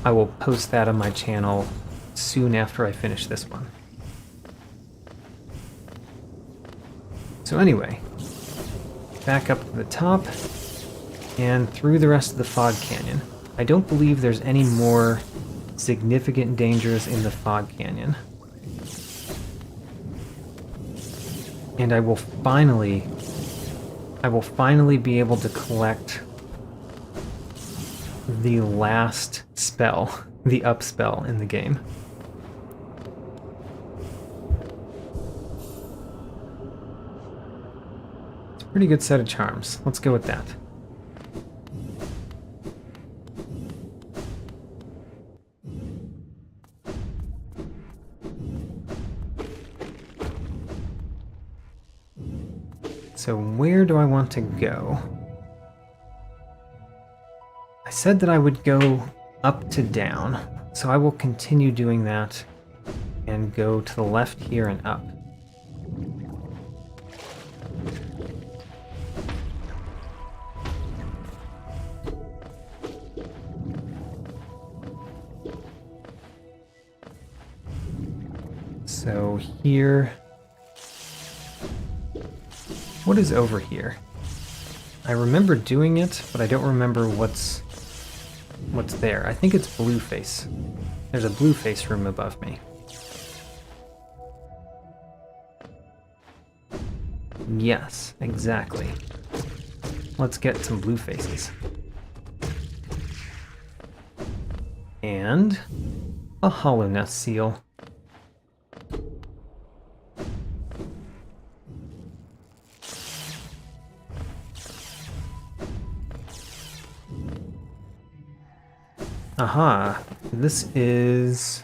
I will post that on my channel soon after I finish this one. So anyway, back up to the top and through the rest of the Fog Canyon. I don't believe there's any more significant dangers in the Fog Canyon. And I will finally be able to collect the last spell, the up spell in the game. It's a pretty good set of charms. Let's go with that. So where do I want to go? I said that I would go up to down, so I will continue doing that and go to the left here and up. So here... What is over here? I remember doing it, but I don't remember what's there. I think it's Blueface. There's a Blueface room above me. Yes, exactly. Let's get some Bluefaces. And a Hollow Nest Seal. Aha, this is...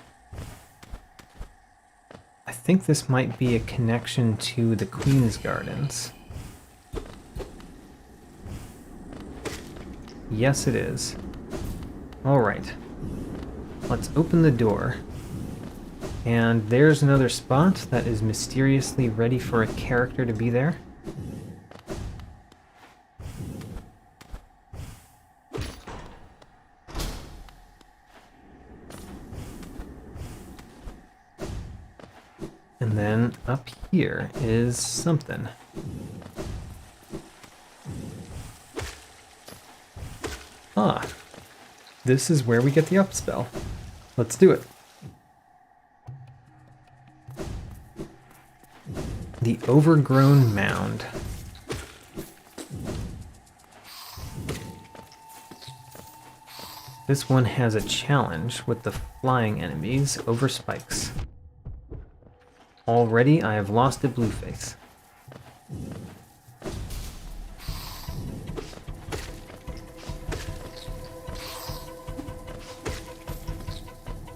I think this might be a connection to the Queen's Gardens. Yes, it is. Alright. Let's open the door. And there's another spot that is mysteriously ready for a character to be there. And then up here is something. Ah, this is where we get the up spell. Let's do it. The Overgrown Mound. This one has a challenge with the flying enemies over spikes. Already I have lost a Blueface.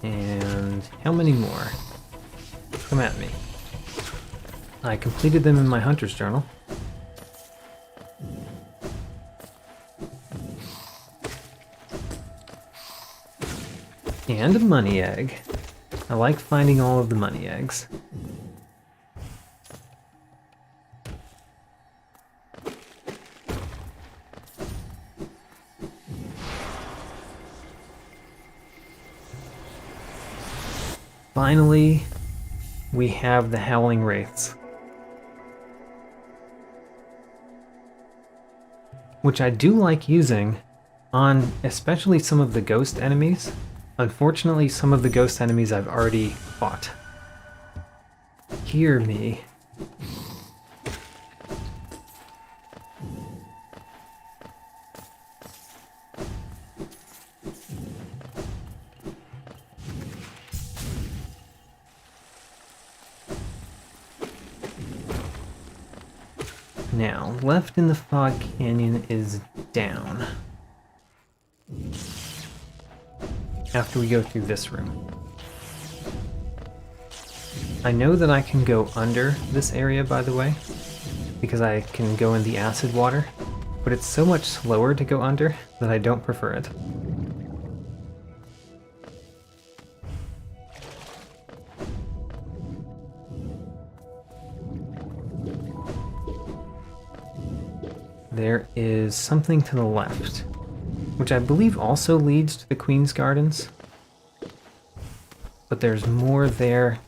And how many more? Come at me. I completed them in my Hunter's Journal. And a money egg. I like finding all of the money eggs. Finally, we have the Howling Wraiths. Which I do like using on especially some of the ghost enemies. Unfortunately, some of the ghost enemies I've already fought. Hear me. Now, left in the Fog Canyon is down. After we go through this room. I know that I can go under this area, by the way, because I can go in the acid water, but it's so much slower to go under that I don't prefer it. There is something to the left, which I believe also leads to the Queen's Gardens. But there's more there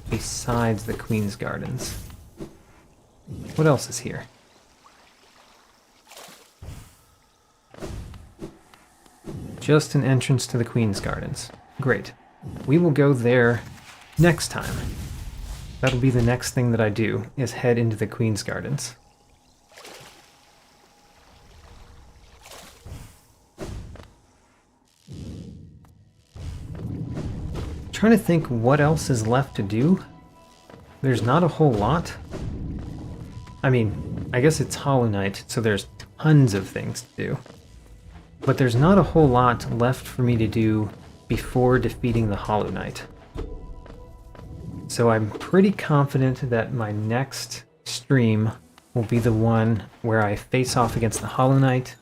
besides the Queen's Gardens. What else is here? Just an entrance to the Queen's Gardens. Great. We will go there next time. That'll be the next thing that I do, is head into the Queen's Gardens. Trying to think what else is left to do. There's not a whole lot. I mean, I guess it's Hollow Knight, so there's tons of things to do. But there's not a whole lot left for me to do before defeating the Hollow Knight. So I'm pretty confident that my next stream will be the one where I face off against the Hollow Knight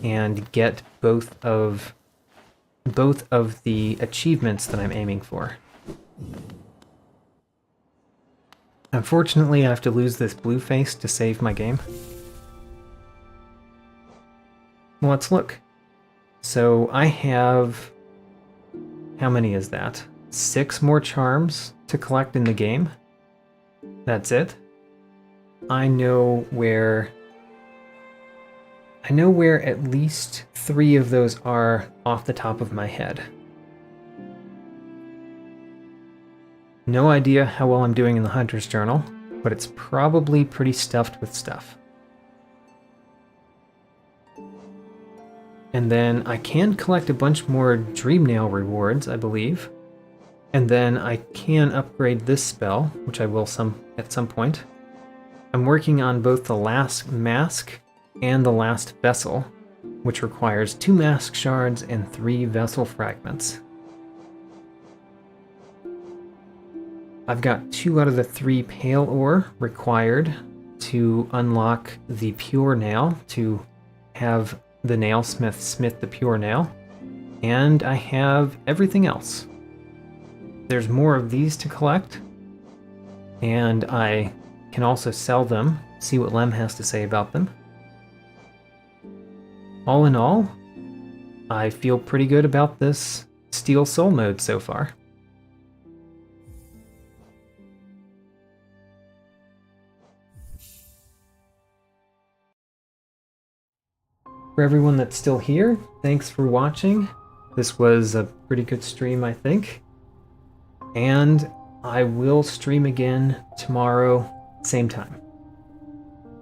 and get both of the achievements that I'm aiming for. Unfortunately, I have to lose this blue face to save my game. Well, let's look. So I have... how many is that? 6 more charms to collect in the game. That's it. I know where at least 3 of those are off the top of my head. No idea how well I'm doing in the Hunter's Journal, but it's probably pretty stuffed with stuff. And then I can collect a bunch more Dream Nail rewards, I believe. And then I can upgrade this spell, which I will at some point. I'm working on both the last mask and the last vessel, which requires 2 mask shards and 3 vessel fragments. I've got 2 out of the 3 pale ore required to unlock the pure nail, to have the nailsmith smith the pure nail, and I have everything else. There's more of these to collect, and I can also sell them, see what Lem has to say about them. All in all, I feel pretty good about this Steel Soul mode so far. For everyone that's still here, thanks for watching. This was a pretty good stream, I think. And I will stream again tomorrow, same time.